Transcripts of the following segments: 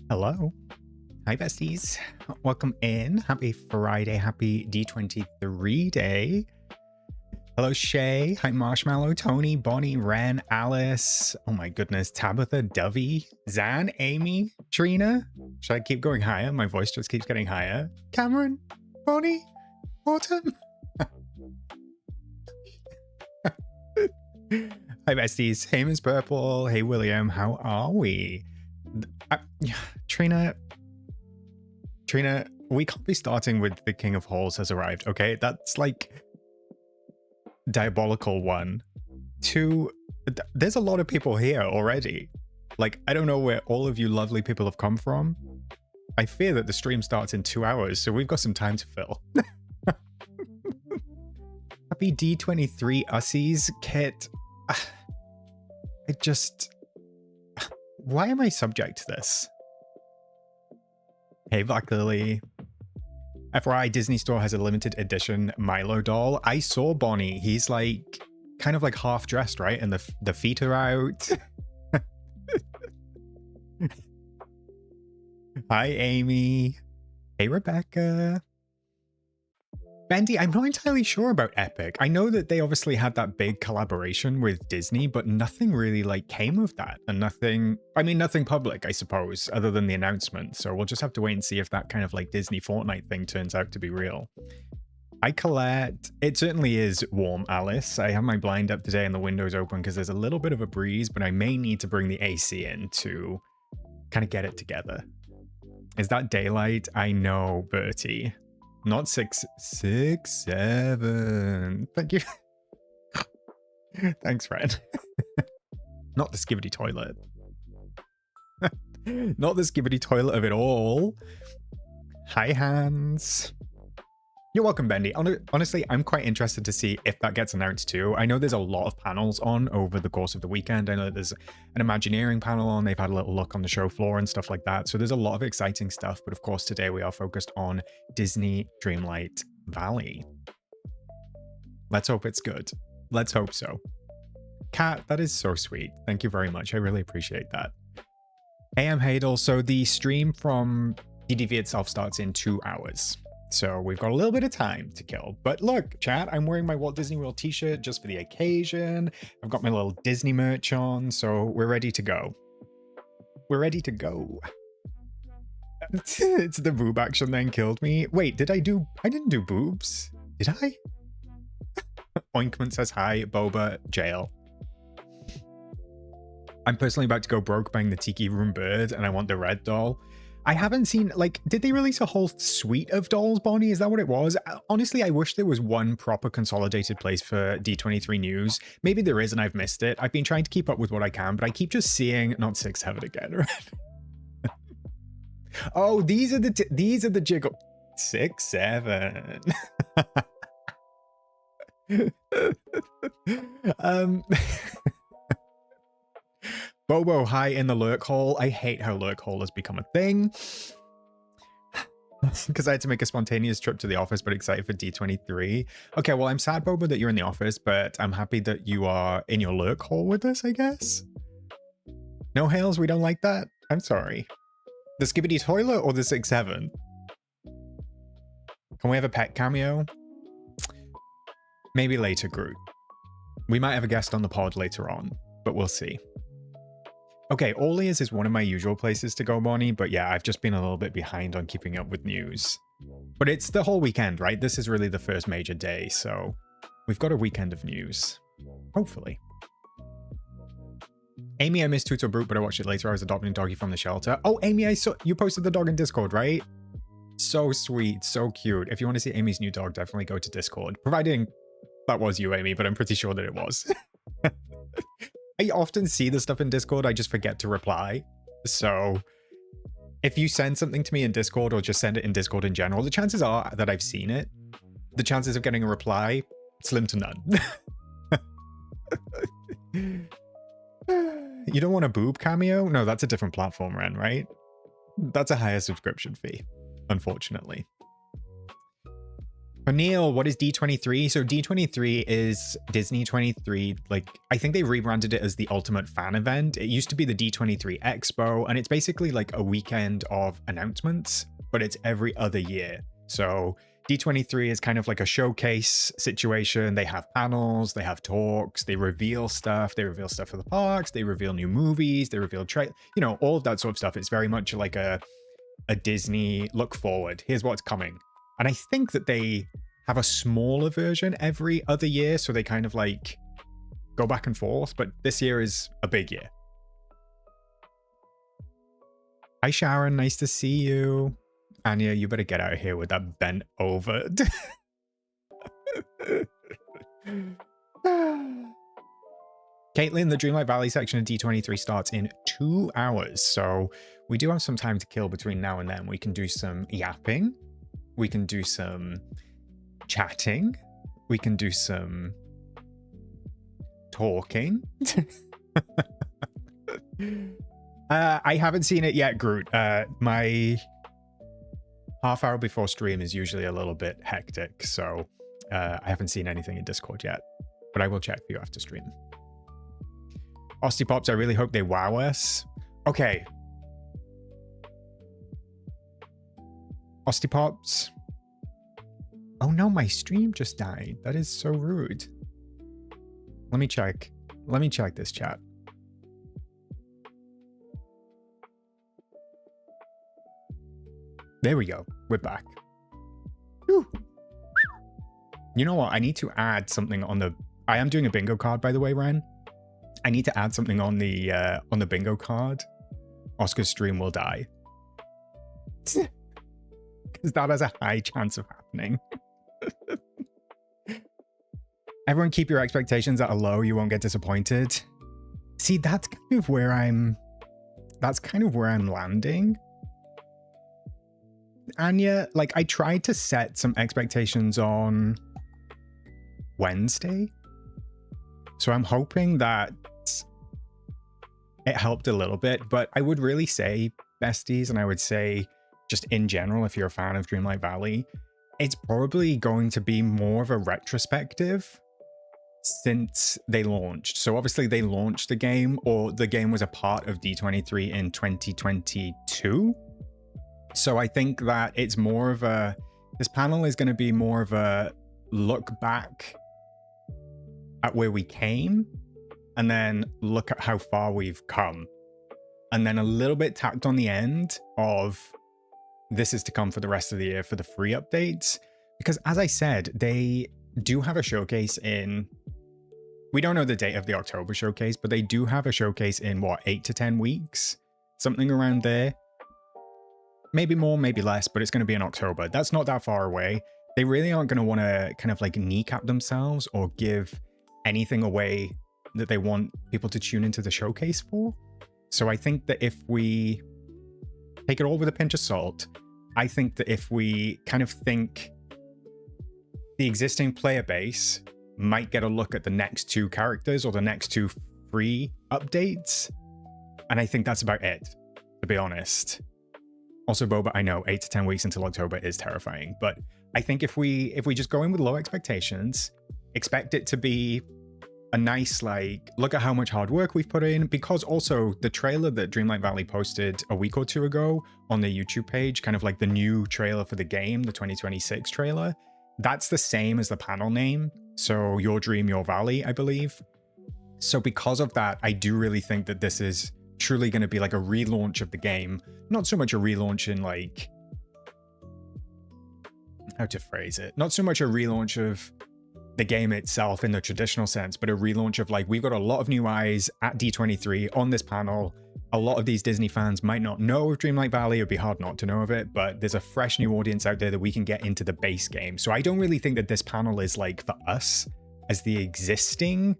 Hello. Hi, besties. Welcome in. Happy Friday. Happy D23 day. Hello, Shay. Hi, Marshmallow, Tony, Bonnie, Ren, Alice. Oh my goodness. Tabitha, Dovey, Zan, Amy, Trina. Should I keep going higher? My voice just keeps getting higher. Cameron, Bonnie, Autumn. Hi, besties. Hey, Miss Purple. Hey, William. How are we? Trina, we can't be starting with the King of Halls has arrived, okay? That's like diabolical one. Two, there's a lot of people here already. Like, I don't know where all of you lovely people have come from, I fear that the stream starts in 2 hours, so we've got some time to fill. Happy D23 Ussies, Kit. I just... Why am I subject to this? Hey, Black Lily. FYI, Disney Store has a limited edition Milo doll. I saw Bonnie. He's like, kind of like half dressed, right? And the feet are out. Hi, Amy. Hey, Rebecca. Bendy, I'm not entirely sure about Epic. I know that they obviously had that big collaboration with Disney, but nothing really like came of that. And nothing public, I suppose, other than the announcement. So we'll just have to wait and see if that kind of like Disney Fortnite thing turns out to be real. Hi, Colette. It certainly is warm, Alice. I have my blind up today and the windows open because there's a little bit of a breeze, but I may need to bring the AC in to kind of get it together. Is that daylight? I know, Bertie. Not 6, 7. Thank you. Thanks, friend. Not the skibidi toilet. Not the skibidi toilet of it all. Hi, Hans. You're welcome, Bendy. Honestly, I'm quite interested to see if that gets announced too. I know there's a lot of panels on over the course of the weekend. I know there's an Imagineering panel on. They've had a little look on the show floor and stuff like that. So there's a lot of exciting stuff. But of course, today we are focused on Disney Dreamlight Valley. Let's hope it's good. Let's hope so. Kat, that is so sweet. Thank you very much. I really appreciate that. Hey, I'm Hadel. So the stream from DDV itself starts in 2 hours. So we've got a little bit of time to kill. But look, chat, I'm wearing my Walt Disney World t-shirt just for the occasion. I've got my little Disney merch on, so we're ready to go. We're ready to go. It's the boob action then killed me. Wait, I didn't do boobs. Did I? Oinkment says hi, Boba, jail. I'm personally about to go broke buying the Tiki Room bird and I want the red doll. I haven't seen, like, did they release a whole suite of dolls, Bonnie? Is that what it was? Honestly, I wish there was one proper consolidated place for D23 news. Maybe there is and I've missed it. I've been trying to keep up with what I can, but I keep just seeing, not 6, 7 again, right? Oh, these are the jiggle. 6, 7. Bobo, hi in the lurk hole. I hate how lurk hole has become a thing. Because I had to make a spontaneous trip to the office, but excited for D23. Okay, well, I'm sad, Bobo, that you're in the office, but I'm happy that you are in your lurk hole with us, I guess. No hails, we don't like that? I'm sorry. The skibidi toilet or the 6-7? Can we have a pet cameo? Maybe later, Groot. We might have a guest on the pod later on, but we'll see. Okay, All Ears is one of my usual places to go, Bonnie, but yeah, I've just been a little bit behind on keeping up with news. But it's the whole weekend, right? This is really the first major day, so we've got a weekend of news. Hopefully. Amy, I missed Tutor Brute, but I watched it later. I was adopting a doggy from the shelter. Oh, Amy, I saw you posted the dog in Discord, right? So sweet, so cute. If you want to see Amy's new dog, definitely go to Discord. Providing that was you, Amy, but I'm pretty sure that it was. I often see the stuff in Discord, I just forget to reply. So if you send something to me in Discord or just send it in Discord in general, the chances are that I've seen it. The chances of getting a reply, slim to none. You don't want a boob cameo? No, that's a different platform, Ren, right? That's a higher subscription fee, unfortunately. But Neil, what is D23? So D23 is Disney 23. Like, I think they rebranded it as the Ultimate Fan Event. It used to be the D23 Expo, and it's basically like a weekend of announcements, but it's every other year. So D23 is kind of like a showcase situation. They have panels, they have talks, they reveal stuff for the parks, they reveal new movies, they reveal all of that sort of stuff. It's very much like a Disney look forward. Here's what's coming. And I think that they have a smaller version every other year, so they kind of like go back and forth, but this year is a big year. Hi, Sharon, nice to see you. Anya, you better get out of here with that bent over. Caitlin, the Dreamlight Valley section of D23 starts in 2 hours. So we do have some time to kill between now and then. We can do some yapping. We can do some chatting. We can do some talking. I haven't seen it yet, Groot. My half hour before stream is usually a little bit hectic, so I haven't seen anything in Discord yet, but I will check for you after stream. Osteopops, I really hope they wow us. Okay. Osteopops. Oh no, my stream just died. That is so rude. Let me check. Let me check this chat. There we go. We're back. Whew. You know what? I need to add something on the... I am doing a bingo card, by the way, Ren. I need to add something on the bingo card. Oscar's stream will die. Because that has a high chance of happening. Everyone keep your expectations at a low. You won't get disappointed. See, that's kind of where I'm... That's kind of where I'm landing. Anya, like, I tried to set some expectations on Wednesday. So I'm hoping that it helped a little bit, but I would really say, besties, and I would say just in general, if you're a fan of Dreamlight Valley, it's probably going to be more of a retrospective since they launched. So obviously they launched the game, or the game was a part of D23 in 2022. So I think that it's more of a, this panel is going to be more of a look back at where we came, and then look at how far we've come. And then a little bit tacked on the end of this is to come for the rest of the year for the free updates. Because as I said, they do have a showcase in, we don't know the date of the October showcase, but they do have a showcase in what, 8 to 10 weeks? Something around there. Maybe more, maybe less, but it's going to be in October. That's not that far away. They really aren't going to want to kind of like kneecap themselves or give anything away that they want people to tune into the showcase for. So I think that if we take it all with a pinch of salt, I think that if we kind of think the existing player base might get a look at the next 2 characters or the next 2 free updates, and I think that's about it, to be honest. Also, Boba, I know 8 to 10 weeks until October is terrifying, but I think if we just go in with low expectations, expect it to be a nice, like, look at how much hard work we've put in, because also the trailer that Dreamlight Valley posted a week or 2 ago on their YouTube page, kind of like the new trailer for the game, the 2026 trailer, that's the same as the panel name. So Your Dream, Your Valley, I believe. So because of that, I do really think that this is truly going to be like a relaunch of the game. Not so much a relaunch in like, how to phrase it, not so much a relaunch of the game itself in the traditional sense, but a relaunch of like, we've got a lot of new eyes at D23 on this panel. A lot of these Disney fans might not know of Dreamlight Valley. It'd be hard not to know of it, but there's a fresh new audience out there that we can get into the base game. So I don't really think that this panel is like for us as the existing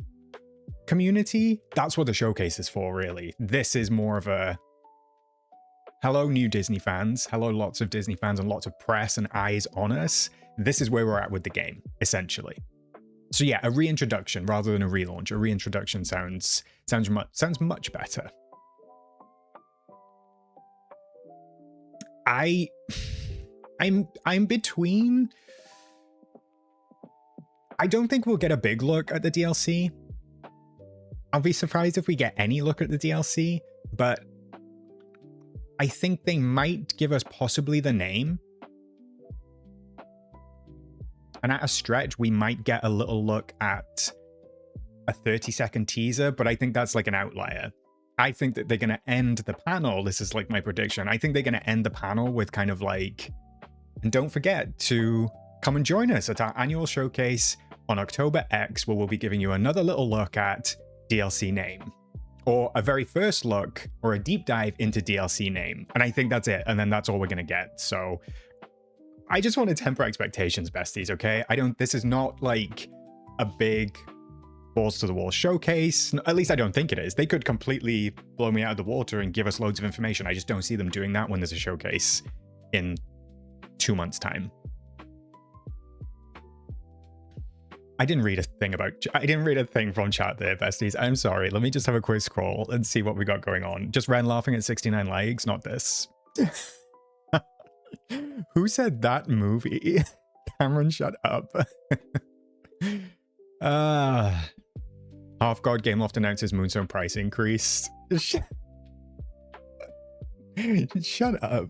community. That's what the showcase is for, really. This is more of a hello, new Disney fans. Hello, lots of Disney fans and lots of press and eyes on us. This is where we're at with the game, essentially. So yeah, a reintroduction rather than a relaunch. A reintroduction sounds much better. I'm between. I don't think we'll get a big look at the DLC. I'll be surprised if we get any look at the DLC, but I think they might give us possibly the name. And at a stretch, we might get a little look at a 30-second teaser, but I think that's like an outlier. I think that they're going to end the panel. This is like my prediction. I think they're going to end the panel with kind of like, and don't forget to come and join us at our annual showcase on October X, where we'll be giving you another little look at DLC name, or a very first look or a deep dive into DLC name. And I think that's it. And then that's all we're going to get. So I just want to temper expectations, besties, okay? This is not like a big balls to the wall showcase. At least I don't think it is. They could completely blow me out of the water and give us loads of information. I just don't see them doing that when there's a showcase in 2 months' time. I didn't read a thing from chat there, besties. I'm sorry. Let me just have a quick scroll and see what we got going on. Just Ren laughing at 69 likes, not this. Who said that movie? Cameron, shut up. Half God Gameloft announces Moonstone price increase. Shut up.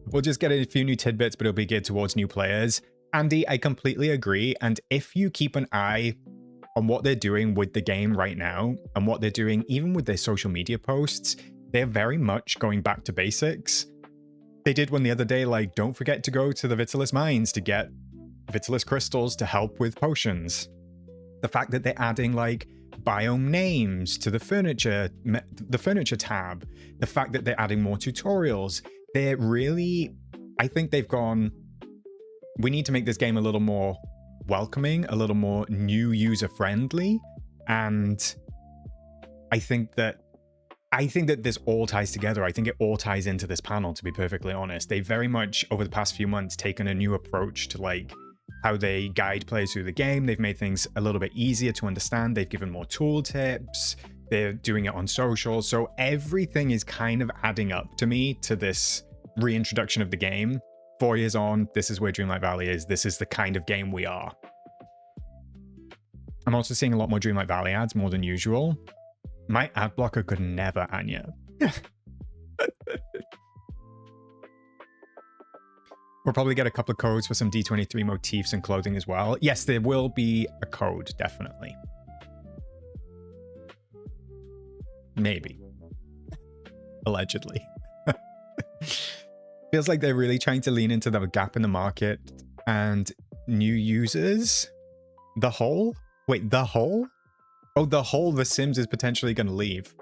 We'll just get a few new tidbits, but it'll be geared towards new players. Andy, I completely agree. And if you keep an eye on what they're doing with the game right now and what they're doing even with their social media posts, they're very much going back to basics. They did one the other day, like, don't forget to go to the Vitalis mines to get Vitalis crystals to help with potions. The fact that they're adding like biome names to the furniture tab, the fact that they're adding more tutorials, they're really, I think they've gone, we need to make this game a little more welcoming, a little more new user friendly. And I think that this all ties together. I think it all ties into this panel, to be perfectly honest. They very much, over the past few months, taken a new approach to like how they guide players through the game. They've made things a little bit easier to understand. They've given more tool tips. They're doing it on social. So everything is kind of adding up to me to this reintroduction of the game. 4 years on, this is where Dreamlight Valley is. This is the kind of game we are. I'm also seeing a lot more Dreamlight Valley ads, more than usual. My ad blocker could never, Anya. We'll probably get a couple of codes for some D23 motifs and clothing as well. Yes, there will be a code, definitely. Maybe. Allegedly. Feels like they're really trying to lean into the gap in the market and new users. The Hole? Wait, The Hole? Oh, The Hole, The Sims is potentially going to leave.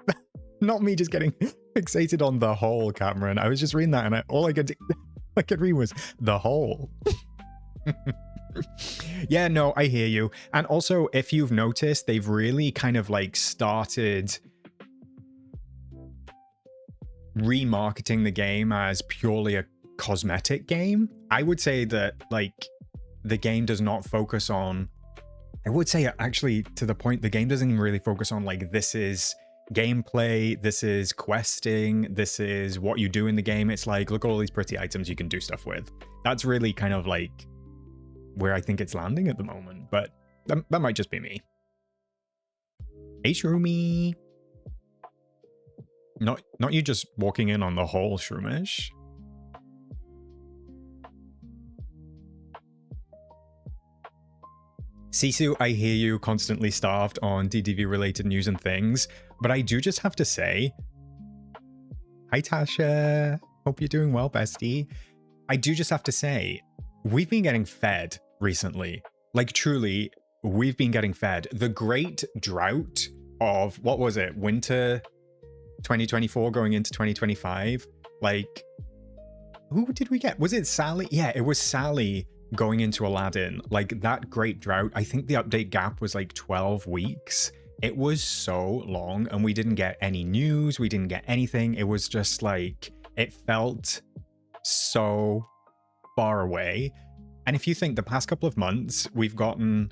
Not me just getting fixated on The Hole, Cameron. I was just reading that and all I could read was The Hole. Yeah, no, I hear you. And also, if you've noticed, they've really kind of like started remarketing the game as purely a cosmetic game. I would say that like the game does not focus on, I would say actually to the point, the game doesn't even really focus on like, this is gameplay, this is questing, this is what you do in the game. It's like, look at all these pretty items you can do stuff with. That's really kind of like where I think it's landing at the moment, but that might just be me. Hey, Shroomy. Not you just walking in on The Whole, Shroomish. Sisu, I hear you, constantly starved on DDV related news and things, but I do just have to say, hi Tasha, hope you're doing well, bestie. I do just have to say, we've been getting fed recently. Like truly, we've been getting fed. The great drought of, what was it, winter 2024 going into 2025? Like, who did we get? Was it Sally? Yeah, it was Sally going into Aladdin. Like that great drought, I think the update gap was like 12 weeks. It was so long and we didn't get any news. We didn't get anything. It was just like, it felt so far away. And if you think the past couple of months, we've gotten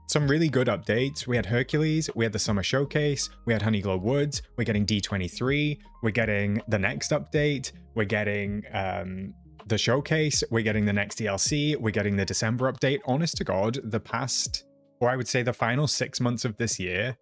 some really good updates. We had Hercules, we had the Summer Showcase, we had Honeyglow Woods, we're getting D23, we're getting the next update, we're getting the Showcase, we're getting the next DLC, we're getting the December update. Honest to God, the past, or I would say the final 6 months of this year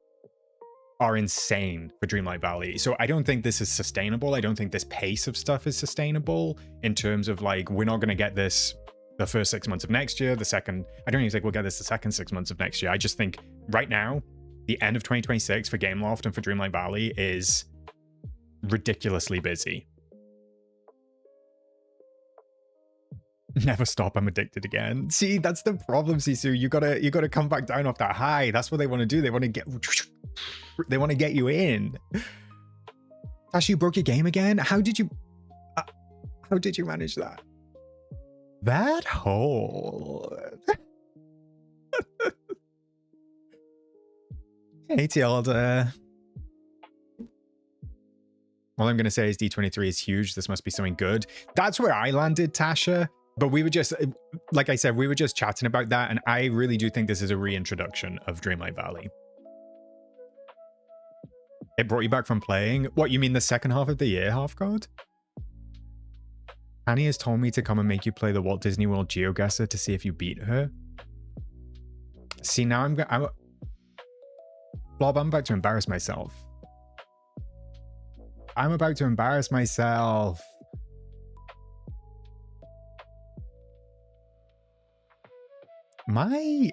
are insane for Dreamlight Valley. So I don't think this is sustainable. I don't think this pace of stuff is sustainable in terms of like, we're not going to get this the first 6 months of next year, the second, I don't even think we'll get this the second 6 months of next year. I just think right now, the end of 2026 for Gameloft and for Dreamlight Valley is ridiculously busy. Never stop, I'm addicted again. See, that's the problem, Sisu. You gotta come back down off that high. That's what they want to do. They want to get you in. Tash, you broke your game again? How did you manage that? That hole. Hey, Tilda. All I'm going to say is D23 is huge. This must be something good. That's where I landed, Tasha. But we were just, like I said, we were just chatting about that. And I really do think this is a reintroduction of Dreamlight Valley. It brought you back from playing? What, you mean the second half of the year, Half-God? Annie has told me to come and make you play the Walt Disney World GeoGuessr to see if you beat her. See, now I'm Blob, I'm about to embarrass myself. I'm about to embarrass myself. My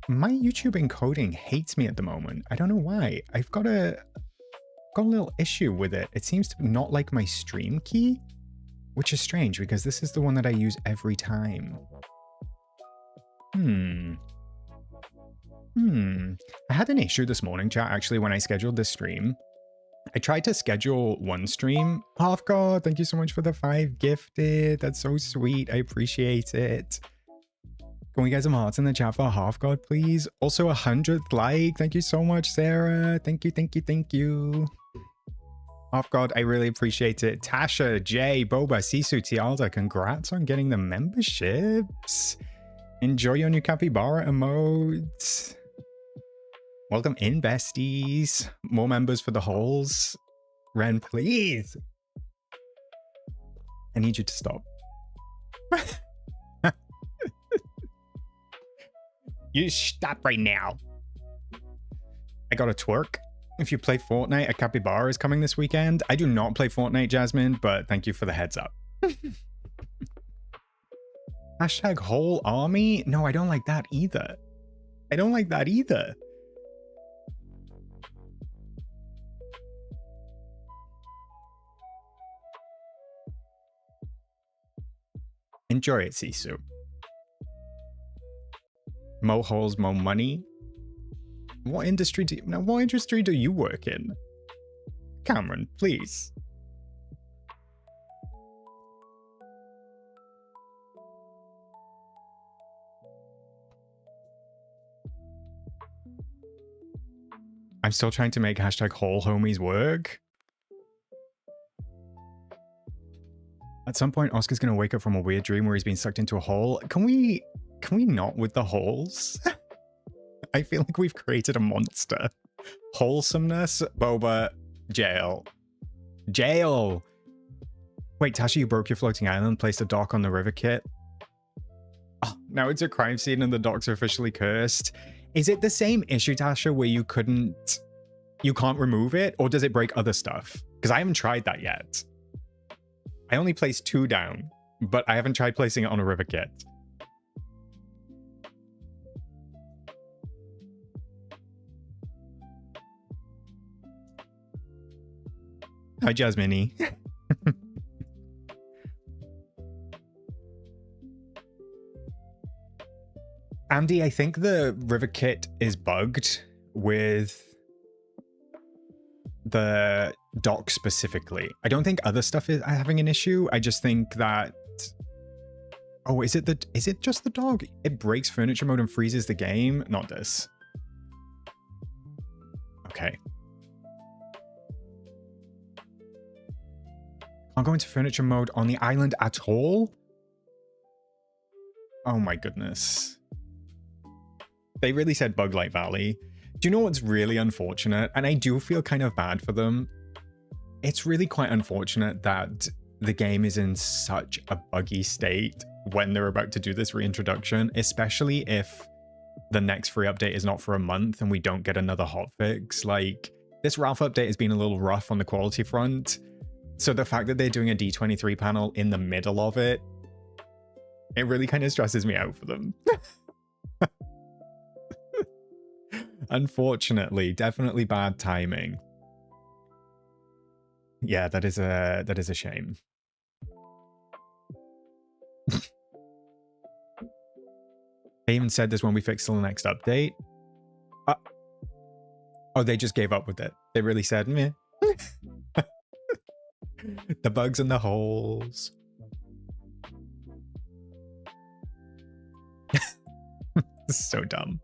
YouTube encoding hates me at the moment. I don't know why. I've got a little issue with it. It seems to not like my stream key, which is strange because this is the one that I use every time. I had an issue this morning, chat, actually, when I scheduled this stream. I tried to schedule one stream. Half-God, thank you so much for the 5 gifted. That's so sweet. I appreciate it. Can we get some hearts in the chat for Half-God, please? Also, 100th like. Thank you so much, Sarah. Thank you, thank you, thank you. Half-God, I really appreciate it. Tasha, Jay, Boba, Sisu, Tialda, congrats on getting the memberships. Enjoy your new capybara emotes. Welcome in, besties. More members for the holes. Ren, please. I need you to stop. You stop right now. I got a twerk. If you play Fortnite, a capybara is coming this weekend. I do not play Fortnite, Jasmine, but thank you for the heads up. Hashtag whole army? No, I don't like that either. I don't like that either. Enjoy it, Sisu. Mo holes, mo money. What industry do you work in? Cameron, please. I'm still trying to make hashtag whole homies work. At some point, Oscar's gonna wake up from a weird dream where he's been sucked into a hole. Can we not with the holes? I feel like we've created a monster. Wholesomeness, Boba, jail. Jail! Wait, Tasha, you broke your floating island, placed a dock on the river kit. Oh, now it's a crime scene and the docks are officially cursed. Is it the same issue, Tasha, where you can't remove it? Or does it break other stuff? Because I haven't tried that yet. I only placed 2 down, but I haven't tried placing it on a river kit. Hi, Jasmine. Andy, I think the river kit is bugged with the dock specifically. I don't think other stuff is having an issue. I just think that... Oh, is it just the dog? It breaks furniture mode and freezes the game? Not this. Okay. Can't go into furniture mode on the island at all? Oh my goodness. They really said Buglight Valley. Do you know what's really unfortunate? And I do feel kind of bad for them. It's really quite unfortunate that the game is in such a buggy state when they're about to do this reintroduction, especially if the next free update is not for a month and we don't get another hotfix. Like, this Ralph update has been a little rough on the quality front. So the fact that they're doing a D23 panel in the middle of it, it really kind of stresses me out for them. Unfortunately, definitely bad timing. Yeah, that is a shame. They even said this when we fix the next update. Oh, they just gave up with it. They really said, meh. The bugs and the holes. This is so dumb.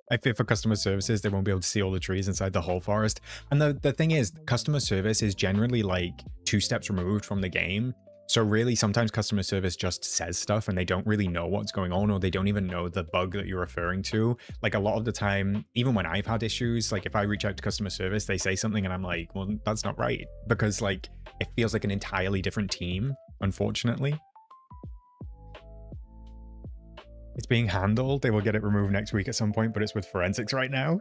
I fear for customer services, they won't be able to see all the trees inside the whole forest. And the thing is, customer service is generally like 2 steps removed from the game. So really, sometimes customer service just says stuff and they don't really know what's going on, or they don't even know the bug that you're referring to. Like a lot of the time, even when I've had issues, like if I reach out to customer service, they say something and I'm like, well, that's not right. Because like, it feels like an entirely different team, unfortunately. It's being handled. They will get it removed next week at some point, but it's with forensics right now.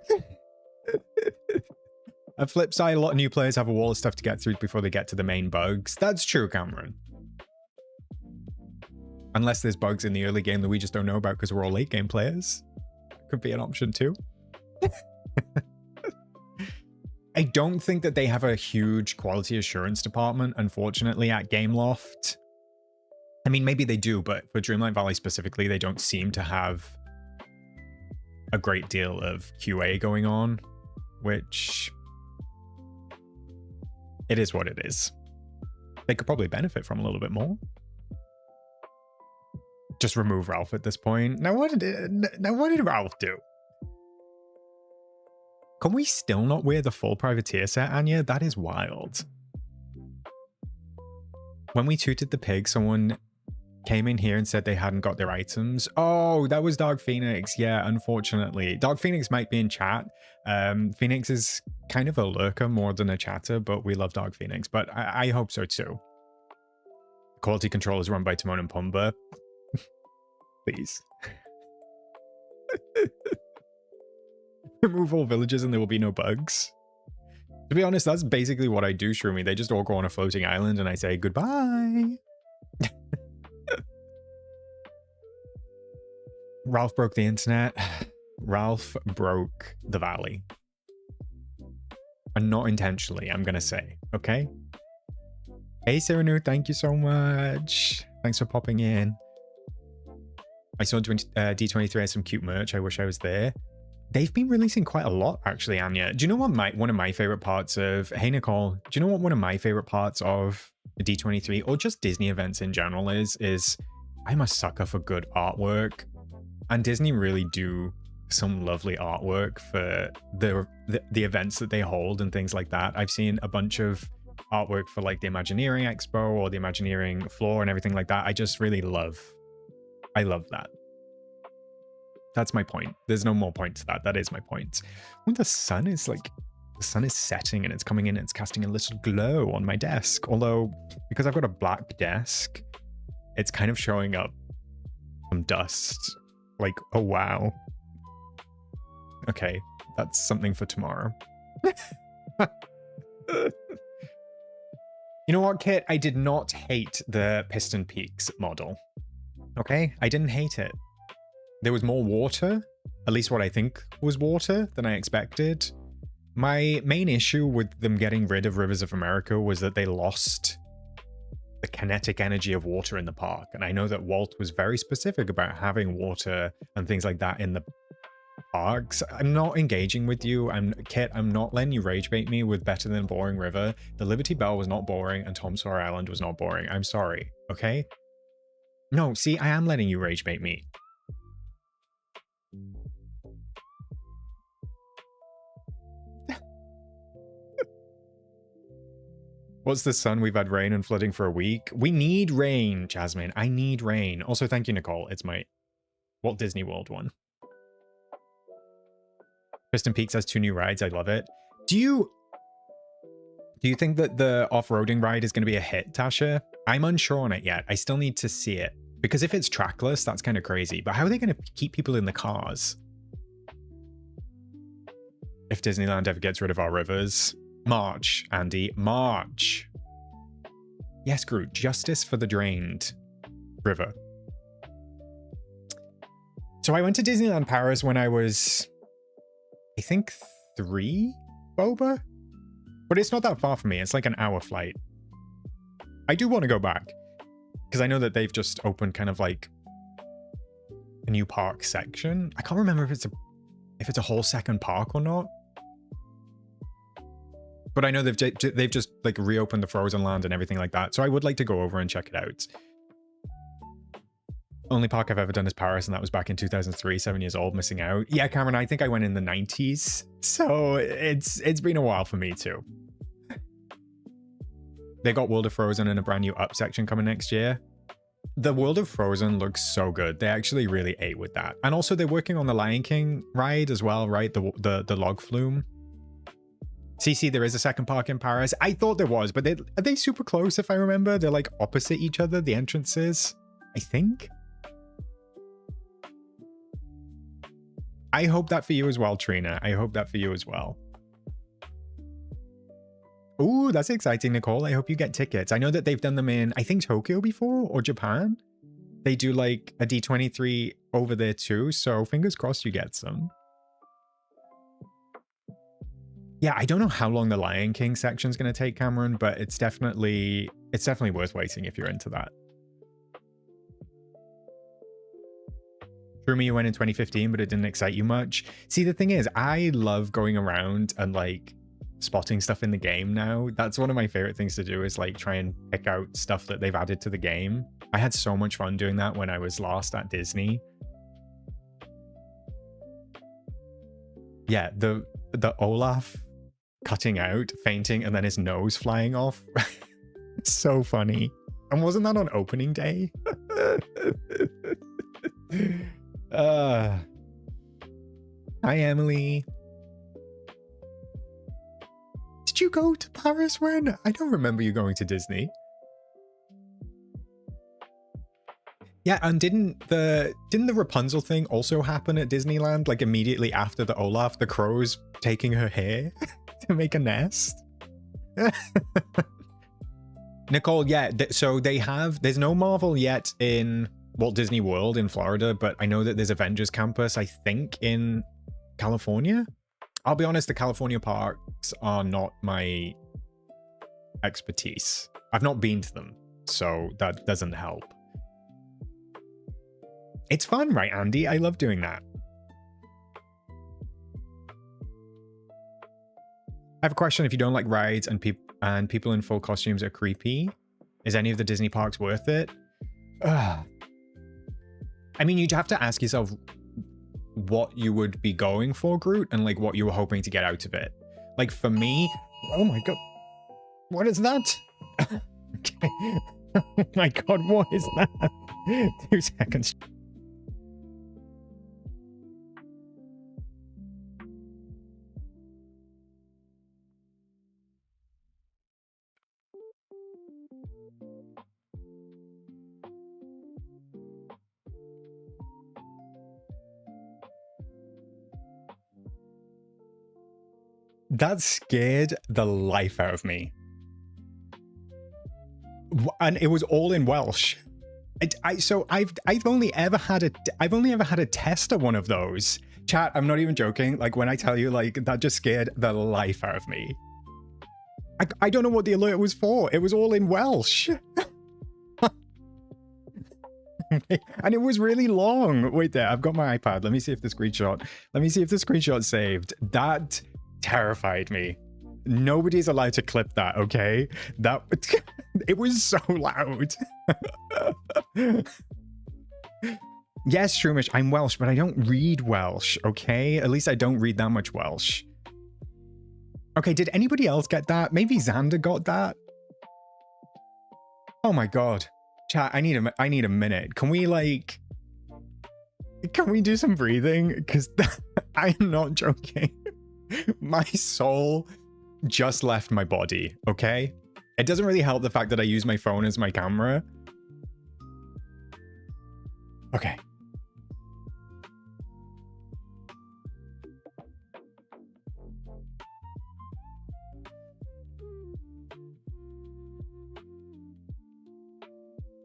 At flip side, a lot of new players have a wall of stuff to get through before they get to the main bugs. That's true, Cameron. Unless there's bugs in the early game that we just don't know about because we're all late game players. Could be an option too. I don't think that they have a huge quality assurance department, unfortunately, at Gameloft. I mean, maybe they do, but for Dreamlight Valley specifically, they don't seem to have a great deal of QA going on, which it is what it is. They could probably benefit from a little bit more. Just remove Ralph at this point. Now what did Ralph do? Can we still not wear the full privateer set, Anya? That is wild. When we tooted the pig, someone came in here and said they hadn't got their items. Oh, that was Dark Phoenix. Yeah, unfortunately. Dark Phoenix might be in chat. Phoenix is kind of a lurker more than a chatter, but we love Dark Phoenix. But I hope so too. Quality control is run by Timon and Pumbaa. Please. Remove all villages and there will be no bugs. To be honest, that's basically what I do, Shroomy. They just all go on a floating island and I say goodbye. Ralph broke the internet. Ralph broke the valley. And not intentionally, I'm going to say. Okay? Hey, Cyrano, thank you so much. Thanks for popping in. I saw D23 has some cute merch. I wish I was there. They've been releasing quite a lot, actually, Anya. Do you know what one of my favorite parts of... Hey, Nicole. Do you know what one of my favorite parts of D23, or just Disney events in general is I'm a sucker for good artwork. And Disney really do some lovely artwork for the events that they hold and things like that. I've seen a bunch of artwork for like the Imagineering Expo or the Imagineering floor and everything like that. I just really love... I love that. That's my point. There's no more point to that. That is my point. When the sun is like, the sun is setting and it's coming in and it's casting a little glow on my desk. Although, because I've got a black desk, it's kind of showing up some dust. Like, oh wow. Okay, that's something for tomorrow. You know what, Kit? I did not hate the Piston Peaks model. Okay, I didn't hate it. There was more water, at least what I think was water, than I expected. My main issue with them getting rid of Rivers of America was that they lost the kinetic energy of water in the park. And I know that Walt was very specific about having water and things like that in the parks. I'm not engaging with you. Kit, I'm not letting you rage bait me with Better Than Boring River. The Liberty Bell was not boring and Tom Sawyer Island was not boring. I'm sorry, okay? No, see, I am letting you rage bait me. What's the sun? We've had rain and flooding for a week. We need rain, Jasmine. I need rain. Also, thank you, Nicole. It's my Walt Disney World one. Piston Peaks has 2 new rides. I love it. Do you think that the off-roading ride is going to be a hit, Tasha? I'm unsure on it yet. I still need to see it. Because if it's trackless, that's kind of crazy. But how are they going to keep people in the cars? If Disneyland ever gets rid of our rivers. March, Andy. March. Yes, Groot. Justice for the drained river. So I went to Disneyland Paris when I was, I think, 3, Boba? But it's not that far from me. It's like an hour flight. I do want to go back. Because I know that they've just opened kind of like a new park section. I can't remember if it's a whole second park or not. But I know they've just like reopened the Frozen Land and everything like that. So I would like to go over and check it out. Only park I've ever done is Paris, and that was back in 2003, 7 years old, missing out. Yeah, Cameron, I think I went in the 90s. So it's been a while for me too. They got World of Frozen and a brand new up section coming next year. The World of Frozen looks so good. They actually really ate with that. And also they're working on the Lion King ride as well, right? The log flume. CC, there is a second park in Paris. I thought there was, but are they super close if I remember? They're like opposite each other, the entrances, I think. I hope that for you as well, Trina. I hope that for you as well. Ooh, that's exciting, Nicole. I hope you get tickets. I know that they've done them in, I think, Tokyo before or Japan. They do like a D23 over there too. So fingers crossed you get some. Yeah, I don't know how long the Lion King section is going to take, Cameron, but it's definitely worth waiting if you're into that. True, you went in 2015, but it didn't excite you much. See, the thing is, I love going around and like spotting stuff in the game now. That's one of my favorite things to do, is like try and pick out stuff that they've added to the game. I had so much fun doing that when I was last at Disney. Yeah, the Olaf cutting out, fainting, and then his nose flying off. So funny. And wasn't that on opening day? Hi, Emily. Did you go to Paris when? I don't remember you going to Disney. Yeah, and didn't the Rapunzel thing also happen at Disneyland? Like immediately after the Olaf, the crows taking her hair to make a nest? Nicole, yeah, so there's no Marvel yet in Walt Disney World in Florida, but I know that there's Avengers Campus, I think, in California. I'll be honest, the California parks are not my expertise. I've not been to them, so that doesn't help. It's fun, right, Andy? I love doing that. I have a question. If you don't like rides and people in full costumes are creepy, is any of the Disney parks worth it? I mean, you'd have to ask yourself what you would be going for, Groot, and like what you were hoping to get out of it. Like for me, oh my god, what is that? Okay. Oh my god, what is that? 2 seconds. That scared the life out of me. And it was all in Welsh. So I've only ever had a test of one of those. Chat, I'm not even joking. Like when I tell you, like that just scared the life out of me. I don't know what the alert was for. It was all in Welsh. And it was really long. Wait there, I've got my iPad. Let me see if the screenshot saved. That terrified me. Nobody's allowed to clip that, okay? That it was so loud. Yes, Shroomish, I'm Welsh, but I don't read Welsh, okay? At least I don't read that much Welsh. Okay, did anybody else get that? Maybe Xander got that? Oh my god. Chat, I need a minute. Can we do some breathing? Because I'm not joking. My soul just left my body, okay? It doesn't really help the fact that I use my phone as my camera. Okay.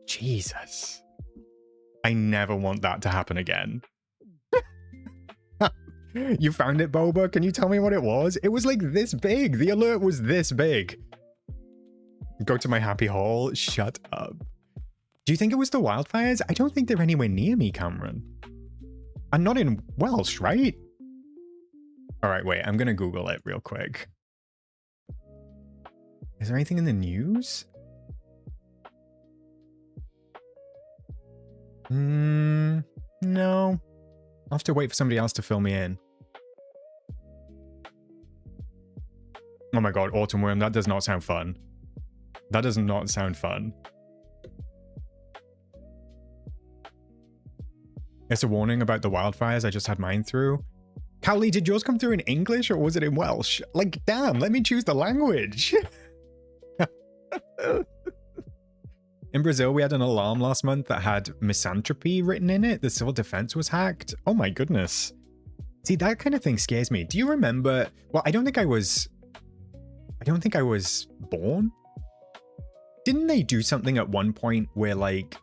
Jesus. I never want that to happen again. You found it, Boba? Can you tell me what it was? It was like this big. The alert was this big. Go to my happy hole. Shut up. Do you think it was the wildfires? I don't think they're anywhere near me, Cameron. I'm not in Welsh, right? All right, wait. I'm going to Google it real quick. Is there anything in the news? No. I'll have to wait for somebody else to fill me in. Oh my god, autumn worm, that does not sound fun. That does not sound fun. It's a warning about the wildfires I just had mine through. Cowley, did yours come through in English or was it in Welsh? Like, damn, let me choose the language. In Brazil, we had an alarm last month that had misanthropy written in it. The civil defense was hacked. Oh my goodness. See, that kind of thing scares me. Do you remember? Well, I don't think I was born. Didn't they do something at one point where, like,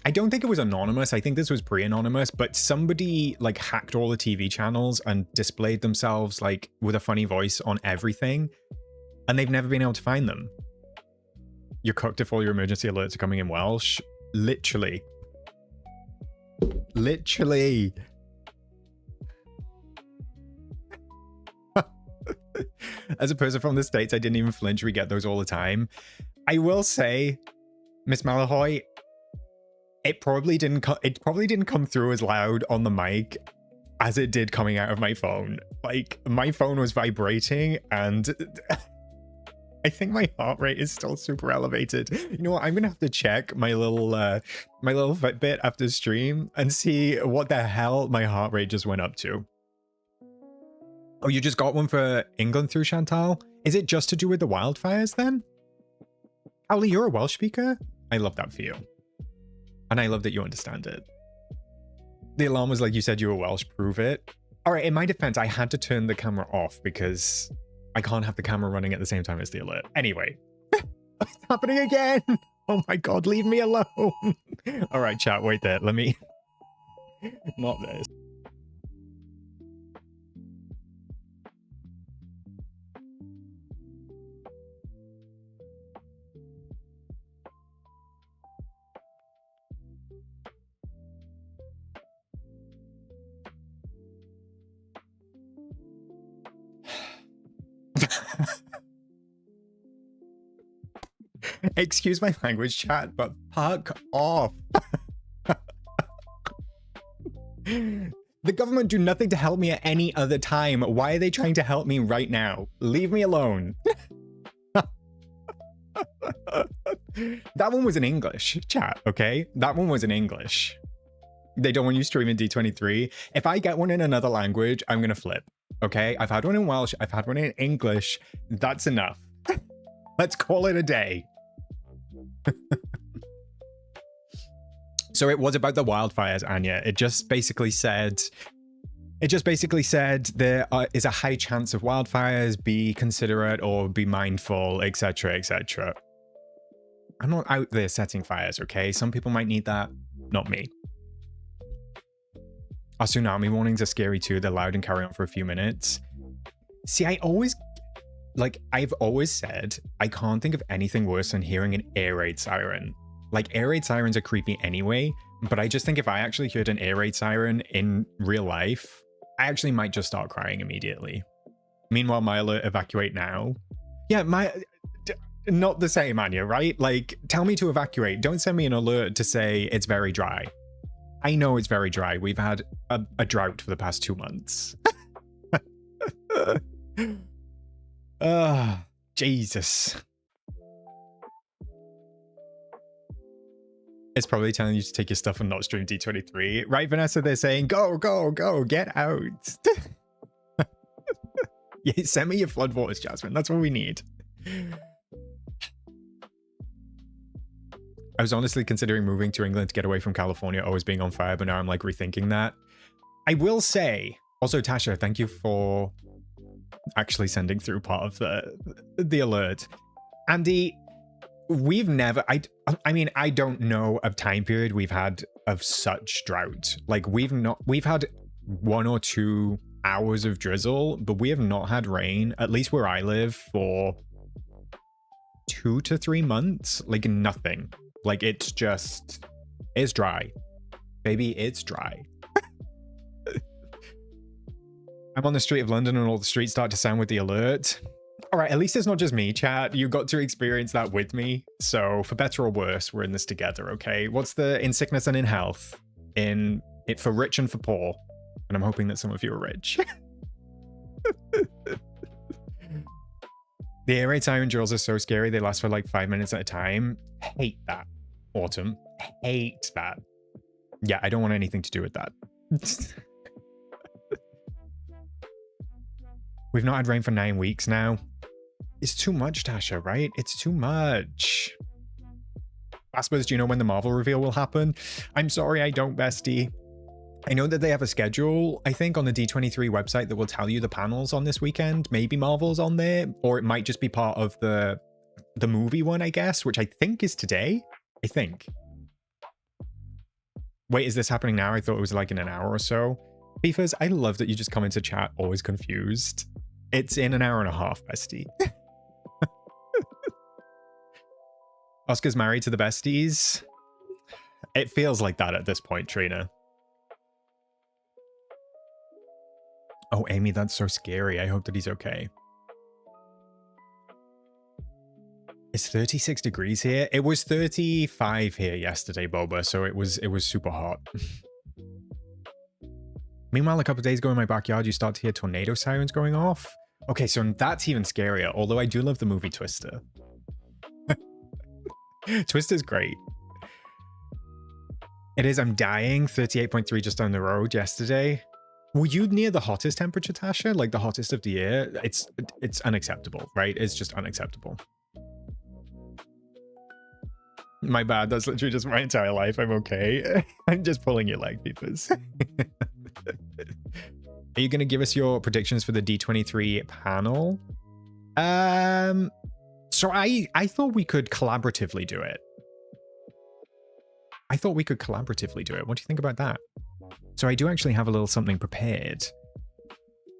I don't think it was anonymous. I think this was pre-anonymous, but somebody like hacked all the TV channels and displayed themselves like with a funny voice on everything. And they've never been able to find them. You're cooked if all your emergency alerts are coming in Welsh. Literally. Literally. As a person from the States, I didn't even flinch. We get those all the time. I will say, Miss Malahoy, it probably didn't come through as loud on the mic as it did coming out of my phone. Like, my phone was vibrating and I think my heart rate is still super elevated. You know what? I'm gonna have to check my little Fitbit after stream and see what the hell my heart rate just went up to. Oh, you just got one for England through Chantal? Is it just to do with the wildfires then? Ali, you're a Welsh speaker? I love that for you. And I love that you understand it. The alarm was like, you said you were Welsh, prove it. All right, in my defense, I had to turn the camera off because I can't have the camera running at the same time as the alert. Anyway, it's happening again. Oh my God, leave me alone. All right, chat, wait there. Let me, not this. Excuse my language, chat, but fuck off. The government do nothing to help me at any other time. Why are they trying to help me right now? Leave me alone. That one was in English, chat, okay? That one was in English. They don't want you streaming D23. If I get one in another language, I'm gonna flip, okay? I've had one in Welsh, I've had one in English. That's enough. Let's call it a day. So it was about the wildfires, Anya. It just basically said there is a high chance of wildfires, be considerate or be mindful, etc, etc. I'm not out there setting fires, okay? Some people might need that, not me. Our tsunami warnings are scary too. They're loud and carry on for a few minutes. See, I've always said, I can't think of anything worse than hearing an air raid siren. Like, air raid sirens are creepy anyway, but I just think if I actually heard an air raid siren in real life, I actually might just start crying immediately. Meanwhile, my alert, evacuate now. Yeah, not the same, Anya, right? Like, tell me to evacuate. Don't send me an alert to say it's very dry. I know it's very dry. We've had a drought for the past 2 months. Jesus. It's probably telling you to take your stuff and not stream D23. Right, Vanessa? They're saying, go, go, go, get out. Yeah, send me your floodwaters, Jasmine. That's what we need. I was honestly considering moving to England to get away from California always being on fire, but now I'm like rethinking that. I will say, also Tasha, thank you for actually sending through part of the alert. Andy, we've never, I mean, I don't know a time period we've had of such drought. Like, we've had 1 or 2 hours of drizzle, but we have not had rain, at least where I live, for 2 to 3 months. Like, nothing. Like, it's dry. Baby, it's dry. I'm on the street of London and all the streets start to sound with the alert. All right, at least it's not just me, chat. You got to experience that with me. So for better or worse, we're in this together, okay? What's the in sickness and in health? In it for rich and for poor. And I'm hoping that some of you are rich. The air raid siren drills are so scary. They last for like 5 minutes at a time. Hate that, Autumn. Hate that. Yeah, I don't want anything to do with that. We've not had rain for 9 weeks now. It's too much, Tasha, right? It's too much. Aspers, do you know when the Marvel reveal will happen? I'm sorry, I don't, bestie. I know that they have a schedule, I think, on the D23 website that will tell you the panels on this weekend. Maybe Marvel's on there, or it might just be part of the movie one, I guess, which I think is today. I think. Wait, is this happening now? I thought it was like in an hour or so. Beefers, I love that you just come into chat always confused. It's in an hour and a half, bestie. Oscar's married to the besties. It feels like that at this point, Trina. Oh, Amy, that's so scary. I hope that he's okay. It's 36 degrees here. It was 35 here yesterday, Boba, so it was super hot. Meanwhile, a couple of days ago in my backyard, you start to hear tornado sirens going off. Okay, so that's even scarier, although I do love the movie Twister. Twister's great. It is, I'm dying. 38.3 just down the road yesterday. Were you near the hottest temperature, Tasha? Like the hottest of the year? It's unacceptable, right? It's just unacceptable. My bad. That's literally just my entire life. I'm okay. I'm just pulling your leg, peepers. Are you going to give us your predictions for the D23 panel? So I thought we could collaboratively do it. What do you think about that? So I do actually have a little something prepared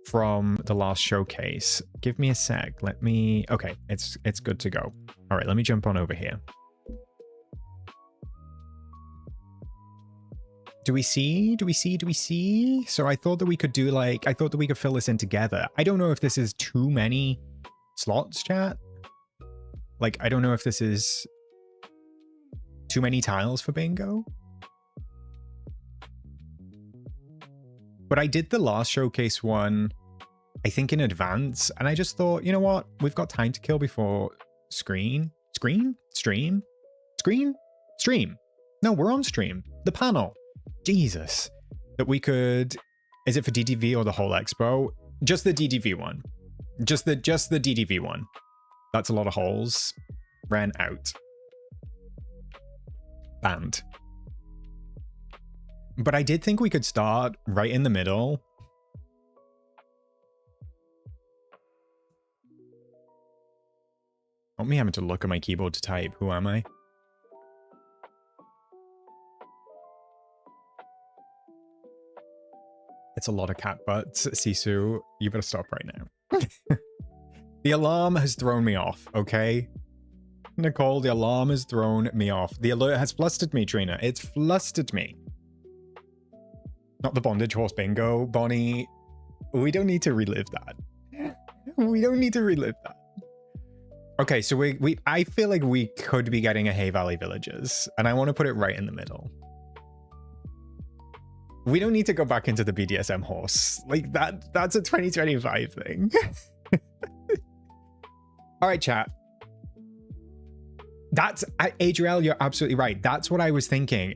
from the last showcase. Give me a sec. Okay, it's good to go. All right, let me jump on over here. Do we see? So I thought that we could do I thought that we could fill this in together. I don't know if this is too many slots, chat. I don't know if this is too many tiles for bingo. But I did the last showcase one, I think in advance. And I just thought, you know what? We've got time to kill before stream. No, we're on stream. The panel. Jesus. That we could, is it for DDV or the whole expo? Just the DDV one. Just the DDV one. That's a lot of holes. Ran out. Banned. But I did think we could start right in the middle. Not me having to look at my keyboard to type. Who am I? It's a lot of cat butts. Sisu, you better stop right now. The alarm has thrown me off, okay? Nicole, the alarm has thrown me off. The alert has flustered me, Trina. It's flustered me. Not the bondage horse bingo, Bonnie. We don't need to relive that. We don't need to relive that. Okay, so I feel like we could be getting a Hay Valley Villagers, and I want to put it right in the middle. We don't need to go back into the BDSM horse. That's a 2025 thing. All right, chat. That's, Adriel, you're absolutely right. That's what I was thinking.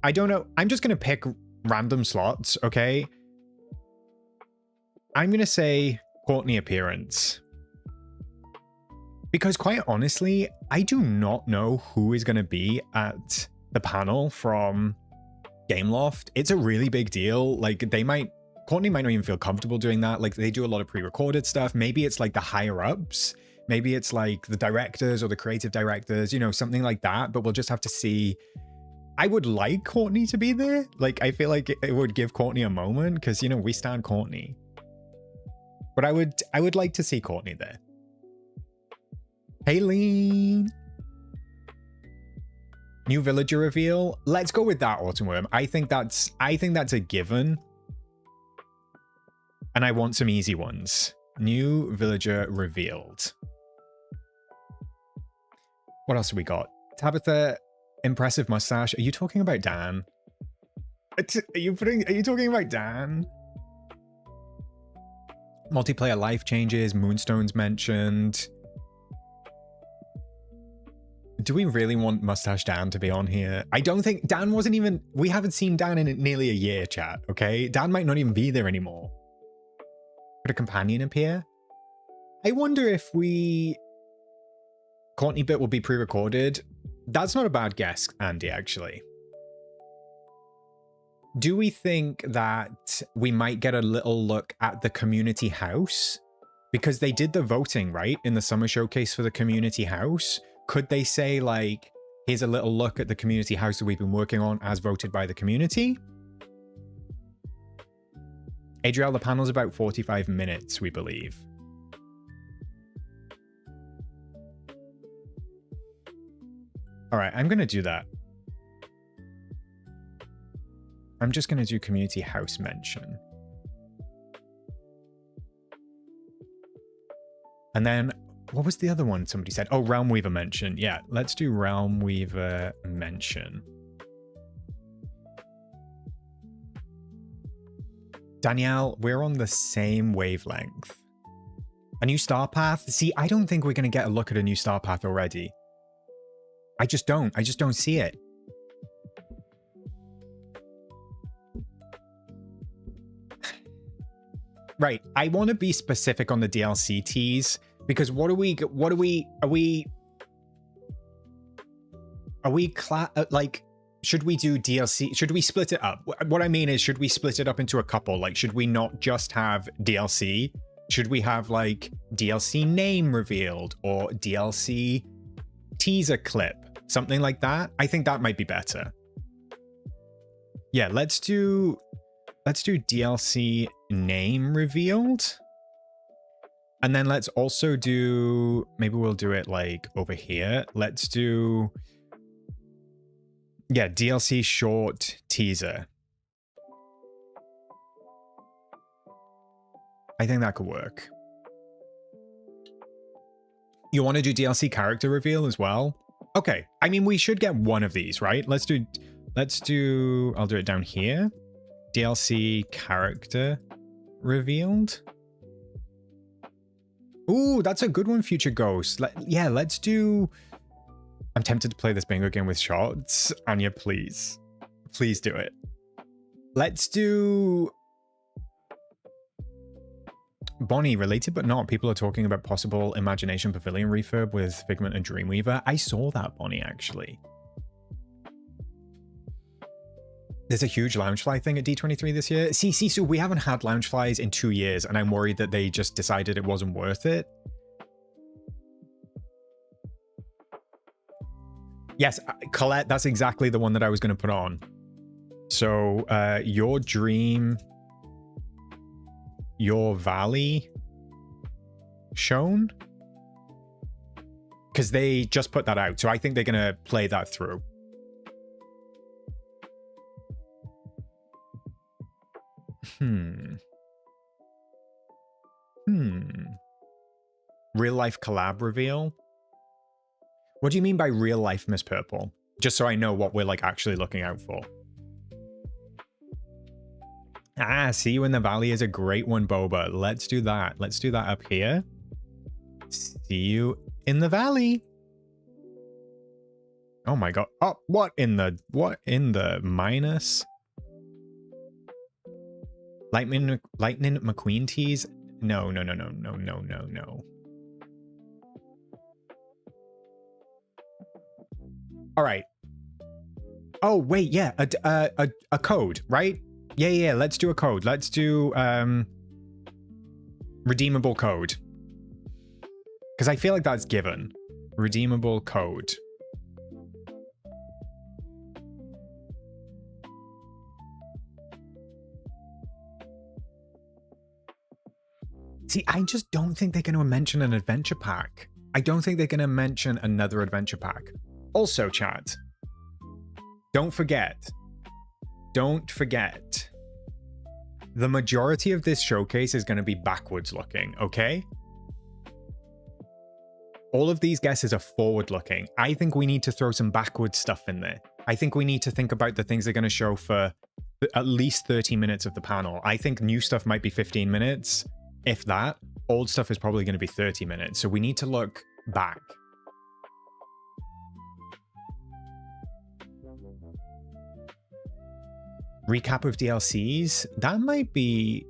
I don't know. I'm just going to pick random slots, okay? I'm going to say Courtney appearance. Because quite honestly, I do not know who is going to be at the panel from Gameloft. It's a really big deal. Courtney might not even feel comfortable doing that. They do a lot of pre-recorded stuff. Maybe it's the higher ups. Maybe it's the directors or the creative directors, you know, something like that. But we'll just have to see. I would like Courtney to be there. I feel like it would give Courtney a moment because, you know, we stand Courtney. But I would like to see Courtney there. Haylene. New villager reveal. Let's go with that, Autumnworm. I think that's a given. And I want some easy ones. New villager revealed. What else have we got? Tabitha, impressive mustache. Are you talking about Dan? Are you talking about Dan? Multiplayer life changes, Moonstone's mentioned. Do we really want Mustache Dan to be on here? I don't think Dan wasn't even, we haven't seen Dan in nearly a year, chat, okay? Dan might not even be there anymore. Could a companion appear? I wonder if Courtney bit will be pre-recorded. That's not a bad guess, Andy, actually. Do we think that we might get a little look at the community house? Because they did the voting, right? In the summer showcase for the community house. Could they say, like, here's a little look at the community house that we've been working on as voted by the community? Adriel, the panel's about 45 minutes, we believe. All right, I'm going to do that. I'm just going to do community house mention. And then, what was the other one somebody said? Oh, Realm Weaver mention. Yeah, let's do Realm Weaver mention. Danielle, we're on the same wavelength. A new star path? See, I don't think we're going to get a look at a new star path already. I just don't see it. Right, I want to be specific on the DLC tease because are we like, should we do DLC? Should we split it up? What I mean is, should we split it up into a couple? Like, should we not just have DLC? Should we have like DLC name revealed or DLC teaser clip? Something like that? I think that might be better. Yeah, let's do DLC name revealed. And then let's also do, maybe we'll do it like over here. Let's do, yeah, DLC short teaser. I think that could work. You want to do DLC character reveal as well? Okay, I mean, we should get one of these, right? Let's do, I'll do it down here. DLC character revealed. Ooh, that's a good one, Future Ghost. Yeah, let's do... I'm tempted to play this bingo game with shots. Anya, please. Please do it. Let's do... Bonnie, related but not. People are talking about possible Imagination Pavilion refurb with Figment and Dreamweaver. I saw that, Bonnie, actually. There's a huge Loungefly thing at D23 this year. See, so we haven't had Loungeflies in 2 years, and I'm worried that they just decided it wasn't worth it. Yes, Colette, that's exactly the one that I was going to put on. So, your dream, your valley shown? Because they just put that out, so I think they're going to play that through. Real life collab reveal? What do you mean by real life, Miss Purple? Just so I know what we're like actually looking out for. Ah, see you in the valley is a great one, Boba. Let's do that. Let's do that up here. See you in the valley. Oh my god. Oh, what in the minus? Lightning McQueen tease? No. All right. Oh, wait, yeah, a code, right? Yeah, let's do a code. Let's do redeemable code. Because I feel like that's given. Redeemable code. See, I just don't think they're going to mention an adventure pack. I don't think they're going to mention another adventure pack. Also, chat, don't forget the majority of this showcase is going to be backwards looking, okay? All of these guesses are forward looking. I think we need to throw some backwards stuff in there. I think we need to think about the things they're going to show for at least 30 minutes of the panel. I think new stuff might be 15 minutes, if that. Old stuff is probably going to be 30 minutes. So we need to look back. Recap of DLCs? That might be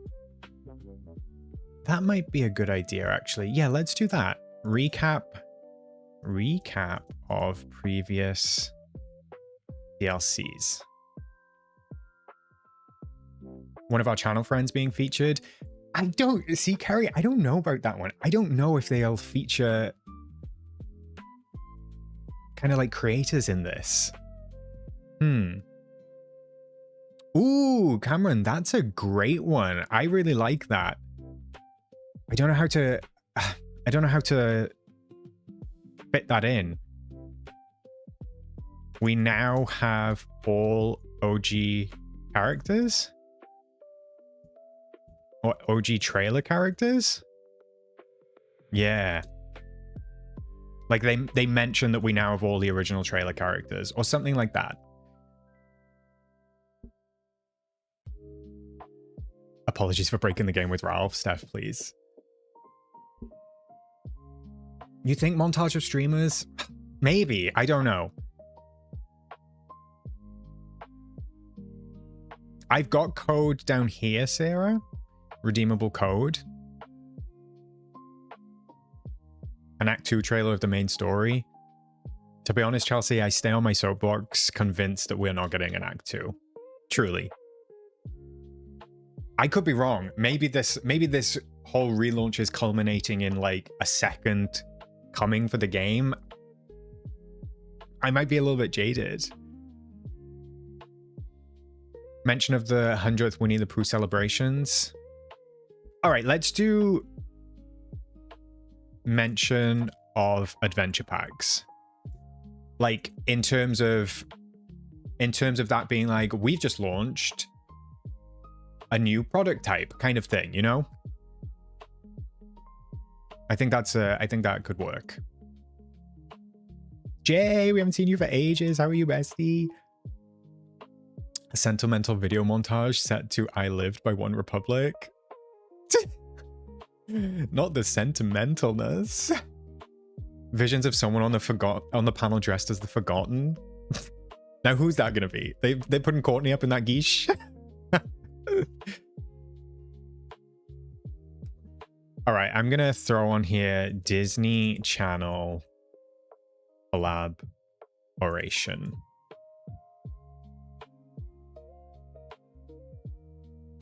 a good idea, actually. Yeah, let's do that. Recap of previous DLCs. One of our channel friends being featured. I don't see, Carrie, I don't know about that one. I don't know if they'll feature kind of like creators in this. Ooh, Cameron, that's a great one. I really like that. I don't know how to fit that in. We now have all OG characters? Or OG trailer characters? Yeah. Like they mention that we now have all the original trailer characters or something like that. Apologies for breaking the game with Ralph. Steph, please. You think montage of streamers? Maybe. I don't know. I've got code down here, Sarah. Redeemable code. An Act 2 trailer of the main story. To be honest, Chelsea, I stay on my soapbox convinced that we're not getting an Act 2. Truly. I could be wrong. Maybe this whole relaunch is culminating in like a second coming for the game. I might be a little bit jaded. Mention of the 100th Winnie the Pooh celebrations. All right, let's do mention of adventure packs. Like in terms of that being like, we've just launched a new product type kind of thing, you know? I think that could work. Jay, we haven't seen you for ages. How are you, bestie? A sentimental video montage set to I Lived by One Republic. Not the sentimentalness. Visions of someone on the panel dressed as the Forgotten. Now who's that gonna be? They're putting Courtney up in that geesh. All right, I'm gonna throw on here Disney Channel collaboration.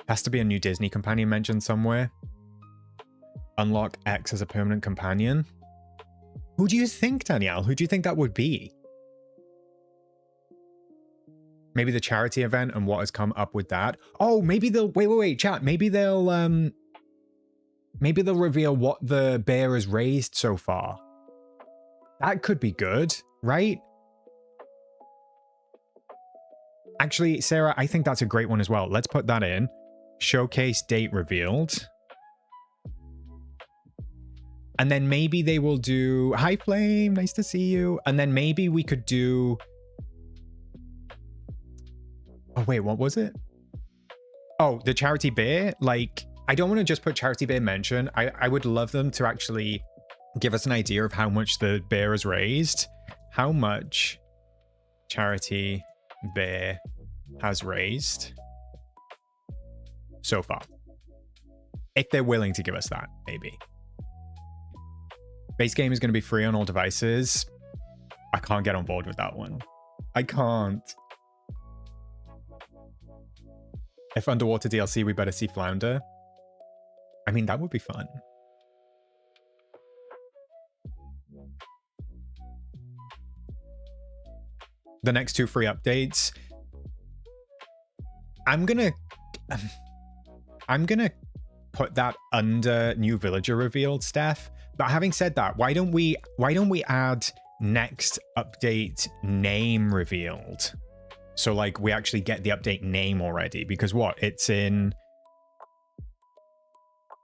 Has to be a new Disney companion mentioned somewhere. Unlock X as a permanent companion. Who do you think, Danielle? Who do you think that would be? Maybe the charity event and what has come up with that. Oh, maybe they'll wait, chat. Maybe they'll reveal what the bear has raised so far. That could be good, right? Actually, Sarah, I think that's a great one as well. Let's put that in. Showcase date revealed. And then maybe they will do... Hi, Flame. Nice to see you. And then maybe we could do... Oh, wait, what was it? Oh, the charity bear. Like, I don't want to just put charity bear mention. I would love them to actually give us an idea of how much the bear has raised. How much charity bear has raised so far. If they're willing to give us that, maybe. Base game is going to be free on all devices. I can't get on board with that one. I can't. If underwater DLC, we better see Flounder. I mean, that would be fun. The next two free updates. I'm gonna put that under new villager revealed, Steph. But having said that, why don't we add next update name revealed? So like we actually get the update name already, because what? It's in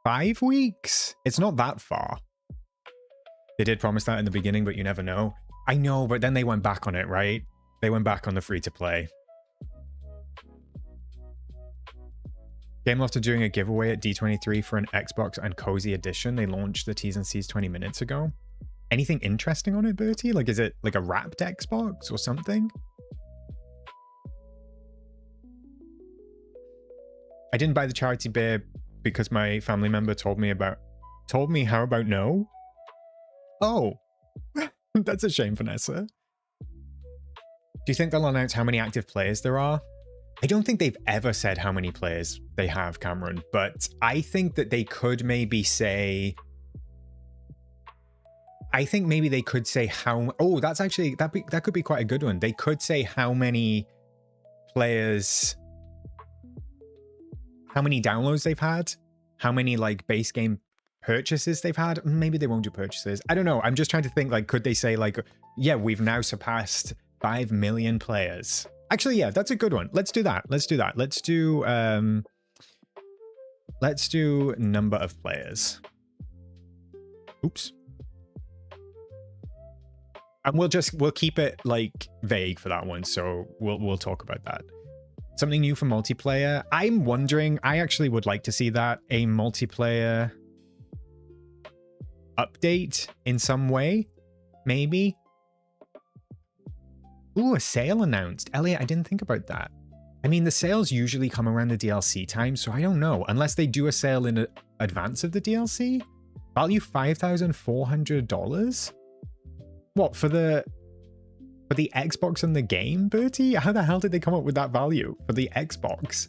5 weeks? It's not that far. They did promise that in the beginning, but you never know. I know, but then they went back on it, right? They went back on the free-to-play. Gameloft are doing a giveaway at D23 for an Xbox and Cosy edition. They launched the T's and C's 20 minutes ago. Anything interesting on it, Bertie? Like, is it like a wrapped Xbox or something? I didn't buy the charity beer because my family member told me how about no? Oh, that's a shame, Vanessa. Do you think they'll announce how many active players there are? I don't think they've ever said how many players they have, Cameron, but I think that they could maybe say... I think maybe they could say how... Oh, that's actually... That could be quite a good one. They could say how many players... How many downloads they've had? How many, like, base game purchases they've had? Maybe they won't do purchases. I don't know. I'm just trying to think, like, could they say, like, yeah, we've now surpassed 5 million players. Actually, yeah, that's a good one. Let's do that. Let's do that. Let's do number of players. Oops. And we'll keep it like vague for that one. So we'll talk about that. Something new for multiplayer. I'm wondering, I actually would like to see that, a multiplayer update in some way, maybe. Ooh, a sale announced. Elliot, I didn't think about that. I mean, the sales usually come around the DLC time, so I don't know. Unless they do a sale in advance of the DLC? Value $5,400? What, for the Xbox and the game, Bertie? How the hell did they come up with that value for the Xbox?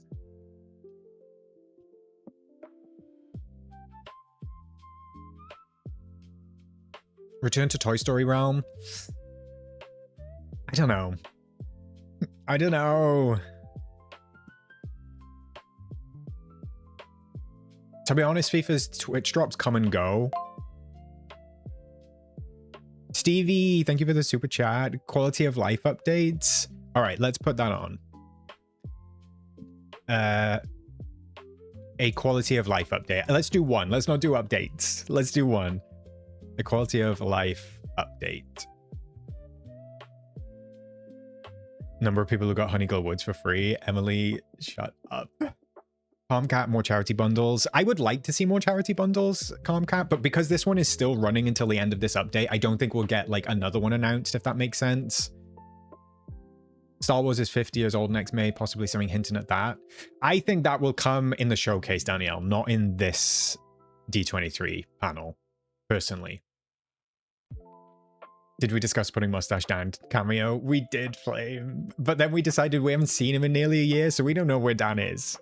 Return to Toy Story Realm? I don't know. I don't know. To be honest, FIFA's Twitch drops come and go. Stevie, thank you for the super chat. Quality of life updates. All right, let's put that on. A quality of life update. Let's do one. Let's not do updates. Let's do one. A quality of life update. Number of people who got Honeyglow Woods for free. Emily, shut up. Calmcat, more charity bundles. I would like to see more charity bundles, Calmcat, but because this one is still running until the end of this update, I don't think we'll get like another one announced, if that makes sense. Star Wars is 50 years old next May, possibly something hinting at that. I think that will come in the showcase, Danielle, not in this D23 panel, personally. Did we discuss putting Mustache Dan cameo? We did, Flame. But then we decided we haven't seen him in nearly a year, so we don't know where Dan is.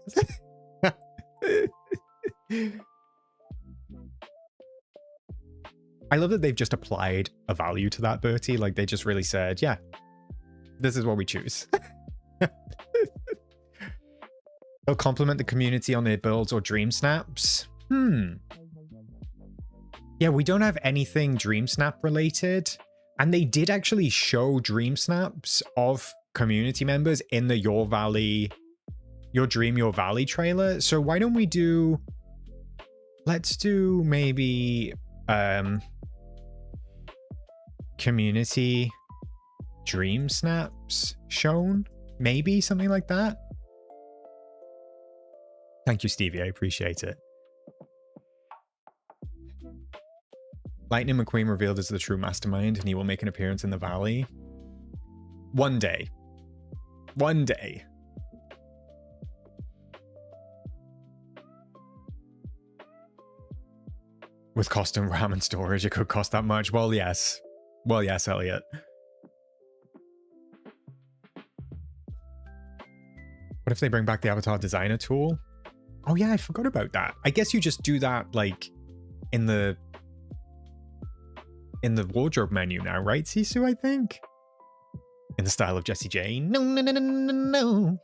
I love that they've just applied a value to that, Bertie. Like, they just really said, yeah, this is what we choose. They'll compliment the community on their builds or dream snaps. Yeah, we don't have anything Dream Snap related. And they did actually show dream snaps of community members in the Your Dream, Your Valley trailer. So why don't we do, let's do maybe community dream snaps shown, maybe something like that. Thank you, Stevie. I appreciate it. Lightning McQueen revealed as the true mastermind, and he will make an appearance in the valley. One day. One day. With cost and RAM and storage, it could cost that much. Well, yes. Well, yes, Elliot. What if they bring back the avatar designer tool? Oh yeah, I forgot about that. I guess you just do that like in the wardrobe menu now, right, Sisu, I think? In the style of Jessie J. No, no, no, no, no, no.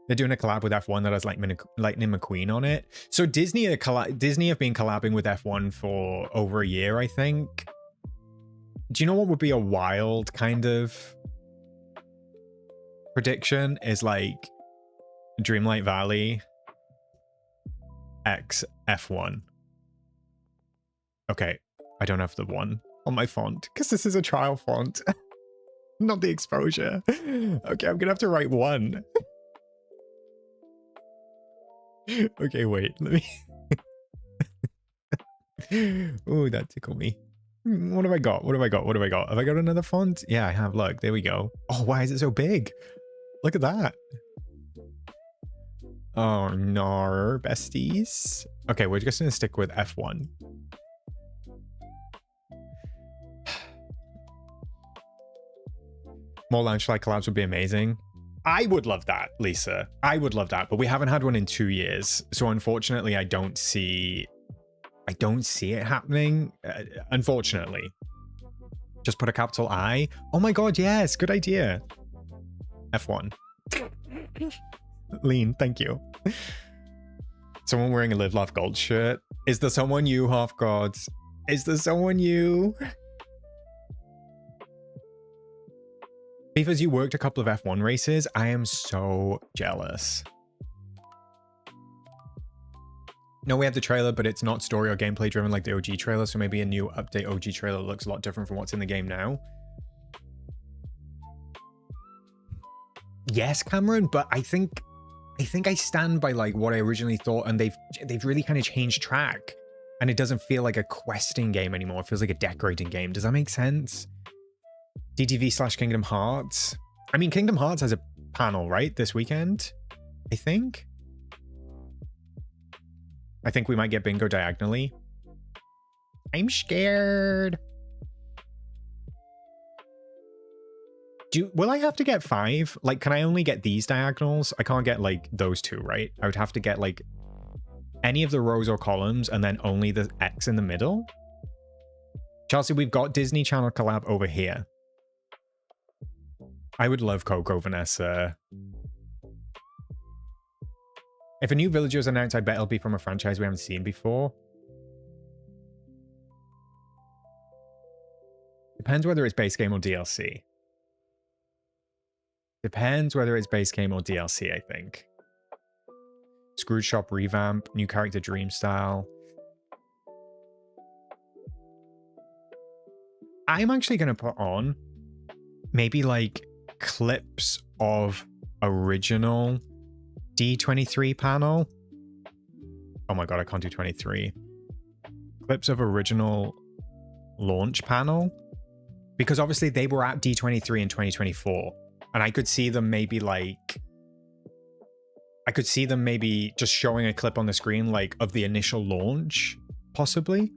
They're doing a collab with F1 that has like Lightning McQueen on it. So Disney have been collabing with F1 for over a year, I think. Do you know what would be a wild kind of prediction? Is like Dreamlight Valley X F1. Okay, I don't have the 1 on my font because this is a trial font, not the exposure. Okay, I'm gonna have to write 1. Okay, wait, let me... Oh, that tickled me. What have I got? What have I got? What have I got? Have I got another font? Yeah, I have. Look, there we go. Oh, why is it so big? Look at that. Oh, no, besties. Okay, we're just going to stick with F1. More Launchlight collabs would be amazing. I would love that, Lisa. I would love that, but we haven't had one in 2 years. So unfortunately, I don't see it happening, unfortunately. Just put a capital I. Oh my god, yes, good idea. F1. Lean, thank you. Someone wearing a Live Laugh Gold shirt. Is there someone you, half gods? Is there someone you? Beavers, you worked a couple of F1 races. I am so jealous. No, we have the trailer, but it's not story or gameplay driven like the OG trailer, so maybe a new update OG trailer looks a lot different from what's in the game now. Yes, Cameron, but I think I stand by like what I originally thought, and they've really kind of changed track, and it doesn't feel like a questing game anymore. It feels like a decorating game. Does that make sense? DTV/Kingdom Hearts. I mean, Kingdom Hearts has a panel, right, this weekend, I think. I think we might get bingo diagonally. I'm scared. Will I have to get 5? Like, can I only get these diagonals? I can't get, like, those 2, right? I would have to get, like, any of the rows or columns and then only the X in the middle. Chelsea, we've got Disney Channel collab over here. I would love Coco, Vanessa. If a new villager is announced, I bet it'll be from a franchise we haven't seen before. Depends whether it's base game or DLC. Depends whether it's base game or DLC, I think. Scrooge Shop revamp, new character dream style. I'm actually going to put on maybe like clips of original D23 panel. Oh my god, I can't do 23. Clips of original launch panel. Because obviously they were at D23 in 2024. And I could see them maybe like... I could see them maybe just showing a clip on the screen like of the initial launch, possibly.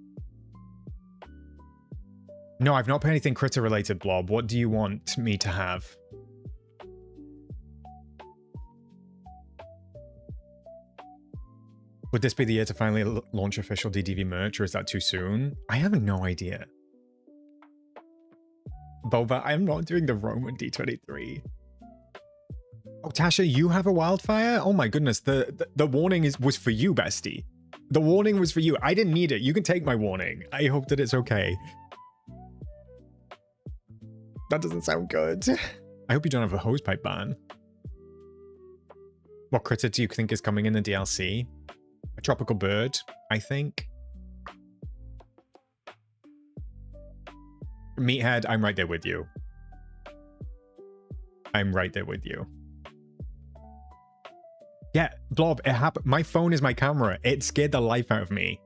No, I've not put anything critter related, Blob. What do you want me to have? Would this be the year to finally launch official DDV merch, or is that too soon? I have no idea. Boba, I'm not doing the Roman D23. Oh, Tasha, you have a wildfire? Oh my goodness, the warning was for you, bestie. The warning was for you. I didn't need it. You can take my warning. I hope that it's okay. That doesn't sound good. I hope you don't have a hosepipe ban. What critter do you think is coming in the DLC? A tropical bird, I think. Meathead, I'm right there with you. I'm right there with you. Yeah, Blob, it happened. My phone is my camera. It scared the life out of me.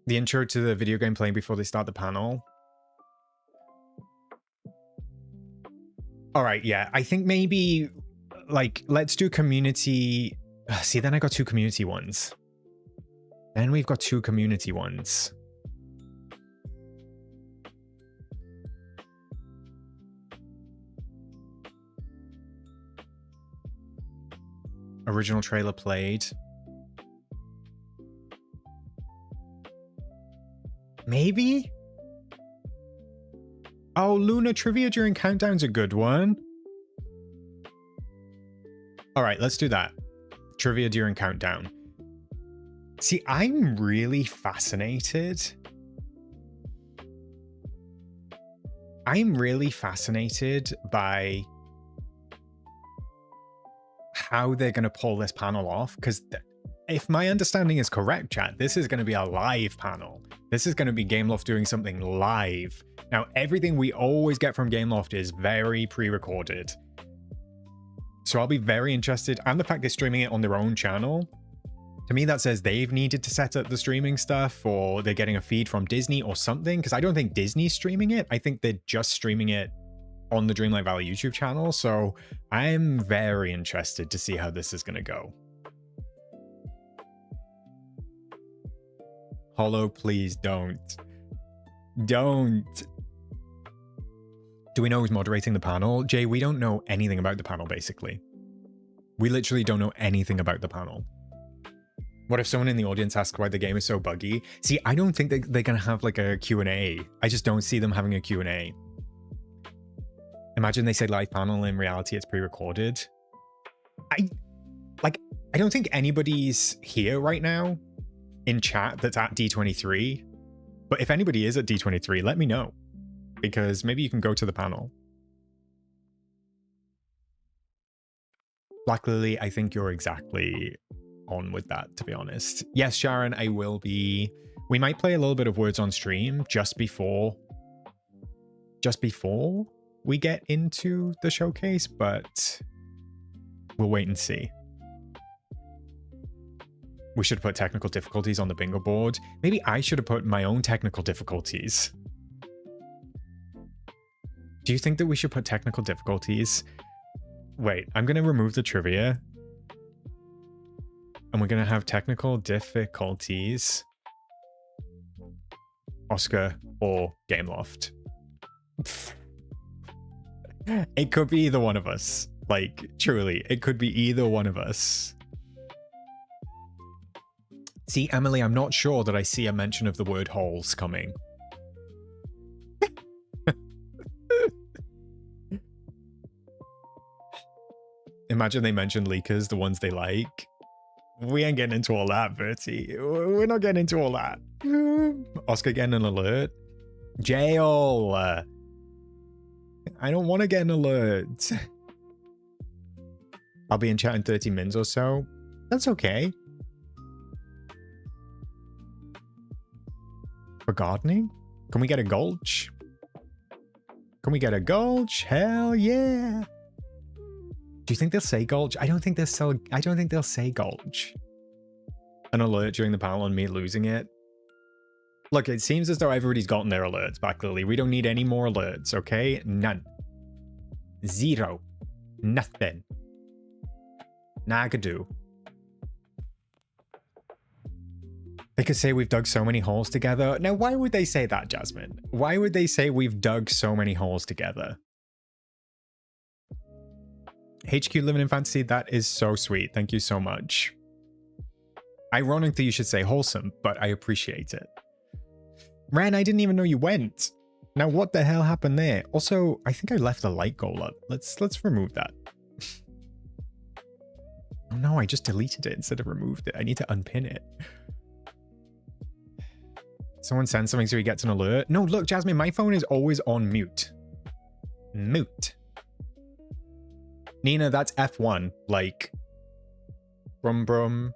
The intro to the video game playing before they start the panel. All right, yeah. I think maybe, like, let's do community... See, then I got 2 community ones. Then we've got 2 community ones. Original trailer played. Maybe? Oh, Luna trivia during countdown's a good one. All right, let's do that. Trivia during countdown. See, I'm really fascinated. I'm really fascinated by how they're going to pull this panel off, because if my understanding is correct, chat, this is going to be a live panel. This is going to be Gameloft doing something live. Now, everything we always get from Gameloft is very pre-recorded. So I'll be very interested. And the fact they're streaming it on their own channel, to me, that says they've needed to set up the streaming stuff, or they're getting a feed from Disney or something, because I don't think Disney's streaming it. I think they're just streaming it on the Dreamlight Valley YouTube channel. So I'm very interested to see how this is going to go. Hollow, please don't. Don't. Do we know who's moderating the panel? Jay, we don't know anything about the panel, basically. We literally don't know anything about the panel. What if someone in the audience asks why the game is so buggy? See, I don't think they're going to have like a Q&A. I just don't see them having a Q&A. Imagine they say live panel, in reality it's pre-recorded. I don't think anybody's here right now in chat that's at D23. But if anybody is at D23, let me know, because maybe you can go to the panel. Black Lily, I think you're exactly on with that, to be honest. Yes, Sharon, I will be. We might play a little bit of Words on Stream just before we get into the showcase, but we'll wait and see. We should put technical difficulties on the bingo board. Maybe I should have put my own technical difficulties. Do you think that we should put technical difficulties? Wait, I'm going to remove the trivia. And we're going to have technical difficulties. Oscar or Gameloft. It could be either one of us. Like, truly, it could be either one of us. See, Emily, I'm not sure that I see a mention of the word holes coming. Imagine they mention leakers, the ones they like. We ain't getting into all that, Bertie. We're not getting into all that. Oscar getting an alert. Jail. I don't want to get an alert. I'll be in chat in 30 minutes or so. That's okay. For gardening? Can we get a gulch? Can we get a gulch? Hell yeah. Do you think they'll say gulch? I don't think they'll say gulch. An alert during the panel and me losing it. Look, it seems as though everybody's gotten their alerts back, Lily. We don't need any more alerts, okay? None. Zero. Nothing. Nagadu. They could say we've dug so many holes together. Now, why would they say that, Jasmine? Why would they say we've dug so many holes together? HQ living in fantasy, that is so sweet. Thank you so much. Ironic that you should say wholesome, but I appreciate it. Ran, I didn't even know you went. Now, what the hell happened there? Also, I think I left the light goal up. Let's remove that. Oh no, I just deleted it instead of removed it. I need to unpin it. Someone sends something so he gets an alert. No, look, Jasmine, my phone is always on mute. Mute. Nina, that's F1. Like, brum brum.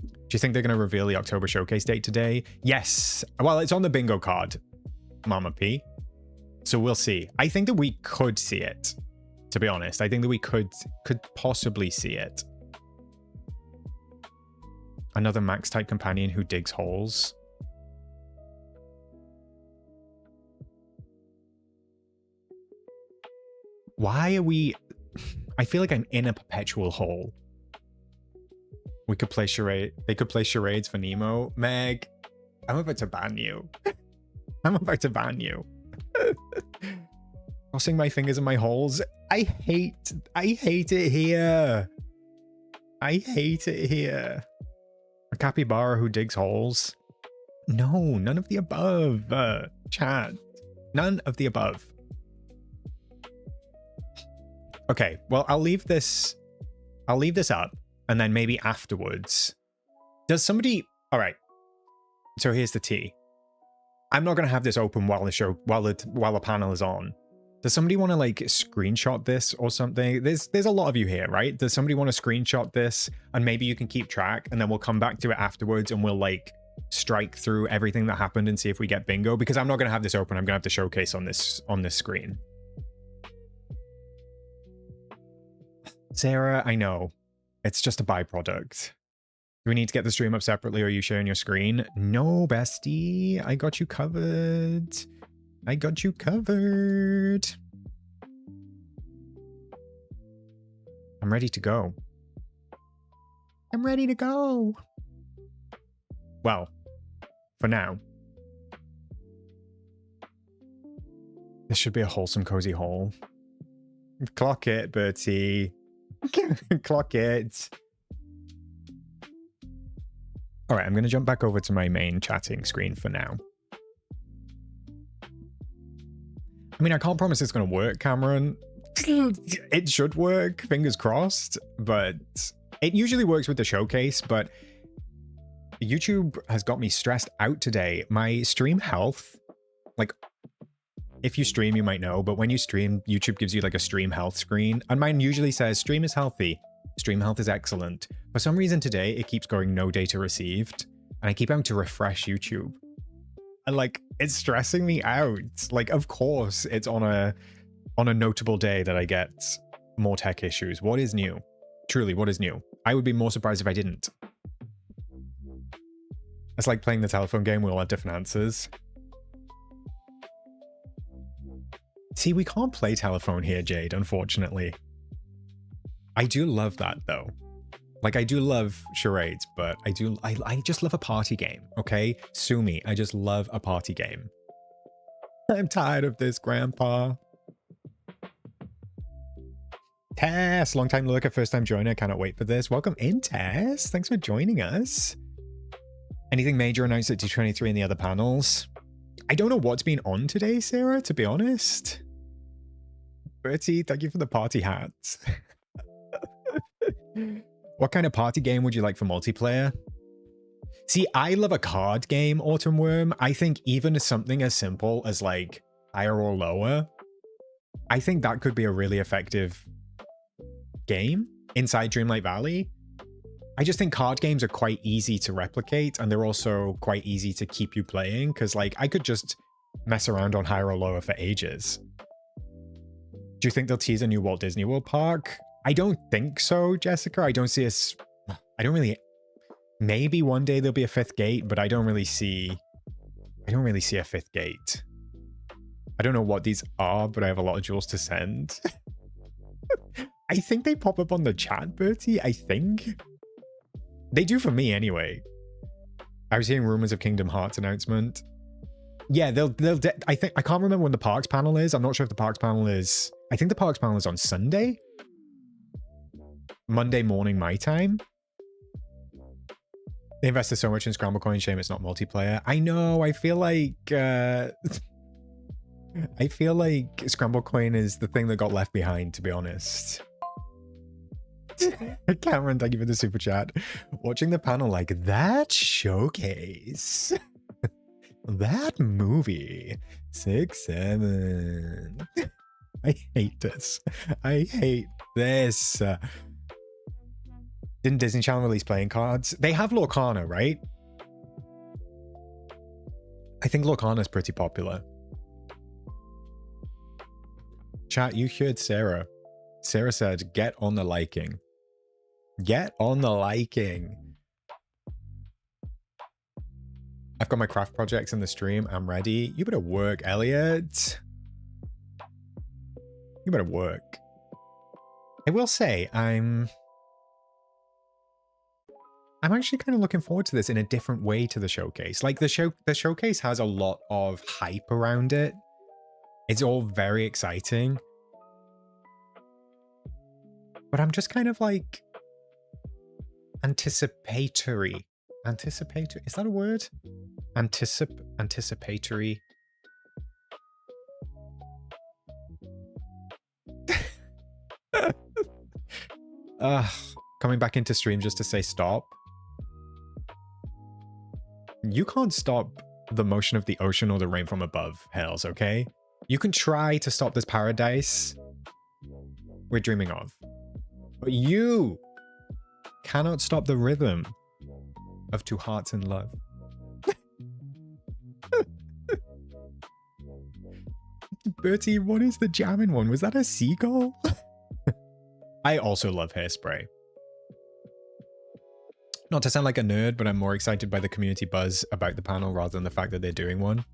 Do you think they're going to reveal the October showcase date today? Yes. Well, it's on the bingo card, Mama P. So we'll see. I think that we could see it, to be honest. I think that we could possibly see it. Another Max-type companion who digs holes. Why are we... I feel like I'm in a perpetual hole. We could play charade. They could play charades for Nemo. Meg, I'm about to ban you. I'm about to ban you. Crossing my fingers in my holes. I hate it here. I hate it here. A capybara who digs holes. No, none of the above. Chat. None of the above. Okay, well, I'll leave this up, and then maybe afterwards. Does somebody... All right. So here's the tea. I'm not going to have this open while the panel is on. Does somebody want to like screenshot this or something? There's a lot of you here, right? Does somebody want to screenshot this and maybe you can keep track and then we'll come back to it afterwards and we'll like strike through everything that happened and see if we get bingo, because I'm not going to have this open. I'm going to have to showcase on this screen. Sarah, I know. It's just a byproduct. Do we need to get the stream up separately or are you sharing your screen? No, bestie. I got you covered. I got you covered. I'm ready to go. I'm ready to go. Well, for now. This should be a wholesome, cozy haul. Clock it, Bertie. Clock it. All right, I'm going to jump back over to my main chatting screen for now. I mean, I can't promise it's going to work, Cameron. It should work, fingers crossed, but it usually works with the showcase, but YouTube has got me stressed out today. My stream health, like, if you stream, you might know, but when you stream, YouTube gives you like a stream health screen, and mine usually says stream is healthy, stream health is excellent. For some reason today, it keeps going no data received, and I keep having to refresh YouTube. And like, it's stressing me out. Like, of course, it's on a notable day that I get more tech issues. What is new? Truly, what is new? I would be more surprised if I didn't. It's like playing the telephone game, we all have different answers. See, we can't play telephone here, Jade, unfortunately. I do love that, though. Like, I do love charades, but I just love a party game, okay? Sue me, I just love a party game. I'm tired of this, Grandpa. Tess, long-time lurker, first-time joiner, cannot wait for this. Welcome in, Tess. Thanks for joining us. Anything major announced at D23 and the other panels? I don't know what's been on today, Sarah, to be honest. Bertie, thank you for the party hats. What kind of party game would you like for multiplayer? See, I love a card game, Autumn Worm. I think even something as simple as like higher or lower, I think that could be a really effective game inside Dreamlight Valley. I just think card games are quite easy to replicate, and they're also quite easy to keep you playing, because like I could just mess around on higher or lower for ages. Do you think they'll tease a new Walt Disney World park? I don't think so, Jessica. I don't see us. I don't really. Maybe one day there'll be a fifth gate, but I don't really see a fifth gate. I don't know what these are, but I have a lot of jewels to send. I think they pop up on the chat, Bertie. I think they do for me anyway. I was hearing rumors of Kingdom Hearts announcement. Yeah, I think I can't remember when the parks panel is. I'm not sure if the parks panel is. I think the parks panel is on Sunday. Monday morning my time. They invested so much in Scramble Coin, shame it's not multiplayer. I know, I feel like Scramble Coin is the thing that got left behind, to be honest. Cameron, thank you for the super chat. Watching the panel like that showcase. That movie. 6, 7. I hate this. I hate this. Didn't Disney Channel release playing cards? They have Lorcana, right? I think Lorcana's pretty popular. Chat, you heard Sarah. Sarah said, get on the liking. Get on the liking. I've got my craft projects in the stream. I'm ready. You better work, Elliot. You better work. I will say, I'm actually kind of looking forward to this in a different way to the showcase. Like the showcase has a lot of hype around it. It's all very exciting. But I'm just kind of like anticipatory. Anticipatory? Is that a word? Anticipatory. Coming back into stream just to say stop. You can't stop the motion of the ocean or the rain from above, Hales, okay? You can try to stop this paradise we're dreaming of. But you cannot stop the rhythm of two hearts in love. Bertie, what is the jamming one? Was that a seagull? I also love Hairspray. Not to sound like a nerd, but I'm more excited by the community buzz about the panel rather than the fact that they're doing one.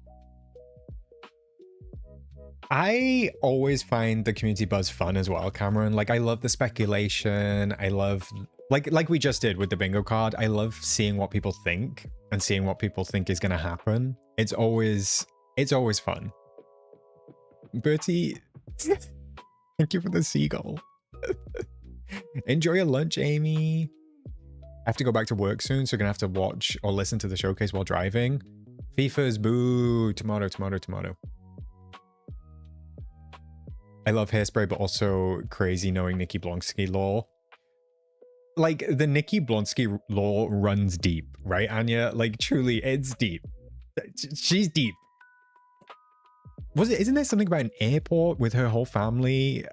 I always find the community buzz fun as well, Cameron. Like, I love the speculation. I love, like we just did with the bingo card. I love seeing what people think and seeing what people think is going to happen. It's always fun. Bertie, thank you for the seagull. Enjoy your lunch, Amy. I have to go back to work soon, so I'm going to have to watch or listen to the showcase while driving. FIFA's boo. Tomato, tomato, tomato. I love Hairspray, but also crazy knowing Nikki Blonsky lore. Like, the Nikki Blonsky lore runs deep, right, Anya? Like, truly, it's deep. She's deep. Isn't there something about an airport with her whole family?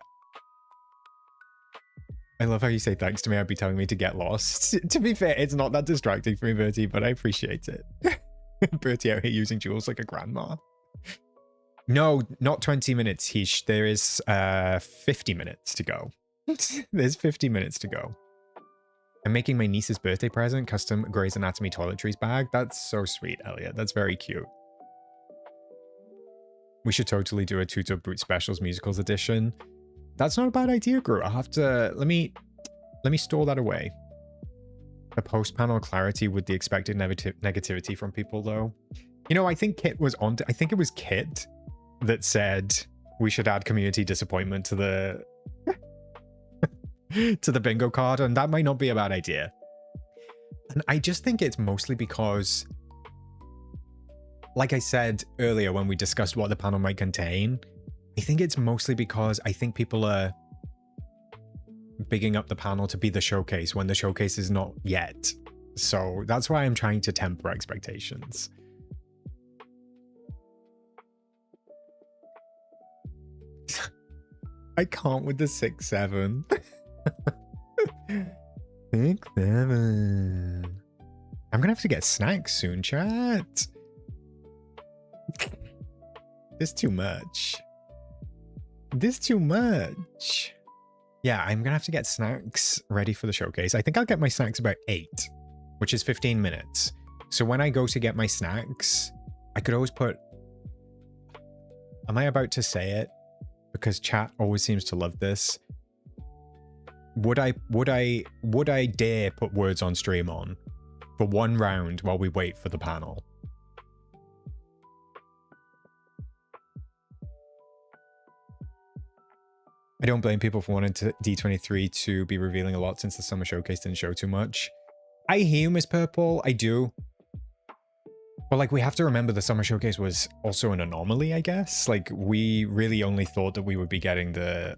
I love how you say thanks to me. I'd be telling me to get lost. To be fair, it's not that distracting for me, Bertie, but I appreciate it. Bertie out here using jewels like a grandma. No, not 20 minutes, Heesh. There is 50 minutes to go. There's 50 minutes to go. I'm making my niece's birthday present, custom Grey's Anatomy toiletries bag. That's so sweet, Elliot. That's very cute. We should totally do a Tutor Brute Specials Musicals edition. That's not a bad idea, Gru. I'll have to... Let me store that away. The post-panel clarity with the expected negativity from people, though. You know, I think Kit was on... I think it was Kit that said we should add community disappointment to the... to the bingo card, and that might not be a bad idea. And I just think it's mostly because... Like I said earlier when we discussed what the panel might contain, I think it's mostly because I think people are bigging up the panel to be the showcase when the showcase is not yet. So that's why I'm trying to temper expectations. I can't with the 6-7. 6-7. I'm gonna have to get snacks soon, chat. This too much. This too much. Yeah, I'm gonna have to get snacks ready for the showcase. I think I'll get my snacks about 8, which is 15 minutes. So when I go to get my snacks, I could always put... Am I about to say it? Because chat always seems to love this. Would I dare put words on stream on for 1 round while we wait for the panel? I don't blame people for wanting D23 to be revealing a lot since the summer showcase didn't show too much. I hear you, Miss Purple. I do. But like, we have to remember the summer showcase was also an anomaly, I guess. Like, we really only thought that we would be getting the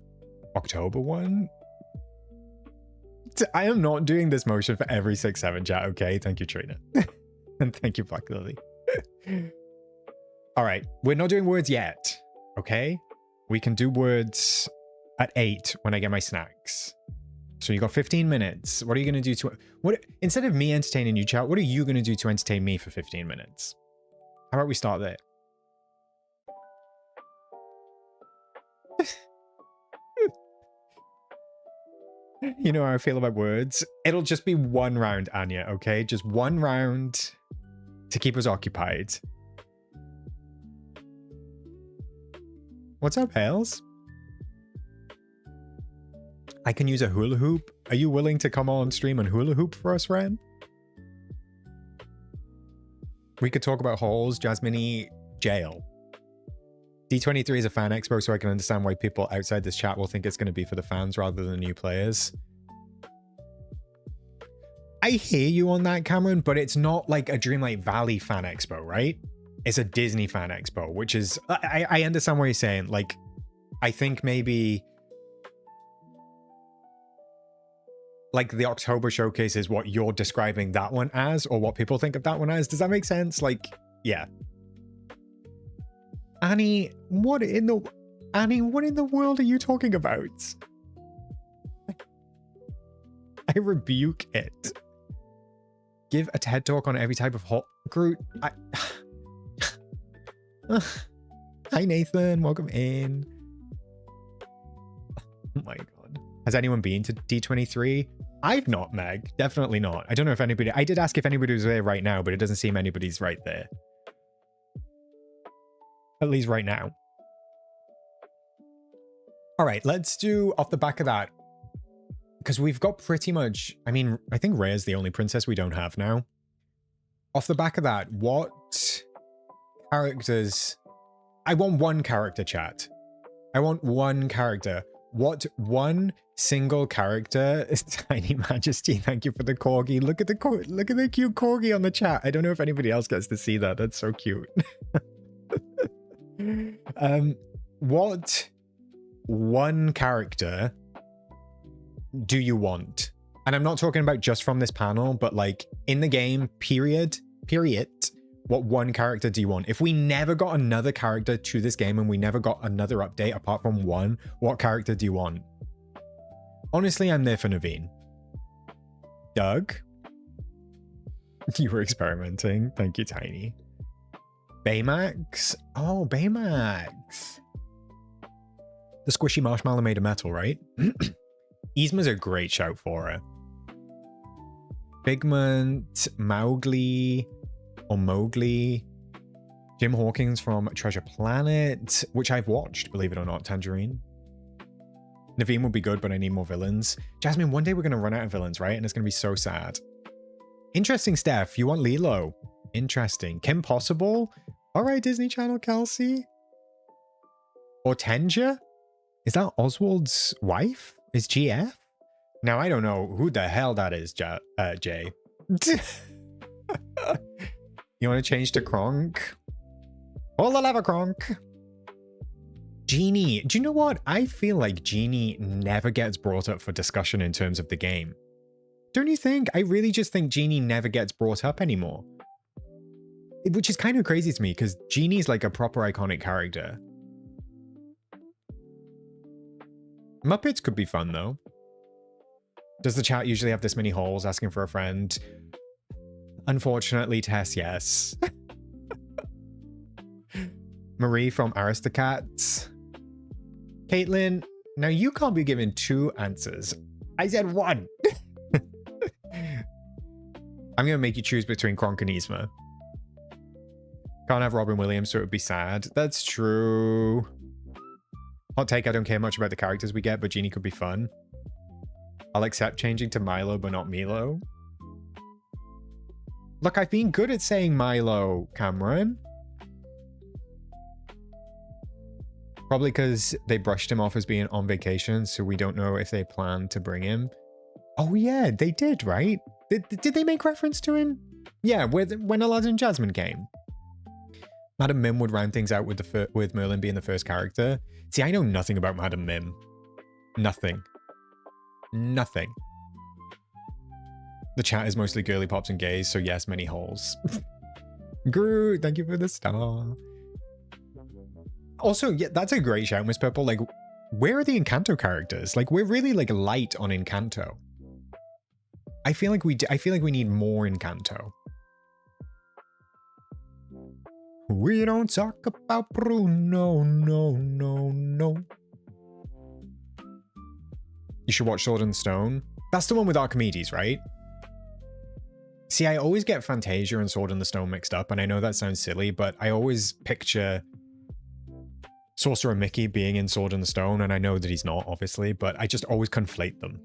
October one. I am not doing this motion for every 6-7 chat, okay? Thank you, Trina. And thank you, Black Lily. All right, we're not doing words yet, okay? We can do words at 8 when I get my snacks. So you got 15 minutes. What are you going to do to... Instead of me entertaining you, chat, what are you going to do to entertain me for 15 minutes? How about we start there? You know how I feel about words. It'll just be 1 round, Anya, okay? Just 1 round to keep us occupied. What's up, Hales? I can use a hula hoop. Are you willing to come on stream and hula hoop for us, Ren? We could talk about halls, Jasmine, jail. D23 is a fan expo, so I can understand why people outside this chat will think it's going to be for the fans rather than new players. I hear you on that, Cameron, but it's not like a Dreamlight Valley fan expo, right? It's a Disney fan expo, which is... I understand what you're saying. Like, I think maybe... like the October showcase is what you're describing that one as, or what people think of that one as. Does that make sense? Like, yeah. Annie, what in the world are you talking about? I rebuke it. Give a TED talk on every type of hot Groot. Hi Nathan, welcome in. Oh my god. Has anyone been to D23? I've not, Meg. Definitely not. I don't know if anybody... I did ask if anybody was there right now, but it doesn't seem anybody's right there. At least right now. All right, let's do off the back of that. Because we've got pretty much... I mean, I think Rhea's the only princess we don't have now. Off the back of that, what characters... I want one character, chat. I want one character. What one single character... Tiny Majesty, thank you for the corgi. Look at the cute corgi on the chat. I don't know if anybody else gets to see that. That's so cute. What one character do you want? And I'm not talking about just from this panel, but like in the game, period. What one character do you want? If we never got another character to this game and we never got another update apart from one, what character do you want? Honestly, I'm there for Naveen. Doug? You were experimenting. Thank you, Tiny. Baymax? Oh, Baymax. The squishy marshmallow made of metal, right? Yzma's a great shout for her. Figment, Mowgli, or Mowgli. Jim Hawkins from Treasure Planet, which I've watched, believe it or not, Tangerine. Naveen would be good, but I need more villains. Jasmine, one day we're going to run out of villains, right? And it's going to be so sad. Interesting, Steph. You want Lilo? Interesting. Kim Possible? All right, Disney Channel, Kelsey. Or Tenja? Is that Oswald's wife? Is GF? Now, I don't know who the hell that is, Jay. You want to change to Kronk? All the lava, Kronk. Genie. Do you know what? I feel like Genie never gets brought up for discussion in terms of the game. Don't you think? I really just think Genie never gets brought up anymore. Which is kind of crazy to me, because Genie's like a proper iconic character. Muppets could be fun, though. Does the chat usually have this many holes asking for a friend? Unfortunately, Tess, yes. Marie from Aristocats. Caitlin, now you can't be given two answers. I said one. I'm going to make you choose between Kronk and Yzma. Can't have Robin Williams, so it would be sad. That's true. Hot take, I don't care much about the characters we get, but Genie could be fun. I'll accept changing to Milo, but not Milo. Look, I've been good at saying Milo, Cameron. Probably because they brushed him off as being on vacation, so we don't know if they plan to bring him. Oh yeah, they did, right? Did they make reference to him? Yeah, when Aladdin and Jasmine came. Madam Mim would round things out with Merlin being the first character. See, I know nothing about Madam Mim. Nothing. Nothing. The chat is mostly girly pops and gays, so yes, many holes. Groot, thank you for the star. Also, yeah, that's a great shout, Miss Purple. Like, where are the Encanto characters? Like, we're really like light on Encanto. I feel like we need more Encanto. We don't talk about Bruno, no. You should watch Sword and Stone. That's the one with Archimedes, right? See, I always get Fantasia and Sword in the Stone mixed up, and I know that sounds silly, but I always picture Sorcerer Mickey being in Sword in the Stone, and I know that he's not, obviously, but I just always conflate them.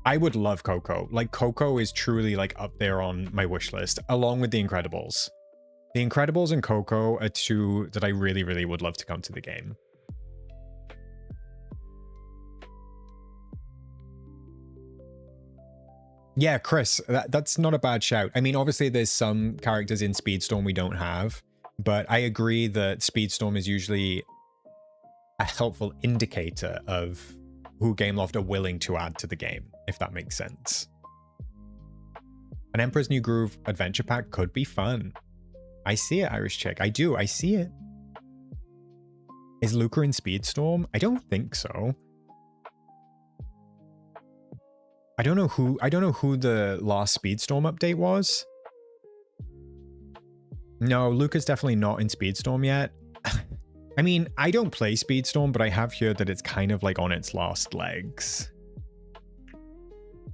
I would love Coco. Like, Coco is truly, like, up there on my wish list, along with The Incredibles. The Incredibles and Coco are two that I really, really would love to come to the game. Yeah, Chris, that's not a bad shout. I mean, obviously there's some characters in Speedstorm we don't have, but I agree that Speedstorm is usually a helpful indicator of who Gameloft are willing to add to the game, if that makes sense. An Emperor's New Groove adventure pack could be fun. I see it, Irish chick. I do. I see it. Is Luca in Speedstorm? I don't think so. I don't know who the last Speedstorm update was. No, Luca's definitely not in Speedstorm yet. I mean, I don't play Speedstorm, but I have heard that it's kind of like on its last legs.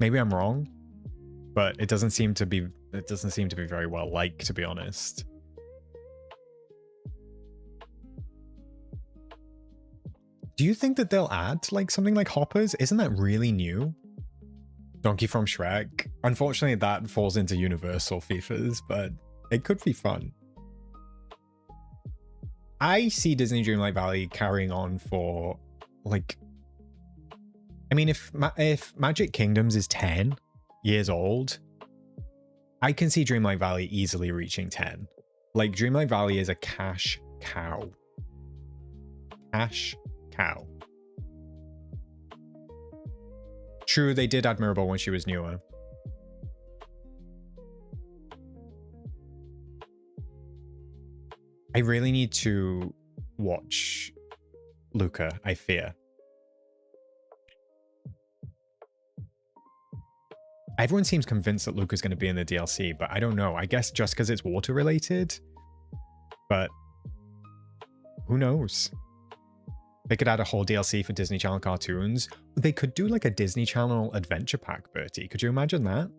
Maybe I'm wrong, but it doesn't seem to be very well liked, to be honest. Do you think that they'll add like something like hoppers? Isn't that really new? Donkey from Shrek. Unfortunately, that falls into Universal FIFAs, but it could be fun. I see Disney Dreamlight Valley carrying on for like, I mean, if Magic Kingdoms is 10 years old, I can see Dreamlight Valley easily reaching 10. Like, Dreamlight Valley is a cash cow. Cash cow. True, they did add Mirabelle when she was newer. I really need to watch Luca, I fear. Everyone seems convinced that Luca's going to be in the DLC, but I don't know. I guess just because it's water related. But who knows? They could add a whole DLC for Disney Channel cartoons. They could do like a Disney Channel adventure pack, Bertie. Could you imagine that?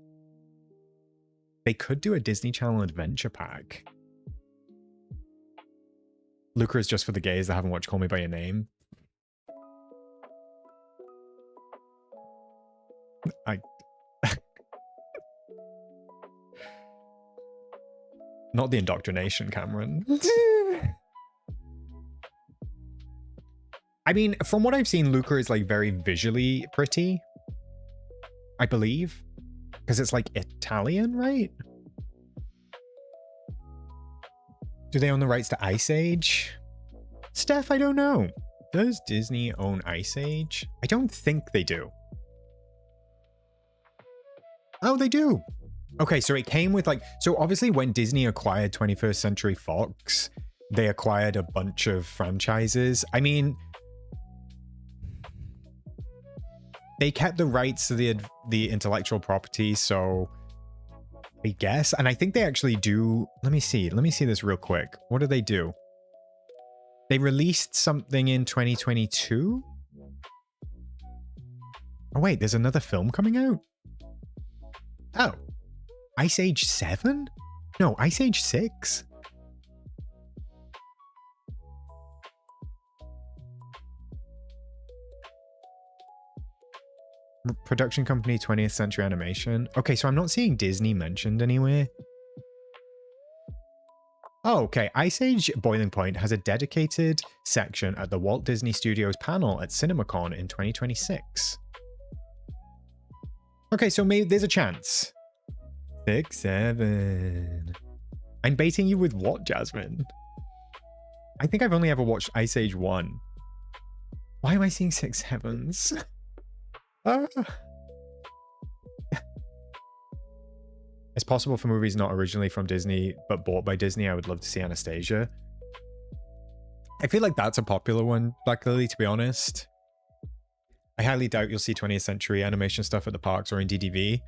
They could do a Disney Channel adventure pack. Luca is just for the gays that haven't watched Call Me By Your Name. Not the indoctrination, Cameron. I mean, from what I've seen, Luca is like very visually pretty, I believe, because it's like Italian, right? Do they own the rights to Ice Age? Steph, I don't know. Does Disney own Ice Age? I don't think they do. Oh, they do. Okay, so it came with like, so obviously when Disney acquired 21st Century Fox, they acquired a bunch of franchises. I mean, they kept the rights to the intellectual property, so I guess. And I think they actually do. Let me see this real quick. What do they do? They released something in 2022. Oh wait, there's another film coming out? Oh. Ice Age 7? No, Ice Age 6. Production company 20th Century Animation. Okay, so I'm not seeing Disney mentioned anywhere. Oh, okay. Ice Age Boiling Point has a dedicated section at the Walt Disney Studios panel at CinemaCon in 2026. Okay, so maybe there's a chance. 6, 7. I'm baiting you with what, Jasmine? I think I've only ever watched Ice Age 1. Why am I seeing 6 7s? It's possible for movies not originally from Disney, but bought by Disney. I would love to see Anastasia. I feel like that's a popular one, Black Lily, to be honest. I highly doubt you'll see 20th Century Animation stuff at the parks or in DDV.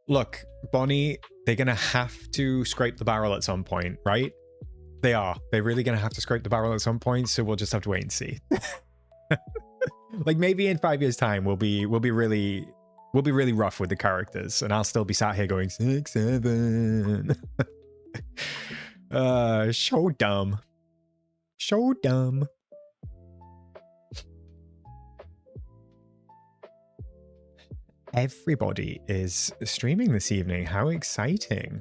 Look, Bonnie, they're going to have to scrape the barrel at some point, right? They are. They're really going to have to scrape the barrel at some point, so we'll just have to wait and see. Like maybe in 5 years' time, we'll be really rough with the characters, and I'll still be sat here going 6, 7. So dumb. So dumb. Everybody is streaming this evening. How exciting.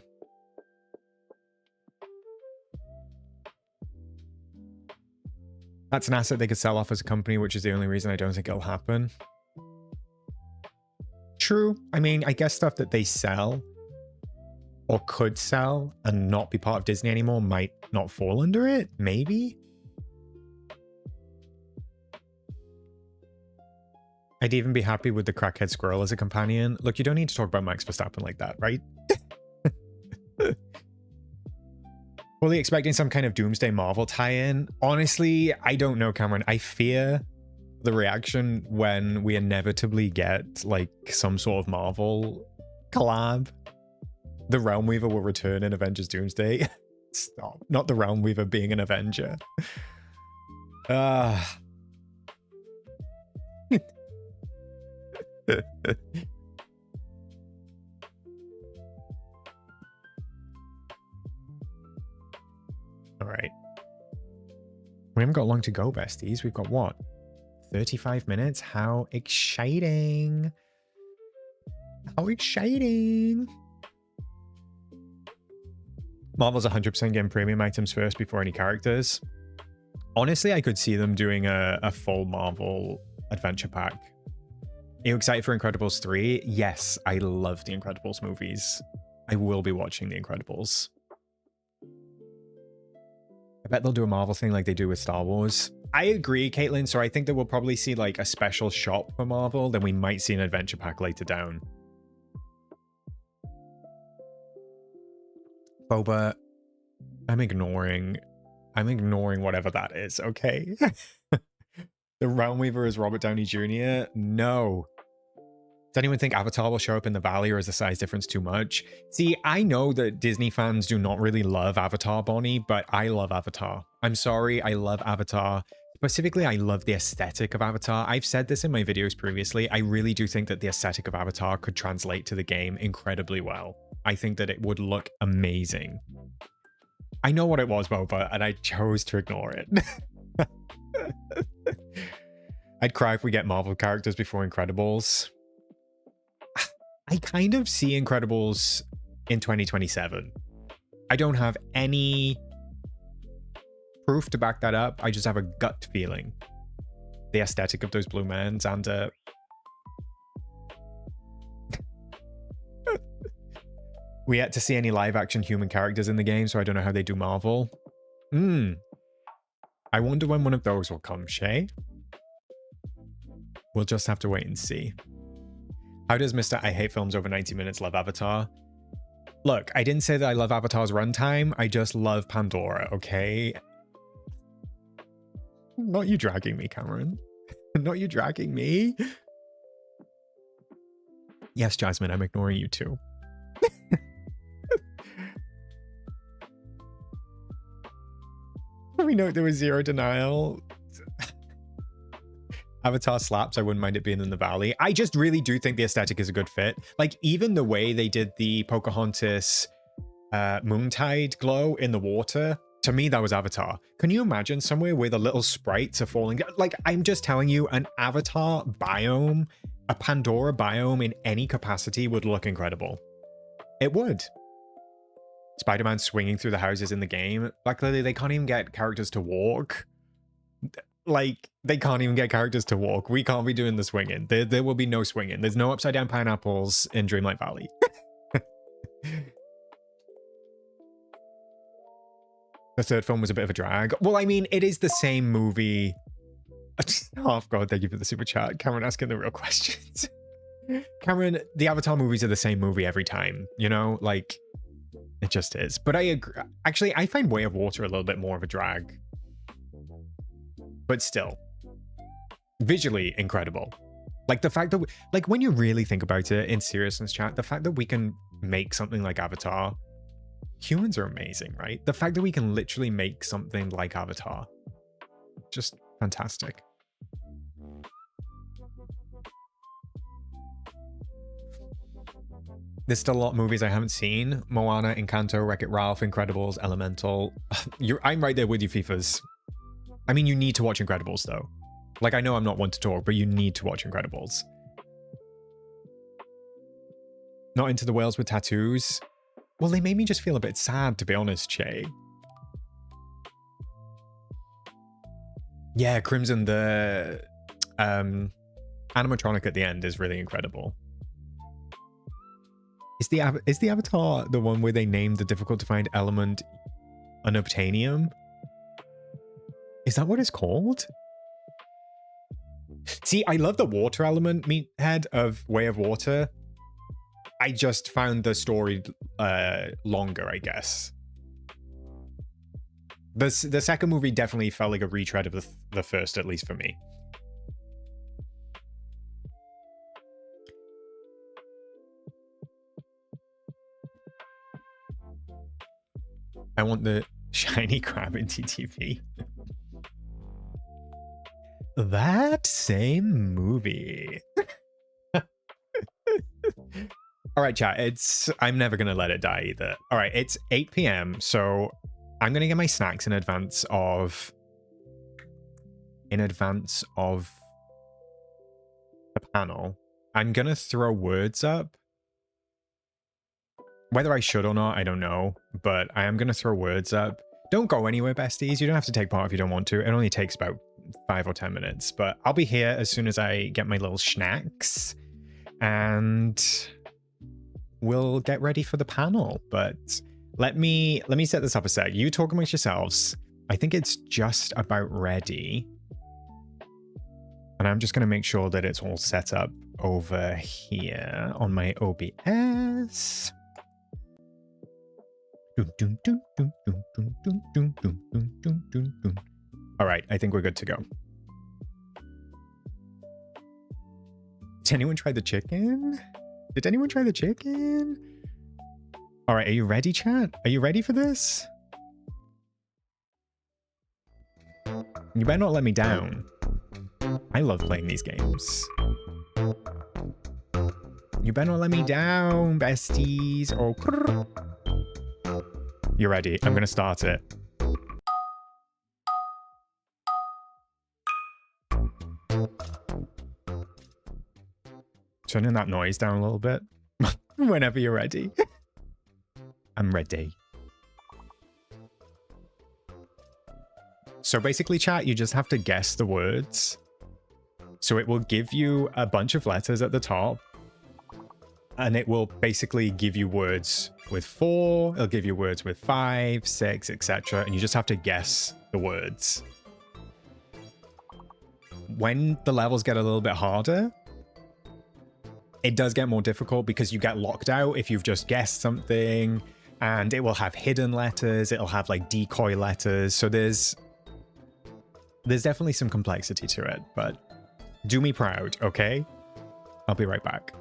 That's an asset they could sell off as a company, which is the only reason I don't think it'll happen. True. I mean, I guess stuff that they sell or could sell and not be part of Disney anymore might not fall under it. Maybe. I'd even be happy with the crackhead squirrel as a companion. Look, you don't need to talk about Max Verstappen like that, right? Fully expecting some kind of Doomsday Marvel tie-in. Honestly, I don't know, Cameron. I fear the reaction when we inevitably get like some sort of Marvel collab. The Realm Weaver will return in Avengers Doomsday. Stop. Not the Realm Weaver being an Avenger. All right. We haven't got long to go, besties. We've got what? 35 minutes? How exciting. How exciting. Marvel's 100% getting premium items first before any characters. Honestly, I could see them doing a full Marvel adventure pack. Are you excited for Incredibles 3? Yes, I love the Incredibles movies. I will be watching the Incredibles. I bet they'll do a Marvel thing like they do with Star Wars. I agree, Caitlin. So I think that we'll probably see like a special shop for Marvel. Then we might see an adventure pack later down. Boba, I'm ignoring whatever that is, okay? The Realm Weaver is Robert Downey Jr.? No. Does anyone think Avatar will show up in the Valley, or is the size difference too much? See, I know that Disney fans do not really love Avatar, Bonnie, but I love Avatar. I'm sorry, I love Avatar. Specifically, I love the aesthetic of Avatar. I've said this in my videos previously. I really do think that the aesthetic of Avatar could translate to the game incredibly well. I think that it would look amazing. I know what it was, Boba, and I chose to ignore it. I'd cry if we get Marvel characters before Incredibles. I kind of see Incredibles in 2027. I don't have any proof to back that up. I just have a gut feeling. The aesthetic of those blue men, Xander. We yet to see any live action human characters in the game, so I don't know how they do Marvel. I wonder when one of those will come, Shay. We'll just have to wait and see. How does Mr. I Hate Films Over 90 Minutes love Avatar? Look, I didn't say that I love Avatar's runtime. I just love Pandora, okay? Not you dragging me, Cameron. Not you dragging me. Yes, Jasmine, I'm ignoring you too. We know there was zero denial. Avatar slaps. I wouldn't mind it being in the Valley. I just really do think the aesthetic is a good fit. Like, even the way they did the Pocahontas Moontide glow in the water, to me, that was Avatar. Can you imagine somewhere where the little sprites are falling? Like, I'm just telling you, an Avatar biome, a Pandora biome in any capacity would look incredible. It would. Spider-Man swinging through the houses in the game. Luckily, they can't even get characters to walk. Like, they can't even get characters to walk. We can't be doing the swinging. There will be no swinging. There's no upside down pineapples in Dreamlight Valley. The third film was a bit of a drag. Well, I mean, it is the same movie. Oh, God, thank you for the super chat. Cameron asking the real questions. Cameron, the Avatar movies are the same movie every time, you know? Like, it just is. But I agree. Actually, I find Way of Water a little bit more of a drag. But still, visually incredible. Like the fact that, like when you really think about it in seriousness, chat, the fact that we can make something like Avatar, humans are amazing, right? The fact that we can literally make something like Avatar, just fantastic. There's still a lot of movies I haven't seen. Moana, Encanto, Wreck-It Ralph, Incredibles, Elemental. I'm right there with you, FIFAs. I mean, you need to watch Incredibles, though. Like, I know I'm not one to talk, but you need to watch Incredibles. Not into the whales with tattoos? Well, they made me just feel a bit sad, to be honest, Shay. Yeah, Crimson, the animatronic at the end is really incredible. Is the Avatar the one where they named the difficult to find element unobtainium? Is that what it's called? See, I love the water element meathead of Way of Water. I just found the story longer, I guess. The second movie definitely felt like a retread of the first, at least for me. I want the shiny crab in TTV. That same movie. All right, chat. I'm never gonna let it die either. All right, it's 8 p.m. So I'm gonna get my snacks in advance of the panel. I'm gonna throw words up. Whether I should or not, I don't know, but I am gonna throw words up. Don't go anywhere, besties. You don't have to take part if you don't want to. It only takes about 5 or 10 minutes, but I'll be here as soon as I get my little snacks, and we'll get ready for the panel. But let me set this up a sec. You talk amongst yourselves. I think it's just about ready. And I'm just going to make sure that it's all set up over here on my OBS. All right, I think we're good to go. Did anyone try the chicken? Did anyone try the chicken? All right, are you ready, chat? Are you ready for this? You better not let me down. I love playing these games. You better not let me down, besties. Oh, you're ready. I'm going to start it. Turning that noise down a little bit. Whenever you're ready. I'm ready. So basically, chat, you just have to guess the words. So it will give you a bunch of letters at the top. And it will basically give you words with 4. It'll give you words with 5, 6, etc. And you just have to guess the words. When the levels get a little bit harder, it does get more difficult because you get locked out if you've just guessed something, and it will have hidden letters. It'll have like decoy letters. So there's definitely some complexity to it, but do me proud, okay? I'll be right back.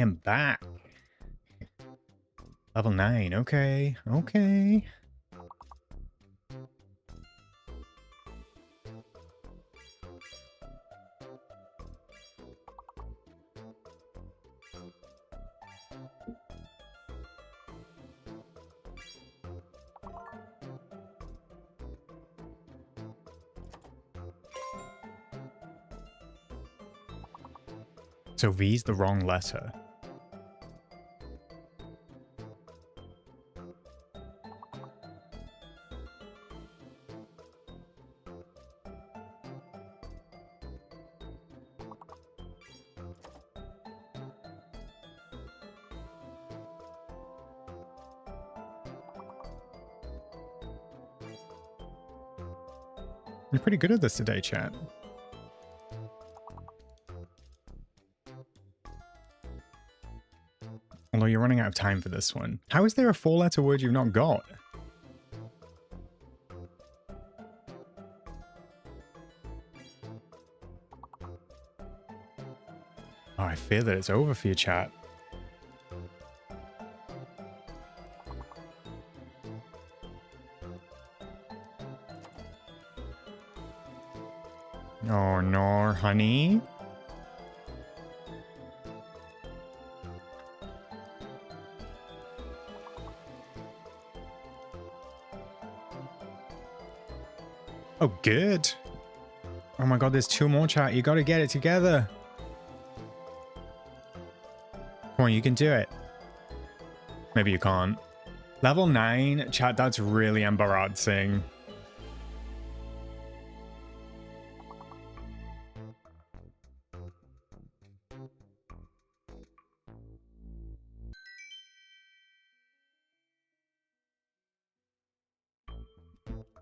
am back. Level 9. Okay. Okay. So V's the wrong letter. You're pretty good at this today, chat. Although you're running out of time for this one. How is there a 4-letter word you've not got? Oh, I fear that it's over for you, chat. Oh no, honey. Oh, good. Oh my god, there's 2 more, chat. You gotta get it together. Come on, you can do it. Maybe you can't. Level 9, chat, that's really embarrassing.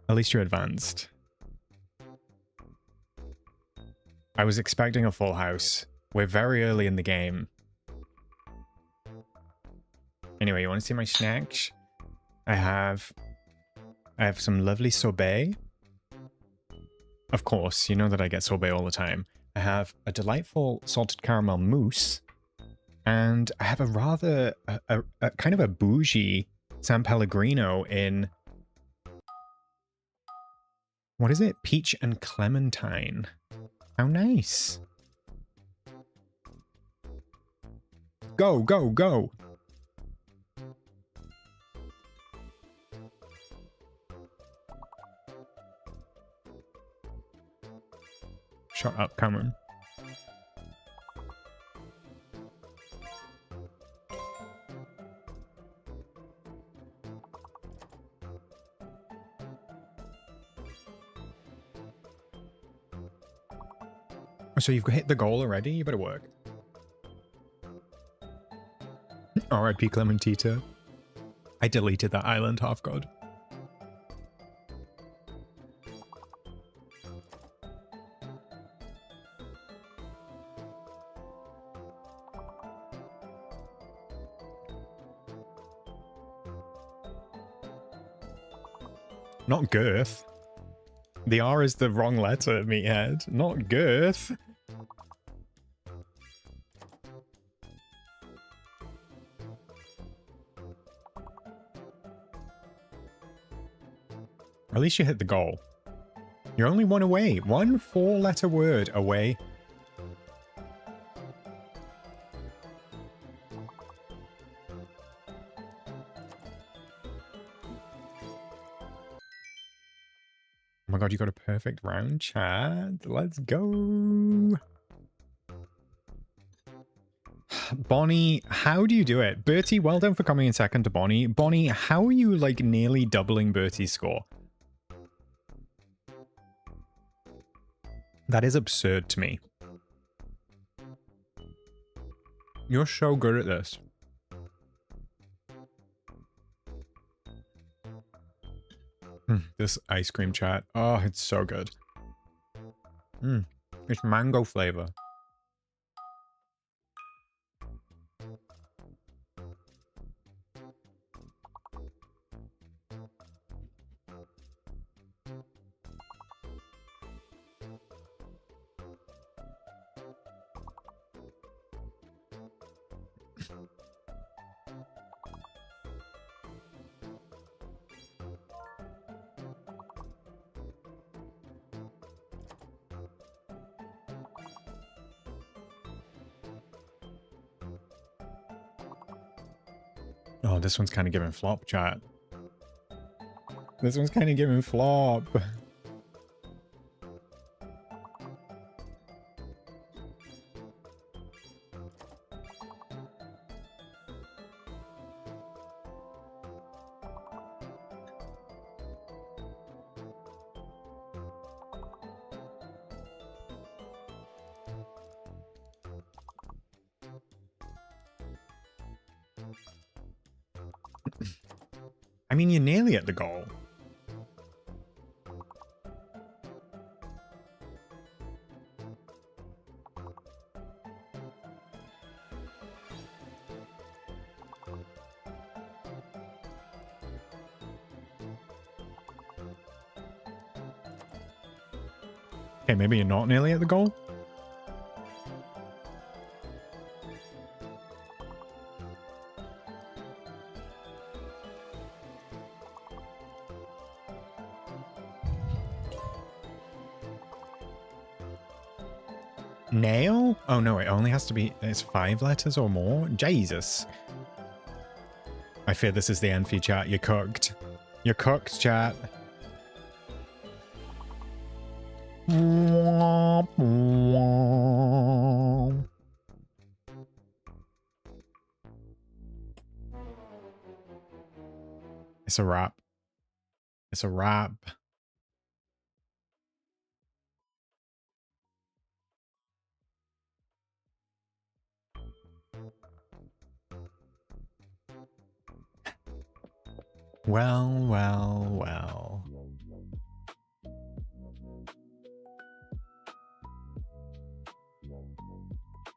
At least you're advanced. I was expecting a full house. We're very early in the game. Anyway, you want to see my snacks? I have some lovely sorbet. Of course, you know that I get sorbet all the time. I have a delightful salted caramel mousse. And I have a rather, a kind of a bougie San Pellegrino in... What is it? Peach and clementine. How nice. Go, go, go. Shut up, Cameron. So you've hit the goal already? You better work. R.I.P. Clementita. I deleted that island, half-god. Not girth. The R is the wrong letter, meathead. Not girth. At least you hit the goal. You're only one away. 1 4-letter word away. Oh my god, you got a perfect round, chat. Let's go. Bonnie, how do you do it? Bertie, well done for coming in second to Bonnie. Bonnie, how are you like nearly doubling Bertie's score? That is absurd to me. You're so good at this. This ice cream, chat. Oh, it's so good. It's mango flavor. Oh, this one's kind of giving flop, chat. This one's kind of giving flop. I mean, you're nearly at the goal. Okay, maybe you're not nearly at the goal. Nail? Oh no, it only has to be, it's 5 letters or more? Jesus. I fear this is the end for you, chat. You're cooked. You're cooked, chat. It's a wrap. It's a wrap. Well, well, well.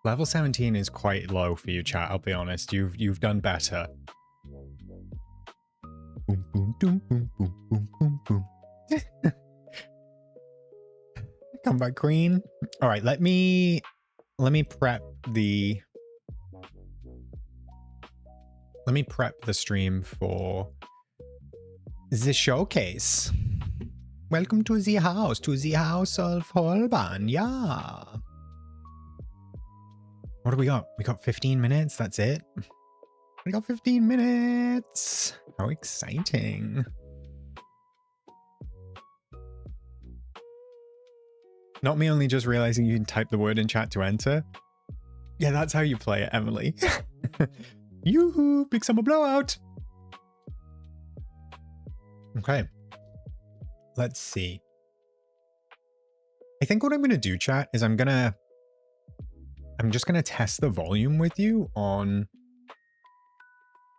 Level 17 is quite low for you, chat. I'll be honest. You've done better. Boom, boom, boom, boom, boom, boom, boom, boom. Come back, queen. All right, let me prep the stream for the showcase. Welcome to the house of Holban. Yeah. What do we got? We got 15 minutes. That's it. We got 15 minutes. How exciting. Not me only just realizing you can type the word in chat to enter. Yeah, that's how you play it, Emily. Yoo-hoo, big summer blowout. Okay. Let's see. I think what I'm going to do, chat, is I'm just going to test the volume with you on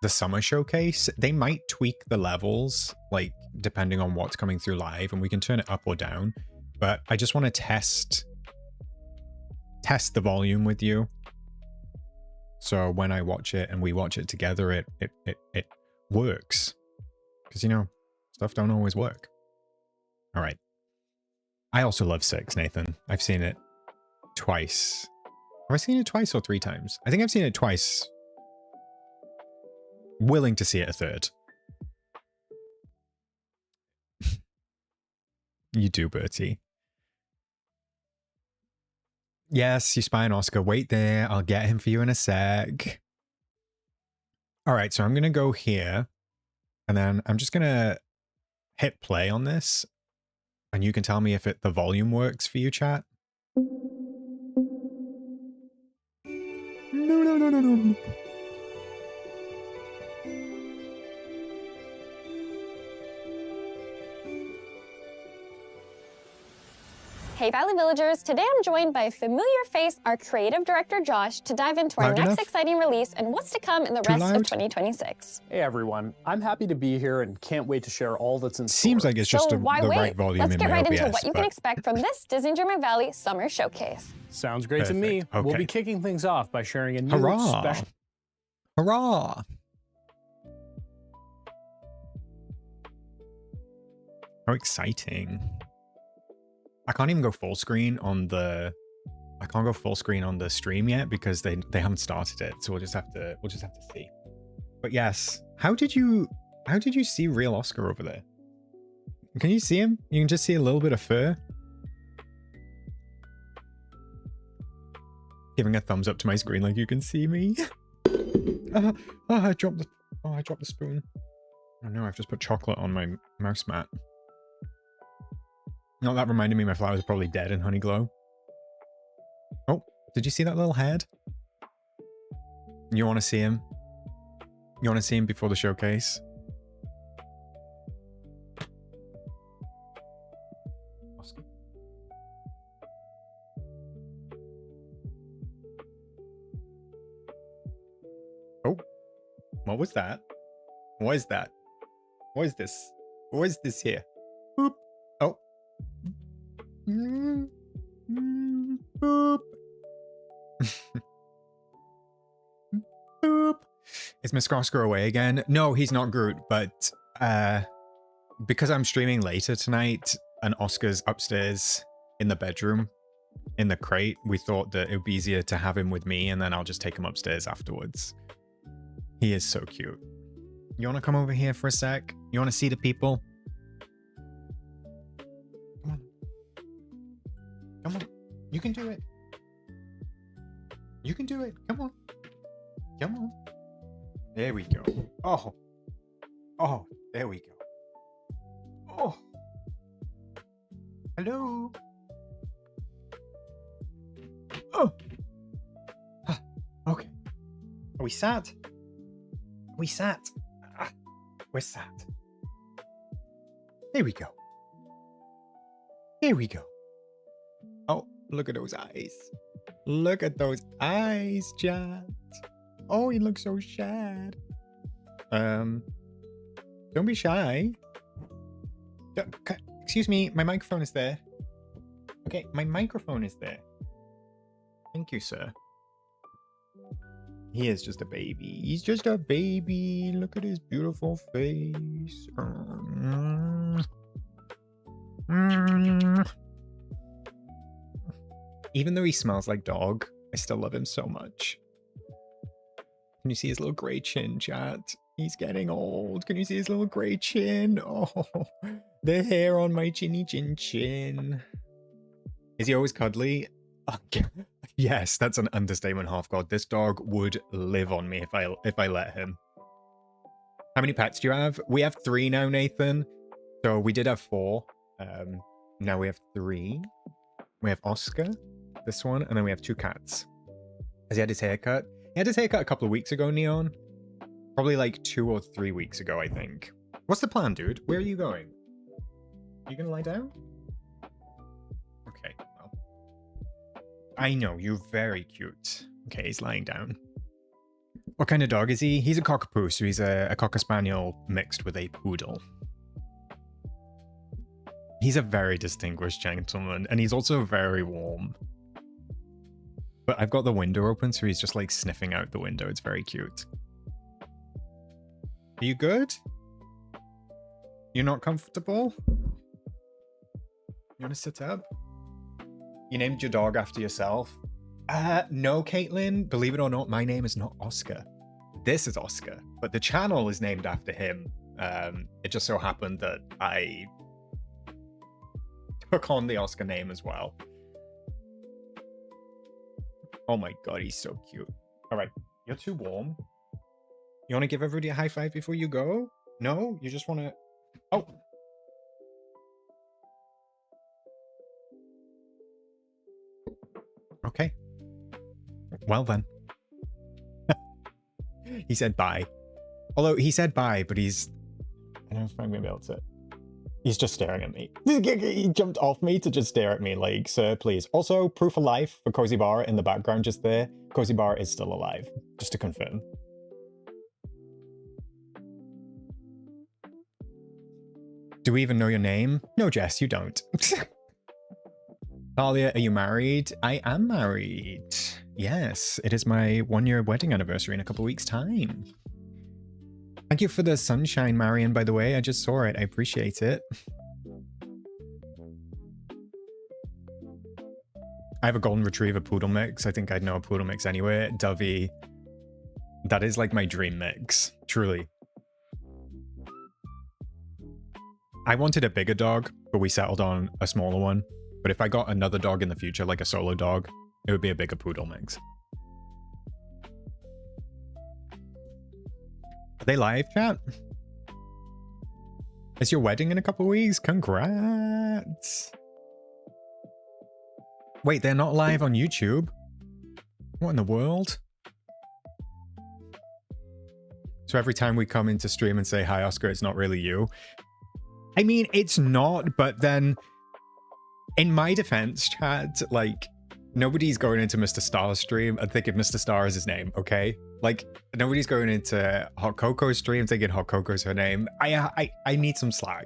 the summer showcase. They might tweak the levels, like, depending on what's coming through live, and we can turn it up or down. But I just want to test the volume with you. So when I watch it and we watch it together, it works. Because, you know, stuff don't always work. All right. I also love 6, Nathan. I've seen it twice. Have I seen it twice or 3 times? I think I've seen it twice. Willing to see it a third. You do, Bertie. Yes, you spy on Oscar. Wait there. I'll get him for you in a sec. All right, so I'm going to go here. And then I'm just going to hit play on this. And you can tell me if the volume works for you, chat. No. Hey Valley Villagers, today I'm joined by a familiar face, our creative director Josh, to dive into our next exciting release and what's to come in the rest of 2026. Hey everyone, I'm happy to be here and can't wait to share all that's in store. Seems like it's just the right volume. Let's get right into OBS, what you can expect from this Disney Dreamlight Valley Summer Showcase. Sounds great to me. Okay. We'll be kicking things off by sharing a new special... Hurrah! How exciting. I can't even go full screen on the I can't go full screen on the stream yet because they haven't started it, so we'll just have to see. But yes, how did you see real Oscar over there? Can you see him? You can just see a little bit of fur. Giving a thumbs up to my screen like you can see me. I dropped the spoon. Oh no, I've just put chocolate on my mouse mat. No, that reminded me my flowers are probably dead in Honeyglow. Oh, did you see that little head? You want to see him? You want to see him before the showcase? Oscar. Oh, what was that? What is that? What is this? What is this here? Boop. Oh. Boop. Boop. Is Mr. Oscar away again? No, he's not Groot, but because I'm streaming later tonight and Oscar's upstairs in the bedroom in the crate, we thought that it would be easier to have him with me and then I'll just take him upstairs afterwards. He is so cute. You want to come over here for a sec? You want to see the people? Come on. Come on. You can do it. You can do it. Come on. Come on. There we go. Oh. Oh, there we go. Oh. Hello. Oh. Ah, okay. Are we sat? Are we sat? Ah, we're sat. There we go. There we go. Oh, look at those eyes. Look at those eyes, chat. Oh, he looks so sad. Don't be shy. Excuse me, my microphone is there. Okay, my microphone is there. Thank you, sir. He is just a baby. He's just a baby. Look at his beautiful face. Even though he smells like dog, I still love him so much. Can you see his little gray chin, chat? He's getting old. Can you see his little gray chin? Oh, the hair on my chinny chin chin. Is he always cuddly? Yes, that's an understatement, half god. This dog would live on me if I let him. How many pets do you have? We have 3 now, Nathan. So we did have 4. Now we have 3. We have Oscar, this one, and then we have 2 cats. Has he had his haircut? He had his haircut a couple of weeks ago, Neon. Probably like 2 or 3 weeks ago, I think. What's the plan, dude? Where are you going? Are you gonna lie down? Okay, well. I know, you're very cute. Okay, he's lying down. What kind of dog is he? He's a cockapoo, so he's a cocker spaniel mixed with a poodle. He's a very distinguished gentleman, and he's also very warm. But I've got the window open, so he's just like sniffing out the window. It's very cute. Are you good? You're not comfortable? You want to sit up? You named your dog after yourself? No, Caitlin. Believe it or not, my name is not Oscar. This is Oscar, but the channel is named after him. It just so happened that I took on the Oscar name as well. Oh my god, he's so cute. All right, you're too warm. You want to give everybody a high five before you go? No? You just want to... Oh. Okay. Well then. He said bye. Although he said bye, but he's... I don't know if I'm going to be able to... He's just staring at me. He jumped off me to just stare at me like, sir, please. Also, proof of life for Cozy Bar in the background just there. Cozy Bar is still alive, just to confirm. Do we even know your name? No, Jess, you don't. Talia, are you married? I am married. Yes, it is my 1-year wedding anniversary in a couple weeks' time. Thank you for the sunshine, Marion, by the way. I just saw it. I appreciate it. I have a golden retriever poodle mix. I think I'd know a poodle mix anyway. Dovey. That is like my dream mix. Truly. I wanted a bigger dog, but we settled on a smaller one. But if I got another dog in the future, like a solo dog, it would be a bigger poodle mix. Are they live, chat? Is your wedding in a couple weeks? Congrats. Wait, they're not live on YouTube? What in the world? So every time we come into stream and say, hi, Oscar, it's not really you. I mean, it's not, but then in my defense, chat, like, nobody's going into Mr. Star's stream and thinking Mr. Star is his name, okay? Like, nobody's going into Hot Coco's stream thinking Hot Coco's her name. I need some slack.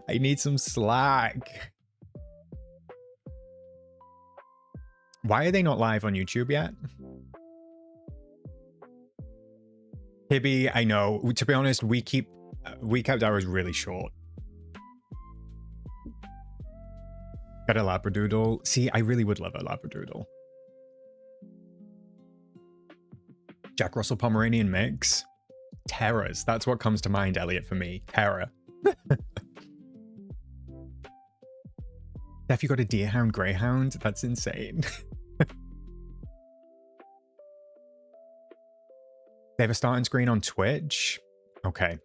I need some slack. Why are they not live on YouTube yet? Hibby, I know. To be honest, we kept ours really short. Got a Labradoodle. See, I really would love a Labradoodle. Jack Russell Pomeranian mix. Terrors. That's what comes to mind, Elliot, for me. Terror. Steph, you got a Deerhound Greyhound? That's insane. They have a starting screen on Twitch? Okay.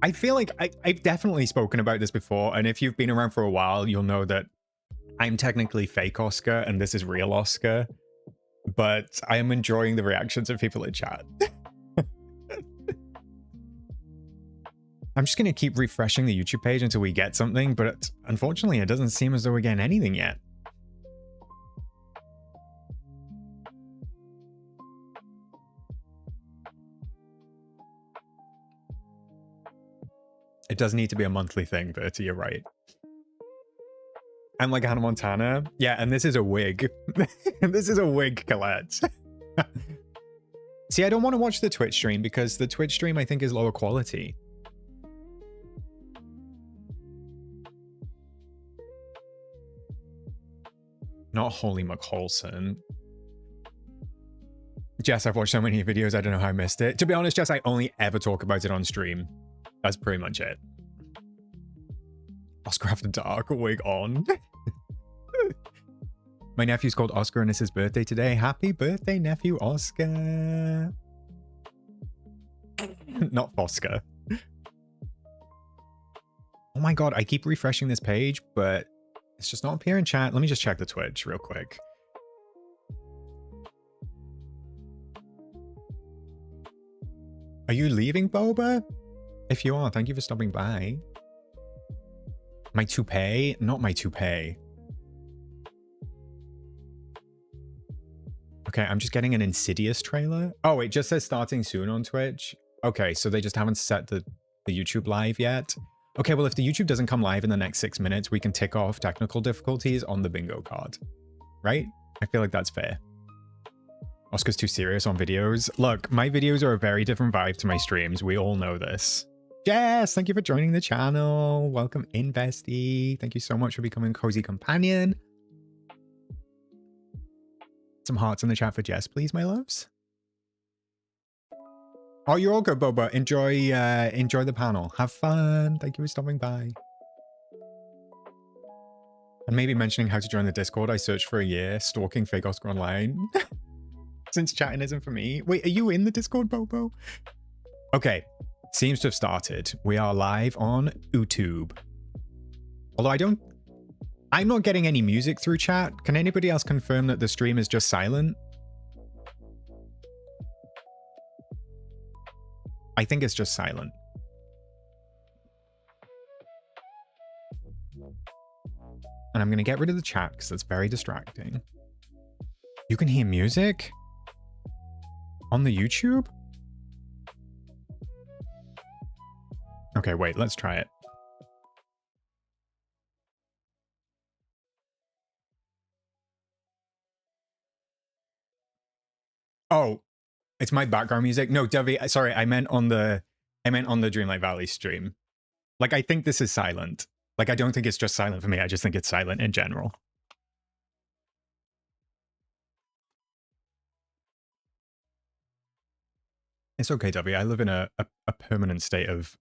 I feel like I've definitely spoken about this before, and if you've been around for a while, you'll know that I'm technically fake Oscar, and this is real Oscar, but I am enjoying the reactions of people in chat. I'm just going to keep refreshing the YouTube page until we get something, but unfortunately, it doesn't seem as though we're getting anything yet. It does need to be a monthly thing, Bertie, you're right. I'm like Hannah Montana. Yeah, and this is a wig. This is a wig, Colette. See, I don't want to watch the Twitch stream because the Twitch stream, I think, is lower quality. Not Holy McHolson. Jess, I've watched so many videos, I don't know how I missed it. To be honest, Jess, I only ever talk about it on stream. That's pretty much it. Oscar After Dark, wig on. My nephew's called Oscar and it's his birthday today. Happy birthday, nephew Oscar. Not Fosca. Oh my god, I keep refreshing this page, but it's just not appearing in chat. Let me just check the Twitch real quick. Are you leaving, Boba? If you are, thank you for stopping by. My toupee? Not my toupee. Okay, I'm just getting an Insidious trailer. Oh, it just says starting soon on Twitch. Okay, so they just haven't set the YouTube live yet. Okay, well, if the YouTube doesn't come live in the next 6 minutes, we can tick off technical difficulties on the bingo card. Right? I feel like that's fair. Oscar's too serious on videos. Look, my videos are a very different vibe to my streams. We all know this. Jess, thank you for joining the channel. Welcome in, bestie. Thank you so much for becoming a cozy companion. Some hearts in the chat for Jess, please, my loves. Oh, you're all good, Boba. Enjoy the panel. Have fun. Thank you for stopping by. And maybe mentioning how to join the Discord. I searched for a year, stalking fake Oscar online. Since chatting isn't for me. Wait, are you in the Discord, Bobo? Okay. Seems to have started. We are live on YouTube. Although I'm not getting any music through chat. Can anybody else confirm that the stream is just silent? I think it's just silent. And I'm going to get rid of the chat because that's very distracting. You can hear music on the YouTube? Okay, wait, let's try it. Oh, it's my background music. No, Devi, sorry, I meant on the Dreamlight Valley stream. Like, I think this is silent. Like, I don't think it's just silent for me. I just think it's silent in general. It's okay, W. I live in a permanent state of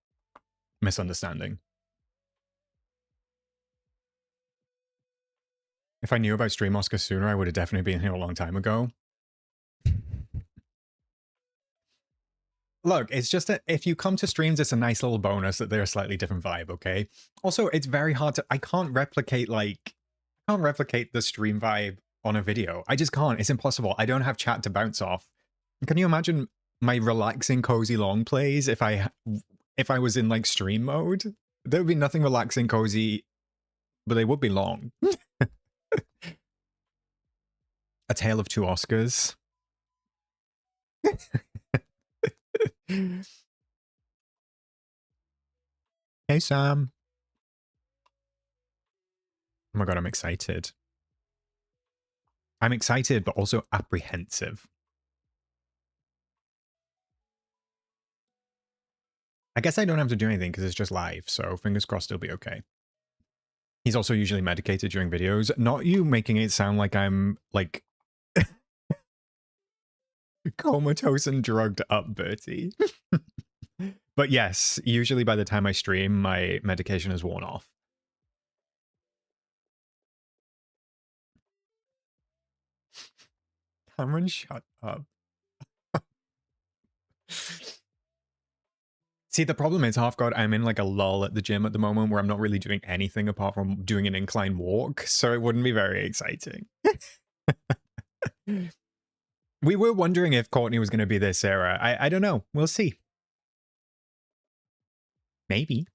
misunderstanding. If I knew about Stream Oscar sooner, I would have definitely been here a long time ago. Look, it's just that if you come to streams, it's a nice little bonus that they're a slightly different vibe, okay? Also, it's very hard to... I can't replicate the stream vibe on a video. I just can't. It's impossible. I don't have chat to bounce off. Can you imagine my relaxing, cozy long plays if I was in, like, stream mode? There would be nothing relaxing, cozy, but they would be long. A Tale of Two Oscars. Hey, Sam. Oh my god, I'm excited. I'm excited, but also apprehensive. I guess I don't have to do anything because it's just live, so fingers crossed it'll be okay. He's also usually medicated during videos. Not you making it sound like I'm, like, comatose and drugged up, Bertie. But yes, usually by the time I stream, my medication is worn off. Cameron, shut up. See, the problem is, half-god, I'm in like a lull at the gym at the moment where I'm not really doing anything apart from doing an incline walk, so it wouldn't be very exciting. We were wondering if Courtney was going to be there, Sarah. I don't know. We'll see. Maybe.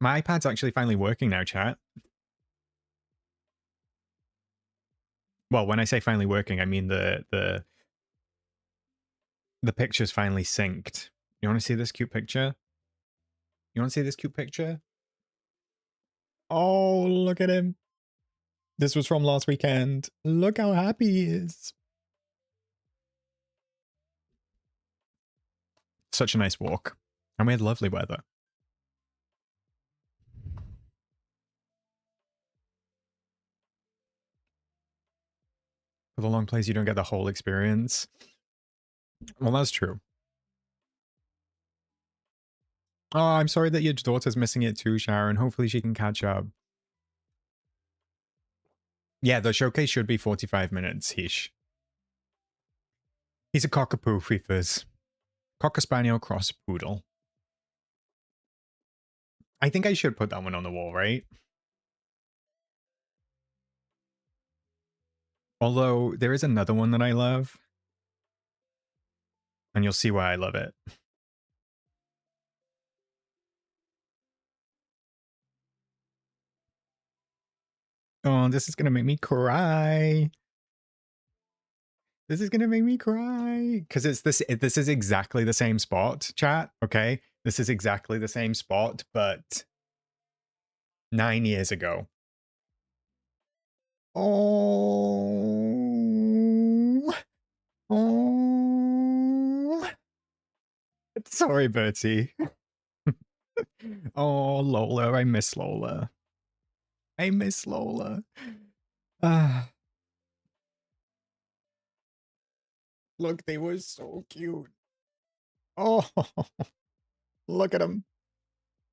My iPad's actually finally working now, chat. Well, when I say finally working, I mean the picture's finally synced. You want to see this cute picture? You want to see this cute picture? Oh, look at him. This was from last weekend. Look how happy he is. Such a nice walk. And we had lovely weather. For the long plays, you don't get the whole experience. Well, that's true. Oh, I'm sorry that your daughter's missing it too, Sharon. Hopefully she can catch up. Yeah, the showcase should be 45 minutes, Heesh. He's a cockapoo, Fifers. Cocker Spaniel cross poodle. I think I should put that one on the wall, right? Although, there is another one that I love. And you'll see why I love it. Oh, this is going to make me cry. This is going to make me cry. Because it's this is exactly the same spot, chat, okay? This is exactly the same spot, but 9 years ago. Oh. Oh. Sorry, Bertie. Oh, Lola. I miss Lola. I miss Lola. Look, they were so cute. Oh, look at him.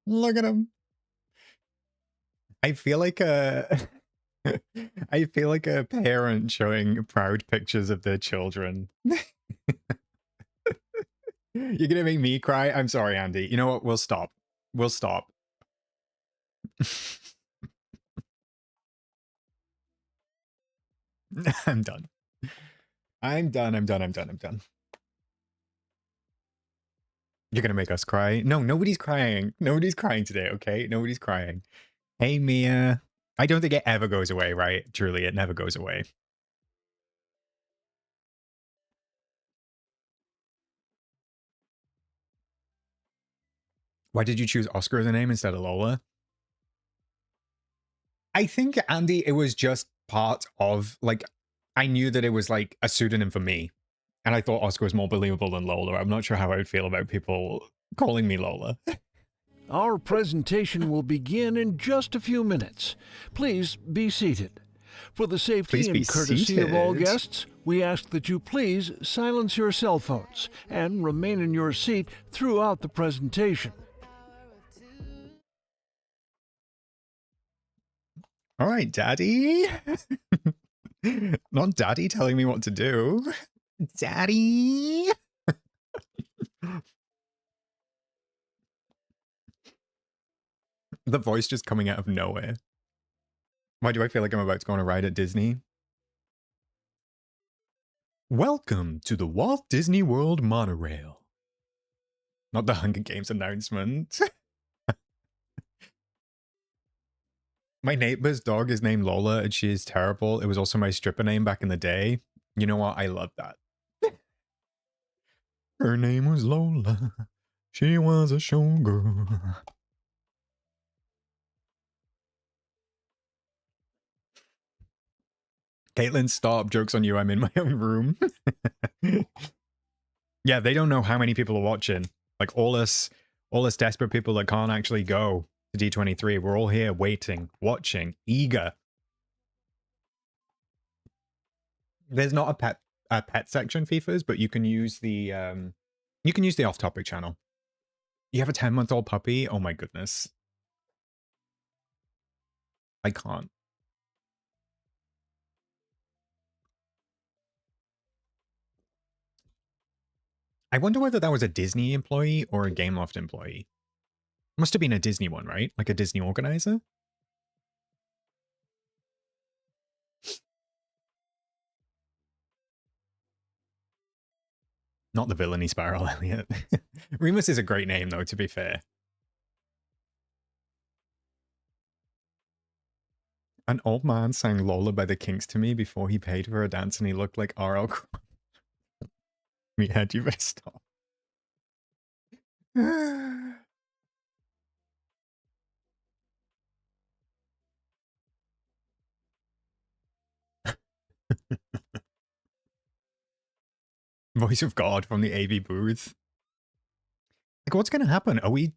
Look at him. I feel like a... I feel like a parent showing proud pictures of their children. You're gonna make me cry? I'm sorry, Andy. You know what? We'll stop. We'll stop. I'm done. I'm done. I'm done. I'm done. I'm done. You're gonna make us cry? No, nobody's crying. Nobody's crying today, okay? Nobody's crying. Hey, Mia. I don't think it ever goes away, right? Truly, it never goes away. Why did you choose Oscar as a name instead of Lola? I think, Andy, it was just part of, like, I knew that it was, like, a pseudonym for me. And I thought Oscar was more believable than Lola. I'm not sure how I would feel about people calling me Lola. Our presentation will begin in just a few minutes. Please be seated. For the safety and courtesy of all guests, we ask that you please silence your cell phones and remain in your seat throughout the presentation. All right, Daddy. Not Daddy telling me what to do. Daddy. The voice just coming out of nowhere. Why do I feel like I'm about to go on a ride at Disney? Welcome to the Walt Disney World monorail. Not the Hunger Games announcement. My neighbor's dog is named Lola and she is terrible. It was also my stripper name back in the day. You know what? I love that. Her name was Lola. She was a showgirl. Caitlin, stop. Joke's on you. I'm in my own room. Yeah, they don't know how many people are watching. Like all us desperate people that can't actually go to D23. We're all here waiting, watching, eager. There's not a pet section, FIFAs, but you can use the off-topic channel. You have a 10-month-old puppy? Oh my goodness. I can't. I wonder whether that was a Disney employee or a Gameloft employee. Must have been a Disney one, right? Like a Disney organizer? Not the villainy spiral, Elliot. Remus is a great name, though, to be fair. An old man sang Lola by the Kinks to me before he paid for a dance and he looked like R.L. Me had you better stop. Voice of God from the AV booth. Like, what's going to happen? Are we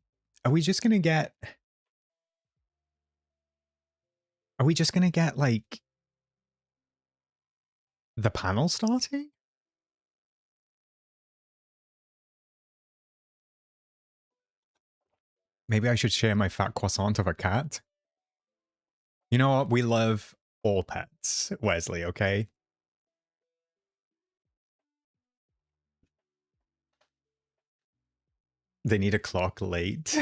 just going to get... Are we just going to get, like, the panel starting? Maybe I should share my fat croissant of a cat. You know what? We love all pets, Wesley, okay? They need a clock late.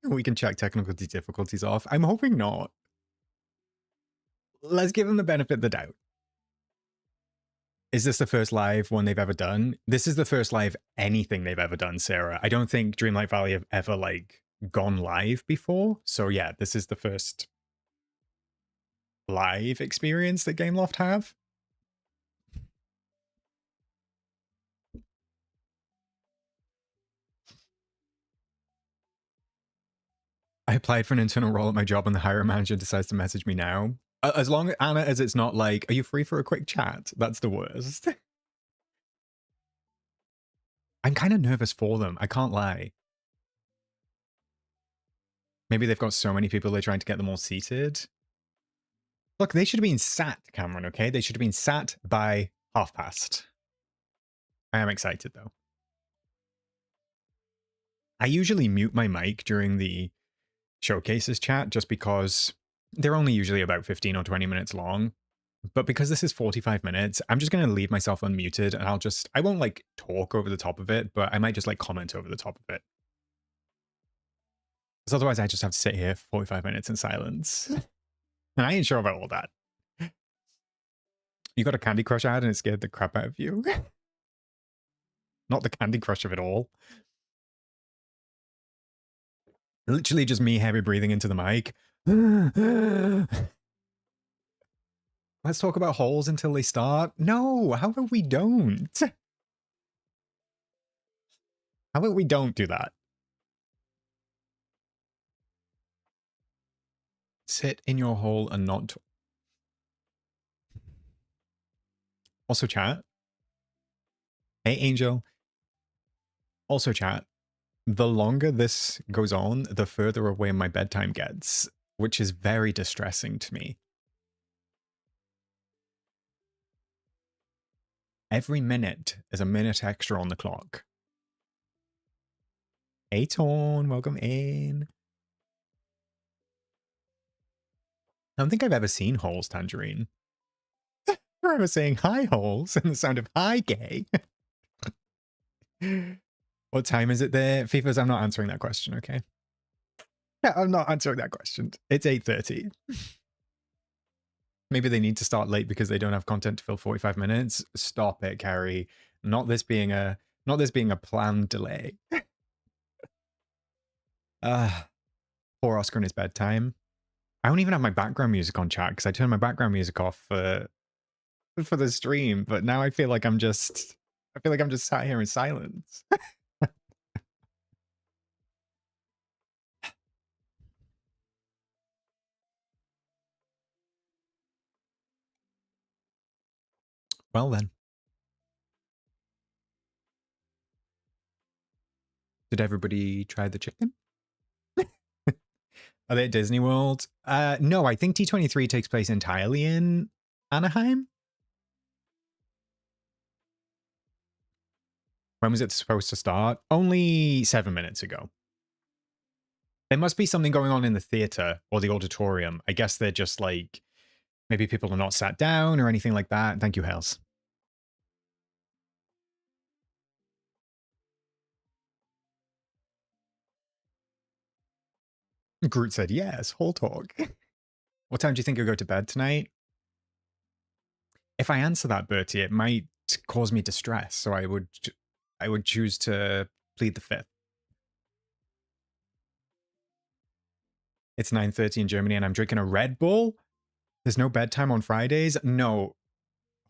We can check technical difficulties off. I'm hoping not. Let's give them the benefit of the doubt. Is this the first live one they've ever done? This is the first live anything they've ever done, Sarah. I don't think Dreamlight Valley have ever, like, gone live before. So yeah, this is the first live experience that Gameloft have. I applied for an internal role at my job and the hiring manager decides to message me now. As long, Anna, as it's not like, are you free for a quick chat? That's the worst. I'm kind of nervous for them. I can't lie. Maybe they've got so many people they're trying to get them all seated. Look, they should have been sat, Cameron, okay? They should have been sat by past. I am excited, though. I usually mute my mic during the showcases chat just because they're only usually about 15 or 20 minutes long. But because this is 45 minutes, I'm just going to leave myself unmuted and I won't like talk over the top of it, but I might just like comment over the top of it. Because otherwise I just have to sit here for 45 minutes in silence. And I ain't sure about all that. You got a Candy Crush ad and it scared the crap out of you. Not the Candy Crush of it all. Literally just me heavy breathing into the mic. Let's talk about holes until they start. No, how about we don't? How about we don't do that? Sit in your hole and not... Also, chat. Hey, Angel. Also, chat, the longer this goes on, the further away my bedtime gets, which is very distressing to me. Every minute is a minute extra on the clock. Hey, Torn, welcome in. I don't think I've ever seen Holes, Tangerine. I remember saying hi, Holes, and the sound of hi, gay. What time is it there? FIFA's, I'm not answering that question, okay? Yeah, I'm not answering that question. It's 8:30. Maybe they need to start late because they don't have content to fill 45 minutes. Stop it, Carrie. Not this being a planned delay. Poor Oscar in his bedtime. I don't even have my background music on, chat, because I turned my background music off for the stream, but now I feel like I'm just sat here in silence. Well then. Did everybody try the chicken? Are they at Disney World? No, I think D23 takes place entirely in Anaheim. When was it supposed to start? Only 7 minutes ago. There must be something going on in the theater or the auditorium. I guess they're just like, maybe people are not sat down or anything like that. Thank you, Hales. Groot said, yes, whole talk. What time do you think you'll go to bed tonight? If I answer that, Bertie, it might cause me distress. So I would choose to plead the fifth. It's 9:30 in Germany and I'm drinking a Red Bull. There's no bedtime on Fridays. No,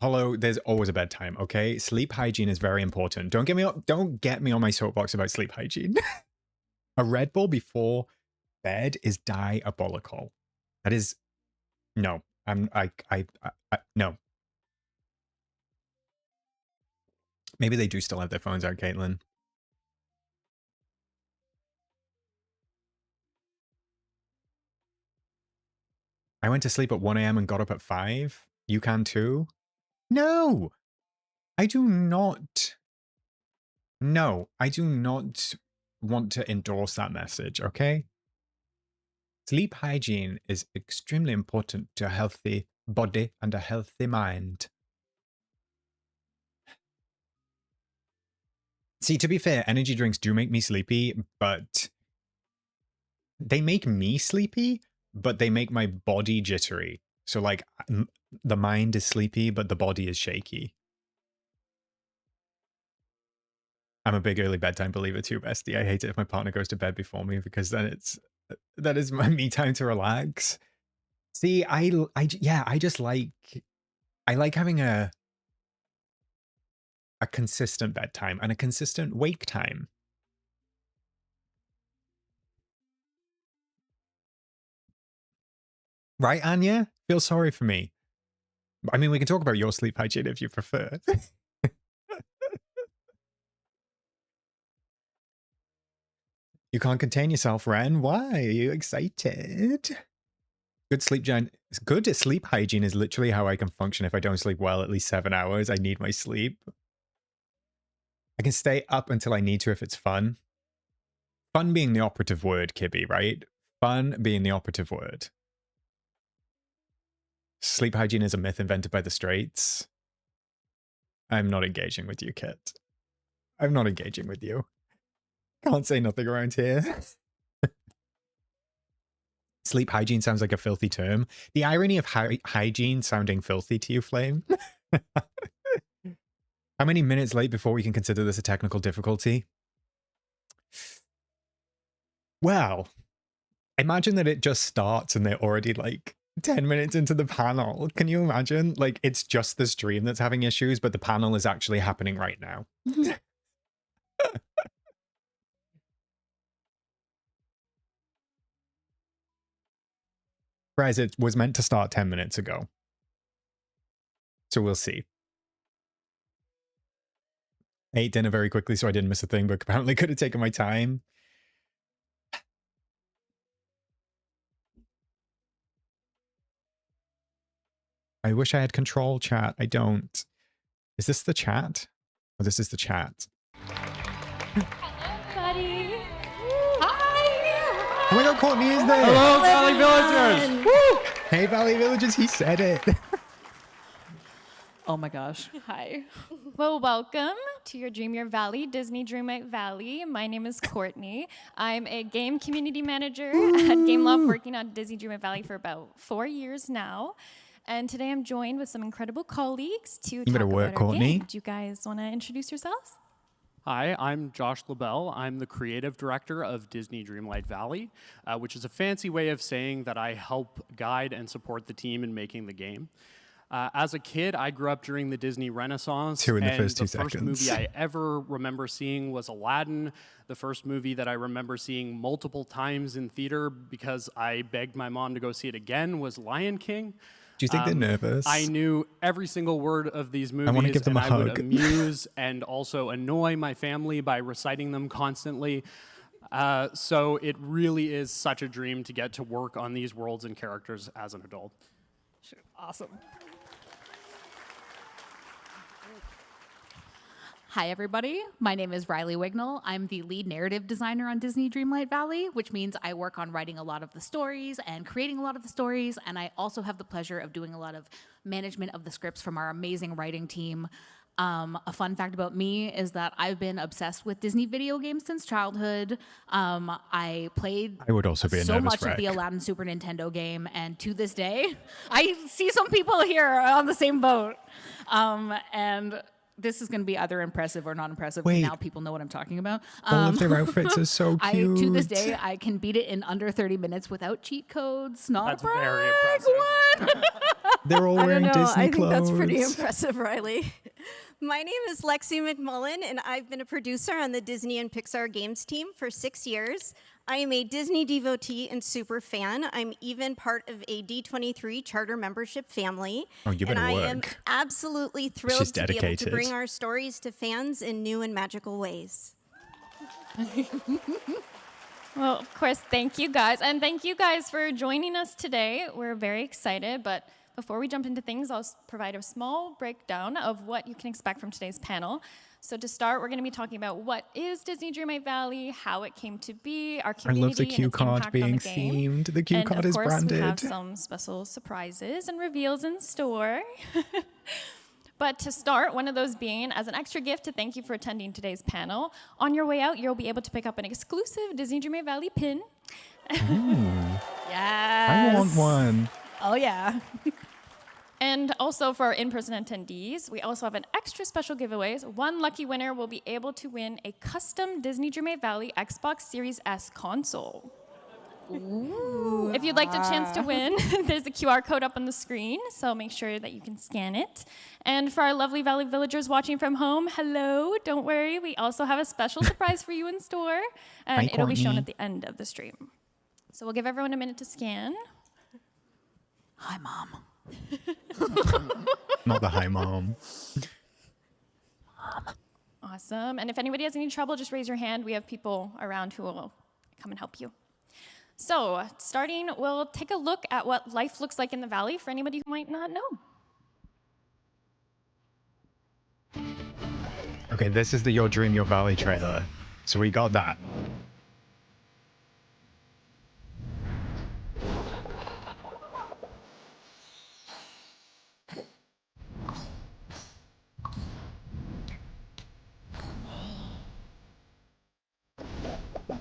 Hollow, there's always a bedtime, okay? Sleep hygiene is very important. Don't get me on my soapbox about sleep hygiene. A Red Bull before bed is diabolical. That is, no, no. Maybe they do still have their phones out, Caitlin. I went to sleep at 1 a.m. and got up at 5. You can too? No, I do not. No, I do not want to endorse that message, okay? Sleep hygiene is extremely important to a healthy body and a healthy mind. See, to be fair, energy drinks do make me sleepy, but they make me sleepy, but they make my body jittery. So like the mind is sleepy, but the body is shaky. I'm a big early bedtime believer too, bestie. I hate it if my partner goes to bed before me because then that is my me time to relax. See, I like having a consistent bedtime and a consistent wake time. Right, Anya? Feel sorry for me. I mean, we can talk about your sleep hygiene if you prefer. You can't contain yourself, Ren. Why? Are you excited? Good sleep hygiene is literally how I can function if I don't sleep well at least 7 hours. I need my sleep. I can stay up until I need to if it's fun. Fun being the operative word, Kibby, right? Fun being the operative word. Sleep hygiene is a myth invented by the Straits. I'm not engaging with you, Kit. I'm not engaging with you. Can't say nothing around here. Sleep hygiene sounds like a filthy term. The irony of hygiene sounding filthy to you, Flame. How many minutes late before we can consider this a technical difficulty? Well, imagine that it just starts and they're already like 10 minutes into the panel. Can you imagine? Like, it's just the stream that's having issues, but the panel is actually happening right now. Whereas it was meant to start 10 minutes ago. So we'll see. I ate dinner very quickly, so I didn't miss a thing, but apparently could have taken my time. I wish I had control chat. I don't. Is this the chat? Oh, this is the chat. Hello, buddy. Hi. Oh my god, Courtney is there. Hello, Valley Villagers. Woo! Hey, Valley Villagers, he said it. Oh my gosh. Hi. Well, welcome to your Dream Your Valley, Disney Dreamlight Valley. My name is Courtney. I'm a game community manager at Gameloft, working on Disney Dreamlight Valley for about 4 years now. And today I'm joined with some incredible colleagues to talk about our Courtney. game. Do you guys want to introduce yourselves? Hi, I'm Josh LaBelle. I'm the creative director of Disney Dreamlight Valley, which is a fancy way of saying that I help guide and support the team in making the game. As a kid, I grew up during the Disney Renaissance. Two in the first 2 The first seconds. movie I ever remember seeing was Aladdin. The first movie that I remember seeing multiple times in theater because I begged my mom to go see it again was Lion King. Do you think they're nervous? I knew every single word of these movies. I want to give them a I would hug. amuse and also annoy my family by reciting them constantly. So it really is such a dream to get to work on these worlds and characters as an adult. Awesome. Hi, everybody. My name is Riley Wignall. I'm the lead narrative designer on Disney Dreamlight Valley, which means I work on writing a lot of the stories and creating a lot of the stories, and I also have the pleasure of doing a lot of management of the scripts from our amazing writing team. A fun fact about me is that I've been obsessed with Disney video games since childhood. I played would also be a so nervous much wreck. of the Aladdin Super Nintendo game, and to this day, I see some people here on the same boat. And this is going to be either impressive or not impressive. Wait. Now people know what I'm talking about. All of their outfits are so cute. To this day, I can beat it in under 30 minutes without cheat codes. Not That's a brag. very impressive. What? They're all wearing Disney I think clothes. that's pretty impressive, Riley. My name is Lexi McMullen, and I've been a producer on the Disney and Pixar Games team for 6 years. I am a Disney devotee and super fan. I'm even part of a D23 charter membership family. Oh, you better and I work. am absolutely thrilled She's to be able to dedicated. bring our stories to fans in new and magical ways. Well, of course, thank you guys. And thank you guys for joining us today. We're very excited, but before we jump into things, I'll provide a small breakdown of what you can expect from today's panel. So to start, we're going to be talking about what is Disney Dreamlight Valley, how it came to be, our I community, love the cue and its card impact on being the game. themed. The cue card is And of course, branded. we have some special surprises and reveals in store. But to start, one of those being, as an extra gift to thank you for attending today's panel, on your way out, you'll be able to pick up an exclusive Disney Dreamlight Valley pin. Yes. I want one. Oh, yeah. And also for our in-person attendees, we also have an extra special giveaways. One lucky winner will be able to win a custom Disney Dreamlight Valley Xbox Series S console. Ooh. If you'd like a chance to win, there's a QR code up on the screen, so make sure that you can scan it. And for our lovely Valley Villagers watching from home, hello, don't worry, we also have a special surprise for you in store, and Hi, it'll be shown Courtney. at the end of the stream. So we'll give everyone a minute to scan. Hi, Mom. Not the hi, Mom. Awesome. And if anybody has any trouble, just raise your hand. We have people around who will come and help you. So, starting, we'll take a look at what life looks like in the valley for anybody who might not know. Okay, this is the Your Dream, Your Valley trailer. So we got that.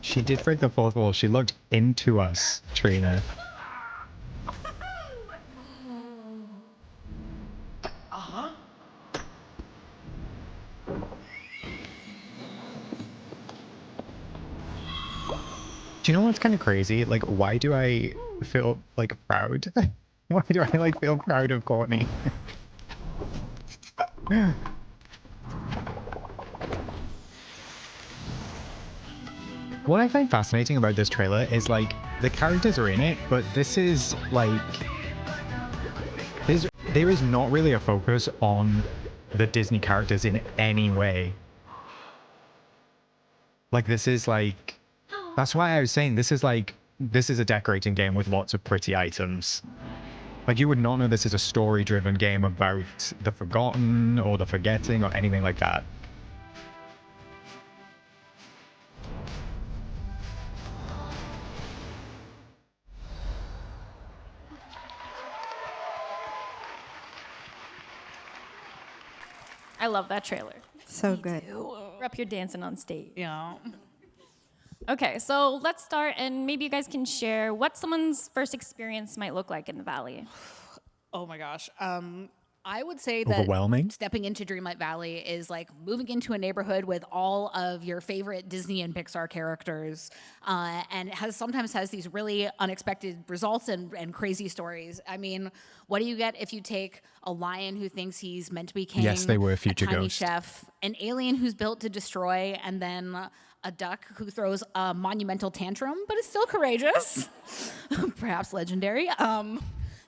She did break the fourth wall. She looked into us, Trina. Do you know what's kind of crazy? Like, why do I feel like proud? Why do I like feel proud of Courtney? What I find fascinating about this trailer is like the characters are in it, but this is like there is not really a focus on the Disney characters in any way. Like, this is like, that's why I was saying this is like, this is a decorating game with lots of pretty items. Like, you would not know this is a story-driven game about the forgotten or the forgetting or anything like that. I love that trailer. So good. We're up here dancing on stage. Yeah. Okay, so let's start, and maybe you guys can share what someone's first experience might look like in the Valley. Oh my gosh. I would say that Overwhelming? stepping into Dreamlight Valley is like moving into a neighborhood with all of your favorite Disney and Pixar characters, and sometimes has these really unexpected results and crazy stories. I mean, what do you get if you take a lion who thinks he's meant to be king? Yes, they were a future tiny ghost. chef, an alien who's built to destroy, and then a duck who throws a monumental tantrum but is still courageous, perhaps legendary.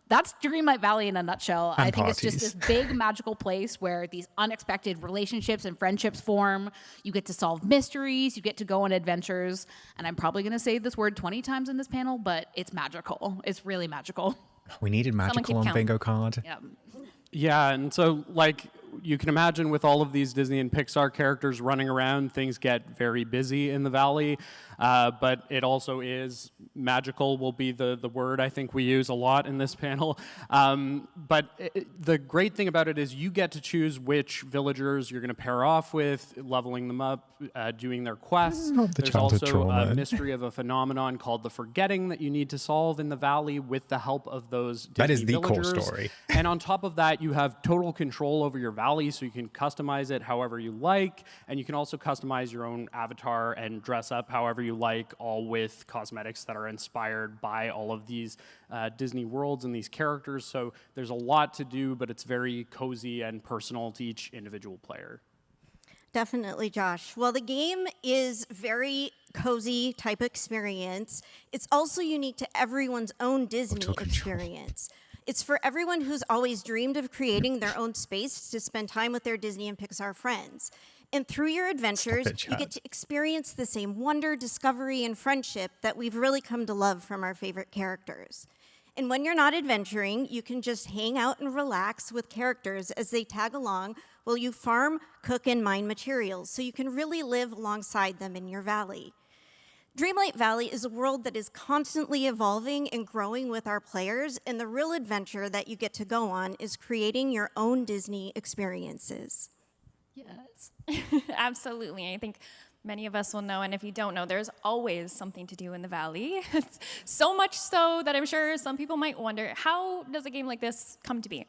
That's Dreamlight Valley in a nutshell. And I think parties. it's just this big magical place where these unexpected relationships and friendships form. You get to solve mysteries, you get to go on adventures, and I'm probably going to say this word 20 times in this panel, but it's magical. It's really magical. We needed magical keep on counting. bingo card. Yeah. Yeah, and so like you can imagine with all of these Disney and Pixar characters running around, things get very busy in the Valley, but it also is magical will be the word I think we use a lot in this panel. The great thing about it is you get to choose which villagers you're going to pair off with, leveling them up, doing their quests. Not the There's childhood also trauma. a mystery of a phenomenon called the forgetting that you need to solve in the Valley with the help of those Disney That is the core villagers. story. And on top of that, you have total control over your Valley, so you can customize it however you like, and you can also customize your own avatar and dress up however you like, all with cosmetics that are inspired by all of these Disney worlds and these characters. So there's a lot to do, but it's very cozy and personal to each individual player. Definitely, Josh. Well, the game is very cozy type experience. It's also unique to everyone's own Disney Total control. experience. It's for everyone who's always dreamed of creating their own space to spend time with their Disney and Pixar friends. And through your adventures, it, you get Chad. to experience the same wonder, discovery, and friendship that we've really come to love from our favorite characters. And when you're not adventuring, you can just hang out and relax with characters as they tag along while you farm, cook, and mine materials, so you can really live alongside them in your valley. Dreamlight Valley is a world that is constantly evolving and growing with our players, and the real adventure that you get to go on is creating your own Disney experiences. Yes. Absolutely. I think many of us will know, and if you don't know, there's always something to do in the Valley. So much so that I'm sure some people might wonder, how does a game like this come to be?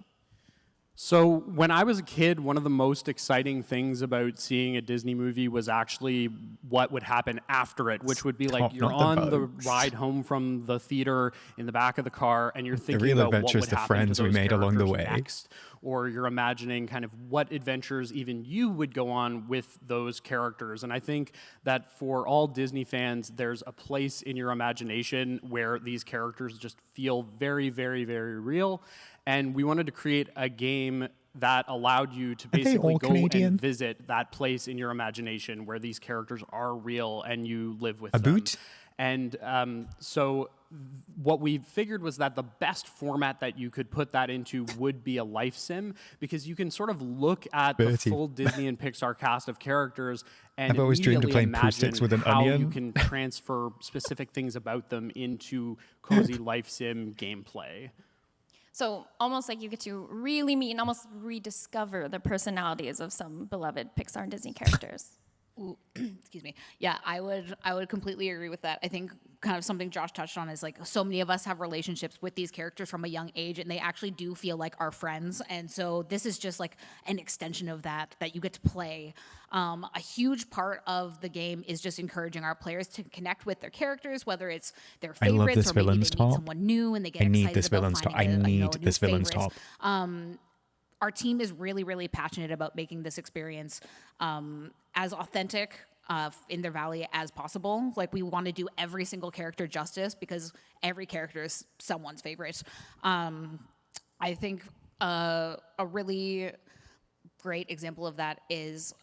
So when I was a kid, one of the most exciting things about seeing a Disney movie was actually what would happen after it, which would be like Top, you're not the on the bugs. ride home from the theater in the back of the car, and you're thinking real about what adventures, would the happen friends to we those made along the characters way. next, or you're imagining kind of what adventures even you would go on with those characters. And I think that for all Disney fans, there's a place in your imagination where these characters just feel very, very, very real. And we wanted to create a game that allowed you to they basically all go Canadian? and visit that place in your imagination where these characters are real and you live with A them. boot? And so what we figured was that the best format that you could put that into would be a life sim, because you can sort of look at the Bertie. full Disney and Pixar cast of characters and I've always dreamed of immediately playing Post-its imagine with an how you onion. can transfer specific things about them into cozy life sim gameplay. So almost like you get to really meet and almost rediscover the personalities of some beloved Pixar and Disney characters. Ooh, excuse me. Yeah, I would completely agree with that. I think kind of something Josh touched on is like so many of us have relationships with these characters from a young age, and they actually do feel like our friends. And so this is just like an extension of that you get to play. A huge part of the game is just encouraging our players to connect with their characters, whether it's their I love favorites this or maybe villain's they meet top. someone new and they get I need excited this about villain's top. finding I a need new this villain's favorite. top. Our team is really, really passionate about making this experience as authentic in their valley as possible. Like, we want to do every single character justice because every character is someone's favorite. I think a really great example of that is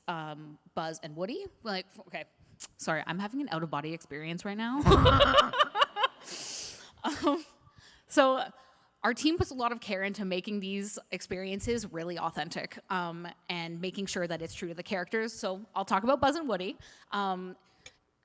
Buzz and Woody. Like, okay, Sorry, I'm having an out-of-body experience right now. So our team puts a lot of care into making these experiences really authentic, and making sure that it's true to the characters. So I'll talk about Buzz and Woody.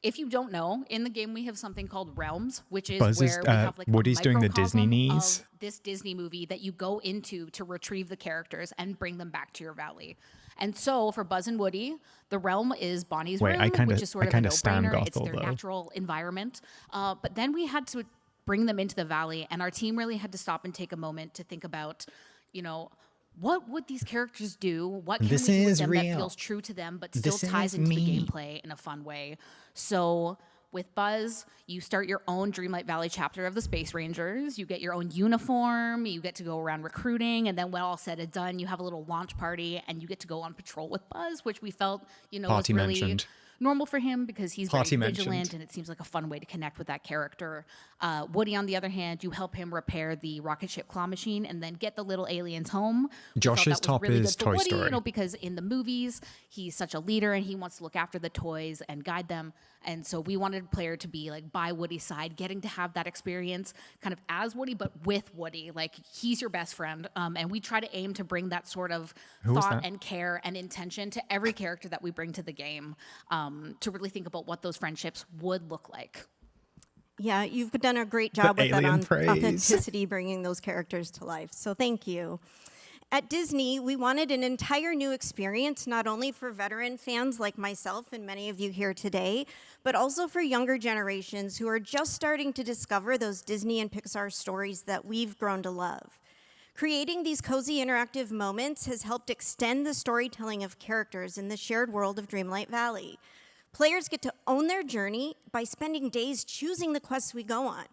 If you don't know, in the game we have something called realms, which is Buzz where is, we have like Woody's a doing the Disney microcosm knees. of this Disney movie that you go into to retrieve the characters and bring them back to your valley. And so for Buzz and Woody, the realm is Bonnie's room, which is sort of a no-brainer. It's their natural environment. But then we had to bring them into the valley, and our team really had to stop and take a moment to think about, you know, what would these characters do? What can we do with them that feels true to them but still ties into the gameplay in a fun way? So with Buzz, you start your own Dreamlight Valley chapter of the Space Rangers. You get your own uniform. You get to go around recruiting. And then when all said and done, you have a little launch party and you get to go on patrol with Buzz, which we felt, you know, was really normal for him because he's very vigilant and it seems like a fun way to connect with that character. Woody, on the other hand, you help him repair the rocket ship claw machine and then get the little aliens home. Josh's top really is Toy Woody, Story. you know, because in the movies, he's such a leader and he wants to look after the toys and guide them. And so we wanted a player to be like by Woody's side, getting to have that experience kind of as Woody, but with Woody. Like he's your best friend. And we try to aim to bring that sort of thought and care and intention to every character that we bring to the game, to really think about what those friendships would look like. Yeah, you've done a great job with that authenticity, bringing those characters to life. So thank you. At Disney, we wanted an entire new experience, not only for veteran fans like myself and many of you here today, but also for younger generations who are just starting to discover those Disney and Pixar stories that we've grown to love. Creating these cozy interactive moments has helped extend the storytelling of characters in the shared world of Dreamlight Valley. Players get to own their journey by spending days choosing the quests we go on.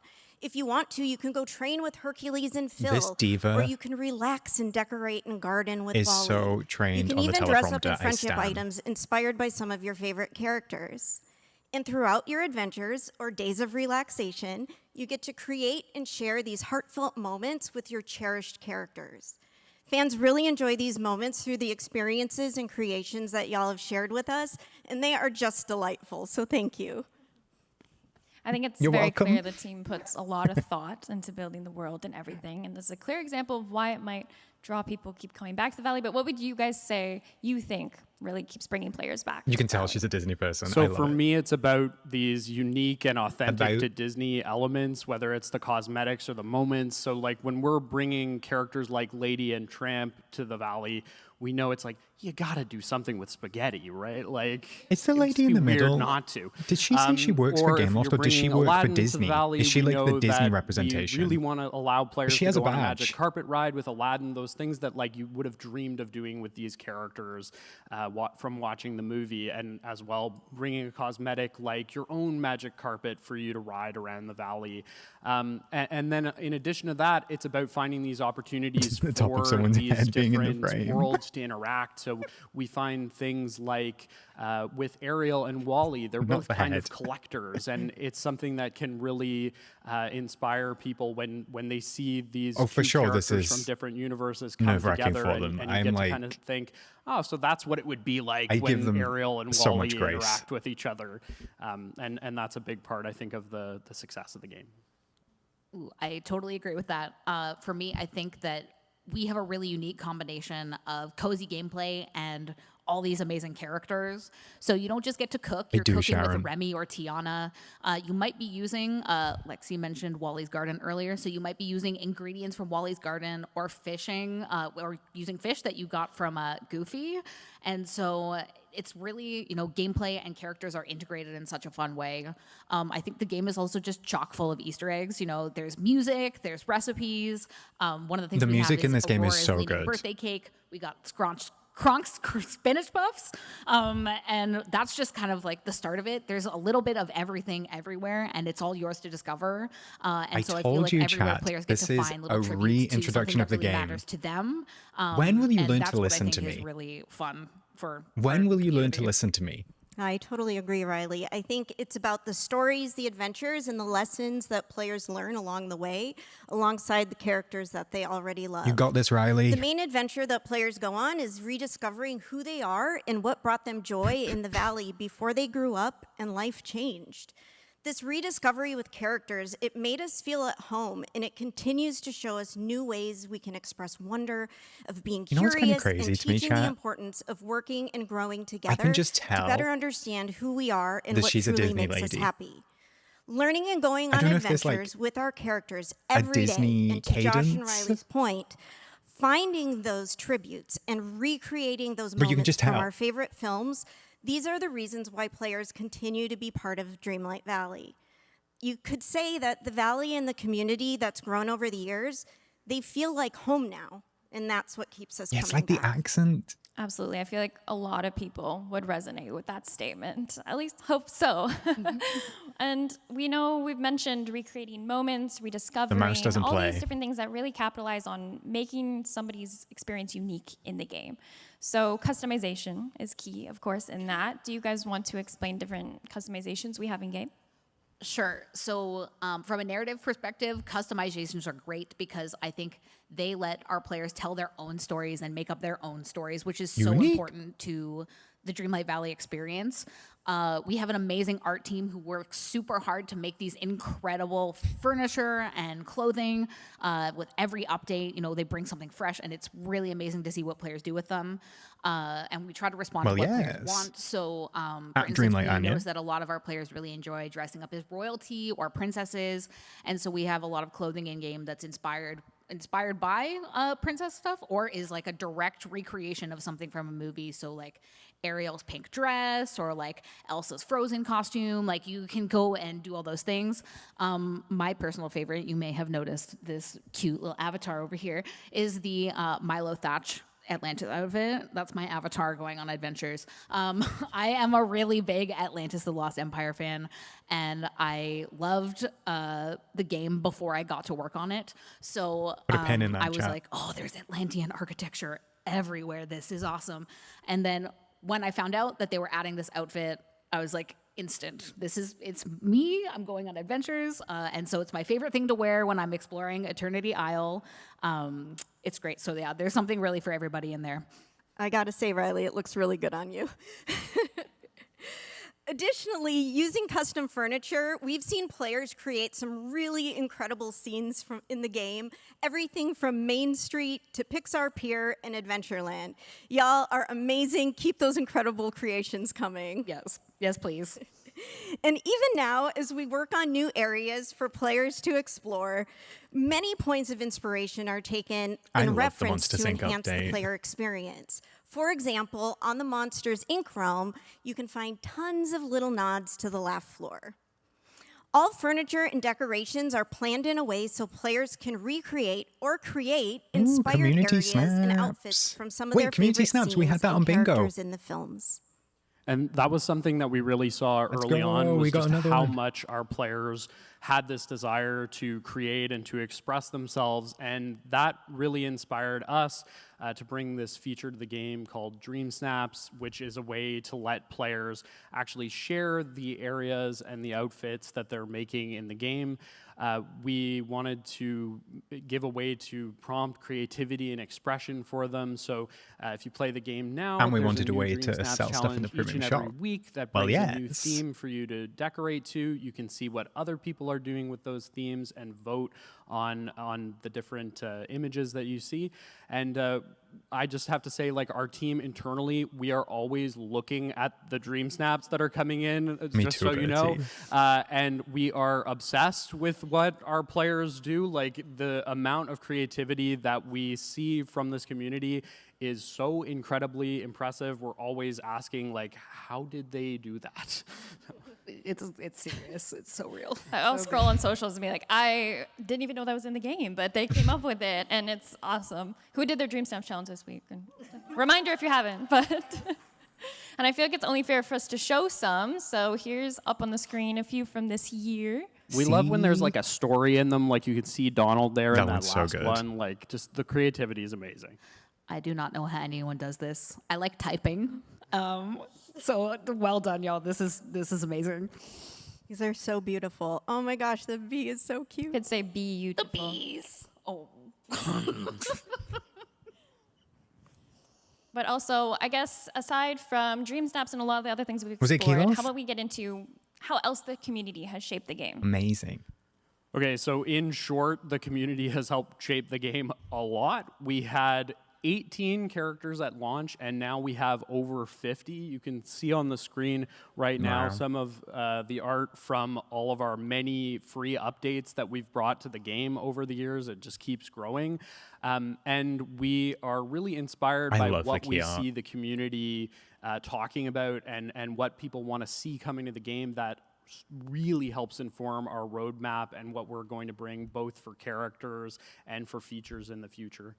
If you want to, you can go train with Hercules and Phil. This diva or you can relax and decorate and garden with Wally. Is so trained on the teleprompter. You can even dress up in friendship items inspired by some of your favorite characters. And throughout your adventures or days of relaxation, you get to create and share these heartfelt moments with your cherished characters. Fans really enjoy these moments through the experiences and creations that y'all have shared with us, and they are just delightful, so thank you. I think it's very clear the team puts a lot of thought into building the world and everything, and this is a clear example of why it might draw people keep coming back to the Valley. But what would you guys say you think really keeps bringing players back? You can tell she's a Disney person. So for me, it's about these unique and authentic to Disney elements, whether it's the cosmetics or the moments. So like when we're bringing characters like Lady and Tramp to the Valley, we know it's like, you gotta do something with spaghetti, right? Like it's the lady in the middle. Not to. Did she say she works for Gameloft, or does she work for Disney? Is she like the Disney representation? We really want to allow players to go on a magic carpet ride with Aladdin. Those things that like you would have dreamed of doing with these characters from watching the movie, and as well bringing a cosmetic like your own magic carpet for you to ride around the Valley. And then in addition to that, it's about finding these opportunities for these different worlds to interact. So we find things like with Ariel and Wally, they're both kind of collectors, and it's something that can really inspire people when they see these characters from different universes come together, and you get to kind of think, oh, so that's what it would be like when Ariel and Wally interact with each other, and that's a big part, I think, of the success of the game. Ooh, I totally agree with that. For me, I think that we have a really unique combination of cozy gameplay and all these amazing characters. So you don't just get to cook, you're cooking with Remy or Tiana. You might be using, Lexi mentioned Wally's Garden earlier, so you might be using ingredients from Wally's Garden or fishing, or using fish that you got from Goofy. And so it's really, you know, gameplay and characters are integrated in such a fun way. I think the game is also just chock full of Easter eggs. You know, there's music, there's recipes. One of the things the we music have in this game is so good. Birthday cake. We got Kronk's spinach puffs, and that's just kind of like the start of it. There's a little bit of everything everywhere, and it's all yours to discover. And so I feel like everywhere players get to find little tributes to something that really matters to them. When will you learn to listen to me? Is really fun for. When will you learn to listen to me? I totally agree, Riley. I think it's about the stories, the adventures, and the lessons that players learn along the way, alongside the characters that they already love. You got this, Riley. The main adventure that players go on is rediscovering who they are and what brought them joy in the valley before they grew up and life changed. This rediscovery with characters, it made us feel at home, and it continues to show us new ways we can express wonder, of being curious, and teaching the importance of working and growing together to better understand who we are and what truly makes us happy. Learning and going on adventures with our characters every day, and to Josh and Riley's point, finding those tributes and recreating those moments from our favorite films, these are the reasons why players continue to be part of Dreamlight Valley. You could say that the valley and the community that's grown over the years, they feel like home now, and that's what keeps us coming back. It's like the accent. Absolutely. I feel like a lot of people would resonate with that statement. At least hope so. And we know we've mentioned recreating moments, rediscovering, all these different things that really capitalize on making somebody's experience unique in the game. So customization is key, of course, in that. Do you guys want to explain different customizations we have in game? Sure. So from a narrative perspective, customizations are great because I think they let our players tell their own stories and make up their own stories, which is so important to the Dreamlight Valley experience. We have an amazing art team who works super hard to make these incredible furniture and clothing. With every update, they bring something fresh, and it's really amazing to see what players do with them. And we try to respond to what players want. So, for instance, we noticed that a lot of our players really enjoy dressing up as royalty or princesses, and so we have a lot of clothing in game that's inspired by princess stuff, or is like a direct recreation of something from a movie. So like Ariel's pink dress, or like Elsa's Frozen costume. Like you can go and do all those things. My personal favorite, you may have noticed this cute little avatar over here, is the Milo Thatch Atlantis outfit. That's my avatar going on adventures. I am a really big Atlantis the Lost Empire fan, and I loved the game before I got to work on it. So I was like, oh, there's Atlantean architecture everywhere. This is awesome. And then when I found out that they were adding this outfit, I was like, instant. It's me. I'm going on adventures. And so it's my favorite thing to wear when I'm exploring Eternity Isle. It's great. So yeah, there's something really for everybody in there. I gotta say, Riley, it looks really good on you. Additionally, using custom furniture, we've seen players create some really incredible scenes in the game. Everything from Main Street to Pixar Pier and Adventureland. Y'all are amazing. Keep those incredible creations coming. Yes, please. And even now, as we work on new areas for players to explore, many points of inspiration are taken in reference to enhance the player experience. For example, on the Monsters, Inc. realm, you can find tons of little nods to the laugh floor. All furniture and decorations are planned in a way so players can recreate or create inspired areas and outfits from some of their favorite scenes and characters in the films. And that was something that we really saw early on, was just how much our players had this desire to create and to express themselves. And that really inspired us to bring this feature to the game called Dream Snaps, which is a way to let players actually share the areas and the outfits that they're making in the game. We wanted to give a way to prompt creativity and expression for them. So if you play the game now, and we wanted a way to sell stuff in the premium shop. Every week that brings a new theme for you to decorate to. You can see what other people are doing with those themes and vote on the different images that you see. And I just have to say, like, our team internally, we are always looking at the dream snaps that are coming in, just so you know. And we are obsessed with what our players do. Like, the amount of creativity that we see from this community is so incredibly impressive. We're always asking, like, how did they do that? It's serious. It's so real. I'll scroll on socials and be like, I didn't even know that was in the game, but they came up with it, and it's awesome. Who did their Dream Snap challenge this week? And reminder if you haven't, but and I feel like it's only fair for us to show some. So here's up on the screen a few from this year. We love when there's like a story in them, like you could see Donald there in that last one. Like, just the creativity is amazing. I do not know how anyone does this. I like typing. So well done, y'all. This is amazing. These are so beautiful. Oh my gosh, the bee is so cute. Could say beautiful. The bees. Oh. But also, I guess aside from Dream Snaps and a lot of the other things we've Was it explored, Gameloft? how about we get into how else the community has shaped the game? Amazing. Okay, so in short, the community has helped shape the game a lot. We had 18 characters at launch, and now we have over 50. You can see on the screen right now some of the art from all of our many free updates that we've brought to the game over the years. It just keeps growing. And we are really inspired by what we see the community talking about and what people want to see coming to the game that really helps inform our roadmap and what we're going to bring both for characters and for features in the future.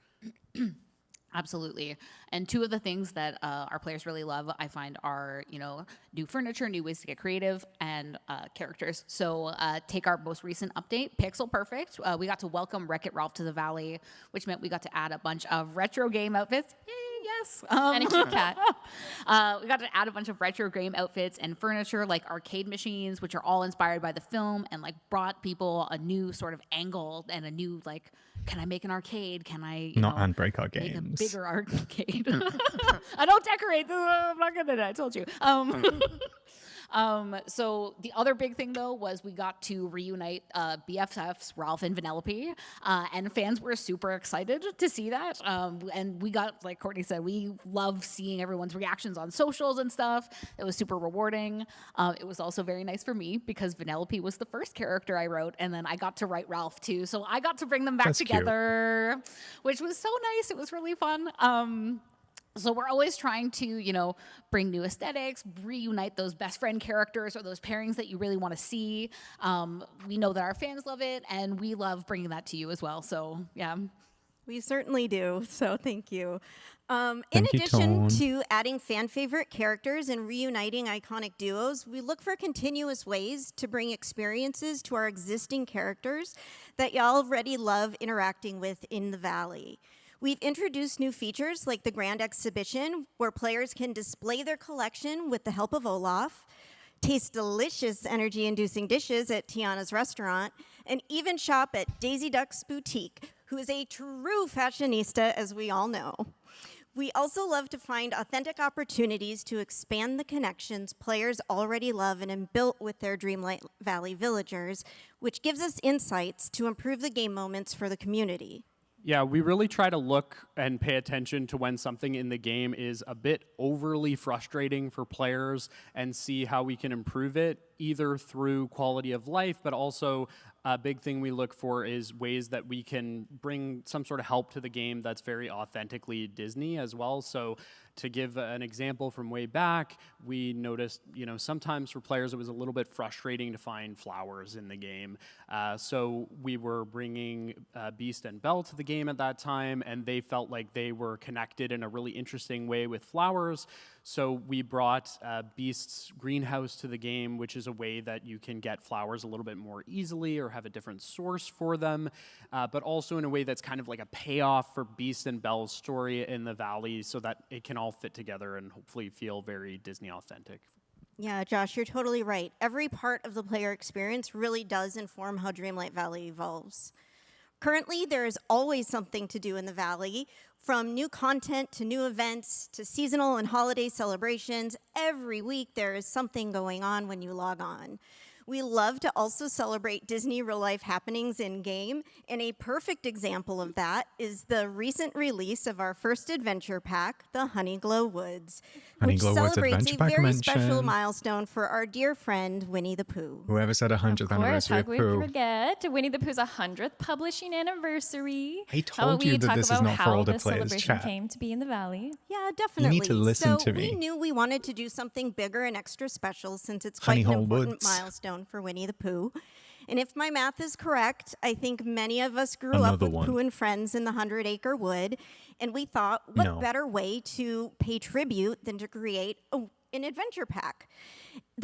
Absolutely. And two of the things that our players really love, I find, are, new furniture, new ways to get creative, and characters. So take our most recent update, Pixel Perfect. We got to welcome Wreck-It Ralph to the Valley, which meant we got to add a bunch of retro game outfits. Yay, yes. And a cute cat. We got to add a bunch of retro game outfits and furniture, like arcade machines, which are all inspired by the film, and brought people a new sort of angle and a new, can I make an arcade? Can I not Handbrake our games? Make a bigger arcade. I don't decorate. I'm not good at it. I told you. So the other big thing, though, was we got to reunite BFFs, Ralph and Vanellope, and fans were super excited to see that. And we got, like Courtney said, we love seeing everyone's reactions on socials and stuff. It was super rewarding. It was also very nice for me because Vanellope was the first character I wrote, and then I got to write Ralph, too. So I got to bring them back together, which was so nice. It was really fun. So we're always trying to, bring new aesthetics, reunite those best friend characters or those pairings that you really want to see. We know that our fans love it, and we love bringing that to you as well. So, yeah. We certainly do, so thank you. In addition to adding fan favorite characters and reuniting iconic duos, we look for continuous ways to bring experiences to our existing characters that y'all already love interacting with in the Valley. We've introduced new features like the Grand Exhibition, where players can display their collection with the help of Olaf, taste delicious energy-inducing dishes at Tiana's restaurant, and even shop at Daisy Duck's boutique, who is a true fashionista, as we all know. We also love to find authentic opportunities to expand the connections players already love and have built with their Dreamlight Valley villagers, which gives us insights to improve the game moments for the community. Yeah, we really try to look and pay attention to when something in the game is a bit overly frustrating for players and see how we can improve it, either through quality of life, but also a big thing we look for is ways that we can bring some sort of help to the game that's very authentically Disney as well. So to give an example from way back, we noticed, sometimes for players it was a little bit frustrating to find flowers in the game. So we were bringing Beast and Belle to the game at that time, and they felt like they were connected in a really interesting way with flowers. So we brought Beast's greenhouse to the game, which is a way that you can get flowers a little bit more easily or have a different source for them, but also in a way that's kind of like a payoff for Beast and Belle's story in the Valley so that it can all fit together and hopefully feel very Disney authentic. Yeah, Josh, you're totally right. Every part of the player experience really does inform how Dreamlight Valley evolves. Currently, there is always something to do in the Valley, from new content to new events to seasonal and holiday celebrations. Every week there is something going on when you log on. We love to also celebrate Disney real-life happenings in-game, and a perfect example of that is the recent release of our first adventure pack, the Honeyglow Woods, which celebrates a very special milestone for our dear friend, Winnie the Pooh. Whoever said 100th anniversary of Pooh. How could we forget Winnie the Pooh's 100th publishing anniversary? I told you that this is not for older players. Celebration came to be in the Valley. Yeah, definitely. You need to listen to me. We knew we wanted to do something bigger and extra special since it's quite an important milestone for Winnie the Pooh. And if my math is correct, I think many of us grew up with Pooh and friends in the 100-acre wood, and we thought, what better way to pay tribute than to create an adventure pack,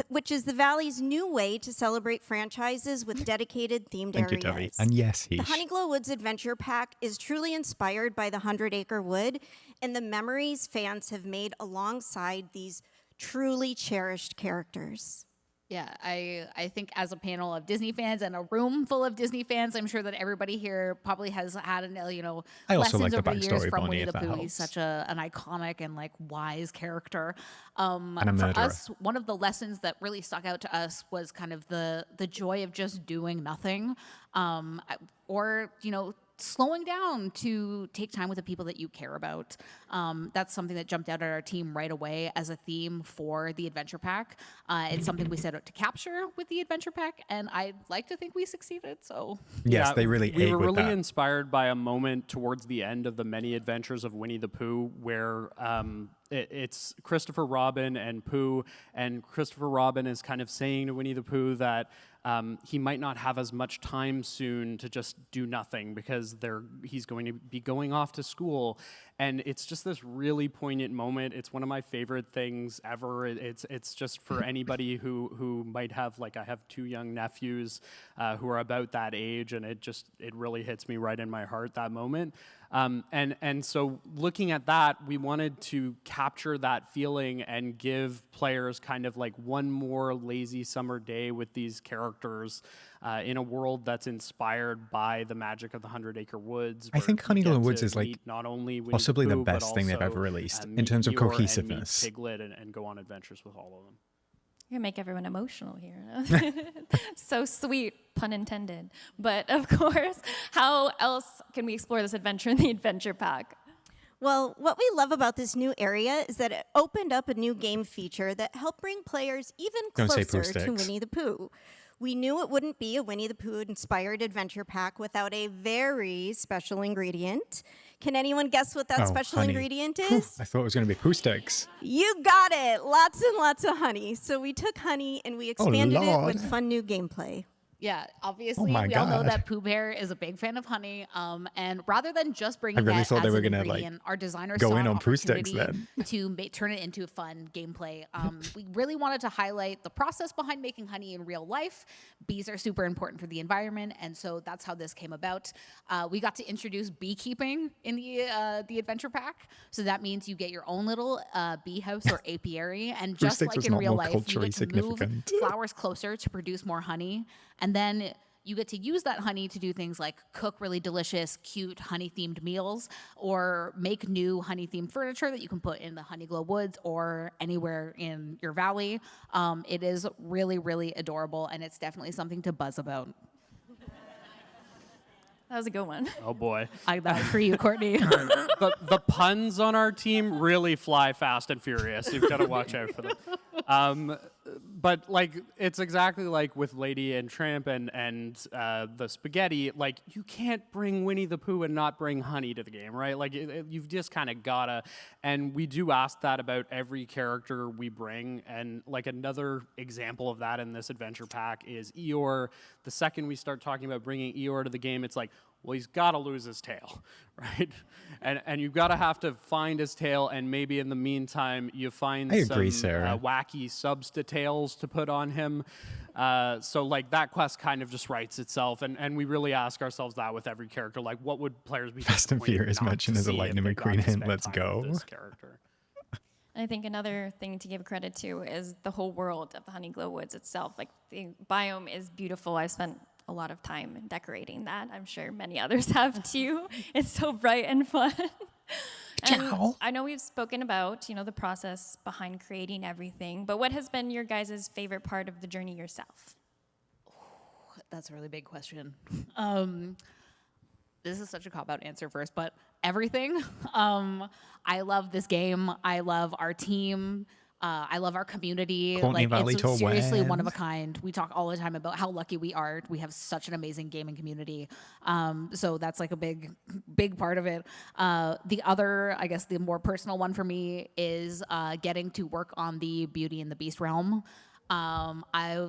which is the Valley's new way to celebrate franchises with dedicated themed areas. You, Debbie. And yes, the Honeyglow Woods Adventure Pack is truly inspired by the 100-acre wood and the memories fans have made alongside these truly cherished characters. Yeah, I think as a panel of Disney fans and a room full of Disney fans, I'm sure that everybody here probably has had I also lessons like the over the years backstory, from Bonnie, Winnie if the that Pooh. helps. He's such an iconic and like wise character. And a For murderer. us, one of the lessons that really stuck out to us was kind of the joy of just doing nothing, or slowing down to take time with the people that you care about. That's something that jumped out at our team right away as a theme for the adventure pack. It's something we set out to capture with the adventure pack, and I'd like to think we succeeded. So Yes, they really we ate were with really that. inspired by a moment towards the end of the Many Adventures of Winnie the Pooh where it's Christopher Robin and Pooh, and Christopher Robin is kind of saying to Winnie the Pooh that he might not have as much time soon to just do nothing because he's going to be going off to school. And it's just this really poignant moment. It's one of my favorite things ever. It's just for anybody who might have, like, I have 2 young nephews who are about that age, and it really hits me right in my heart, that moment. And so looking at that, we wanted to capture that feeling and give players kind of like one more lazy summer day with these characters in a world that's inspired by the magic of the 100 Acre Woods. I think where you Honeyglow get Woods to is like meet not only Winnie possibly the Pooh, but best thing they've also, ever released in meet terms of Eeyore and meet cohesiveness. Piglet and go on adventures with all of them. You're gonna make everyone emotional here. So sweet, pun intended. But of course, how else can we explore this adventure in the adventure pack? Well, what we love about this new area is that it opened up a new game feature that helped bring players even Don't say closer Pooh to sticks. Winnie the Pooh. We knew it wouldn't be a Winnie the Pooh inspired adventure pack without a very special ingredient. Can anyone guess what that special honey. ingredient Phew, is? I thought it was going to be Pooh sticks. You got it! Lots and lots of honey. So we took honey and we expanded it Lord. with fun new gameplay. yeah, obviously my we all know God. that Pooh Bear is a big fan of honey. And rather than just bringing really that thought they as were an gonna, like, ingredient, our designers go saw in an on Pooh sticks opportunity to turn it into a fun gameplay. We really wanted to highlight the process behind making honey in real life. Bees are super important for the environment, and so that's how this came about. We got to introduce beekeeping in the adventure pack, so that means you get your own little bee house or apiary, and just sticks like was in not real more life, you culturally get to move significant. flowers closer to produce more honey, and then you get to use that honey to do things like cook really delicious, cute honey-themed meals, or make new honey-themed furniture that you can put in the Honeyglow Woods or anywhere in your valley. It is really, really adorable, and it's definitely something to buzz about. That was a good one. Oh boy. That was for you, Courtney. The puns on our team really fly fast and furious. You've got to watch out for them. But like, it's exactly like with Lady and Tramp and the spaghetti. Like, you can't bring Winnie the Pooh and not bring honey to the game, right? Like, you've just kind of gotta. And we do ask that about every character we bring. And like, another example of that in this adventure pack is Eeyore. The second we start talking about bringing Eeyore to the game, it's like, well, he's got to lose his tail, right? And you've got to have to find his tail, and maybe in the meantime, you find I some agree, Sarah. wacky substa-tails to put on him. So, like, that quest kind of just writes itself, and we really ask ourselves that with every character. Like, what would players be Fast and disappointed Furious not mention to as a see if Lightning they got McQueen to hint, spend let's time with go. this character? I think another thing to give credit to is the whole world of the Honeyglow Woods itself. Like, the biome is beautiful. I've spent a lot of time decorating that. I'm sure many others have too. It's so bright and fun. And Ciao. I know we've spoken about, the process behind creating everything, but what has been your guys' favorite part of the journey yourself? That's a really big question. This is such a cop-out answer first, but everything. I love this game. I love our team. I love our community. Courtney Valley it's to seriously win. one of a kind. We talk all the time about how lucky we are. We have such an amazing gaming community. So that's like a big, big part of it. The other, I guess, the more personal one for me is getting to work on the Beauty and the Beast realm. I,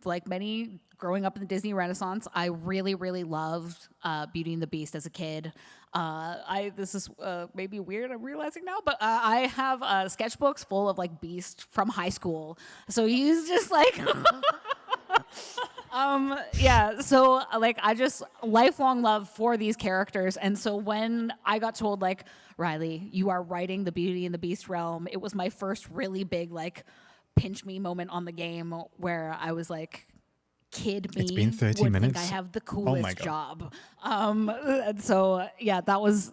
like many growing up in the Disney Renaissance, I really, really loved Beauty and the Beast as a kid. This is maybe weird, I'm realizing now, but I have sketchbooks full of like Beast from high school. So he's just like, Yeah, so like I just lifelong love for these characters, and so when I got told like, Riley, you are writing the Beauty and the Beast realm, it was my first really big like pinch me moment on the game where I was like, kid me It's been 30 would minutes. think I have the Oh my coolest God. job. And so yeah, that was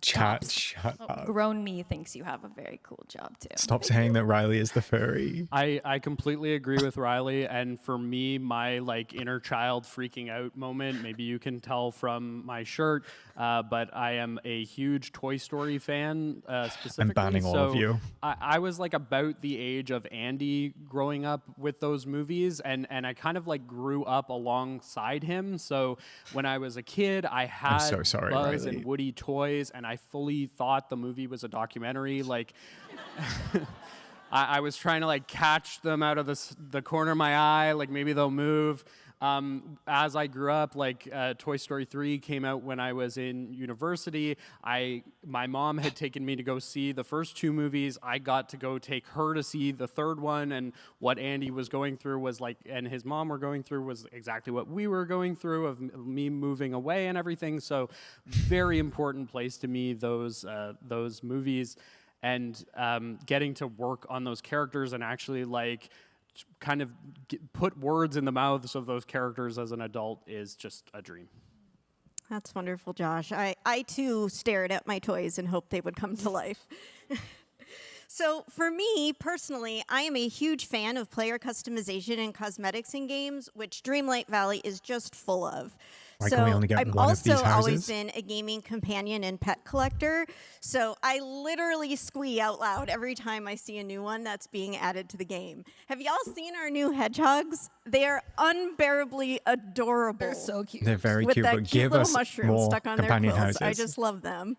Chat, tops. shut up. Grown me thinks you have a very cool job too. Stop saying that Riley is the furry. I completely agree with Riley, and for me, my like inner child freaking out moment, maybe you can tell from my shirt, but I am a huge Toy Story fan, specifically. I'm banning all of you. I was like about the age of Andy growing up with those movies, and I kind of like grew up alongside him. So when I was a kid, I had so sorry, Buzz Riley. and Woody toys, and I fully thought the movie was a documentary. Like, I was trying to like catch them out of the corner of my eye, like maybe they'll move. As I grew up, like Toy Story 3 came out when I was in university. My mom had taken me to go see the first two movies. I got to go take her to see the third one, and what Andy was going through was like, and his mom were going through was exactly what we were going through of me moving away and everything. So very important place to me, those movies, and getting to work on those characters and actually like kind of put words in the mouths of those characters as an adult is just a dream. That's wonderful, Josh. I too stared at my toys and hoped they would come to life. So for me, personally, I am a huge fan of player customization and cosmetics in games, which Dreamlight Valley is just full of. Why So can we only get I've one of these also always houses? been a gaming companion and pet collector, so I literally squee out loud every time I see a new one that's being added to the game. Have y'all seen our new hedgehogs? They are unbearably adorable. They're so cute. They're very With cute, that but cute give little us mushroom more stuck on their companion quills. houses. I just love them.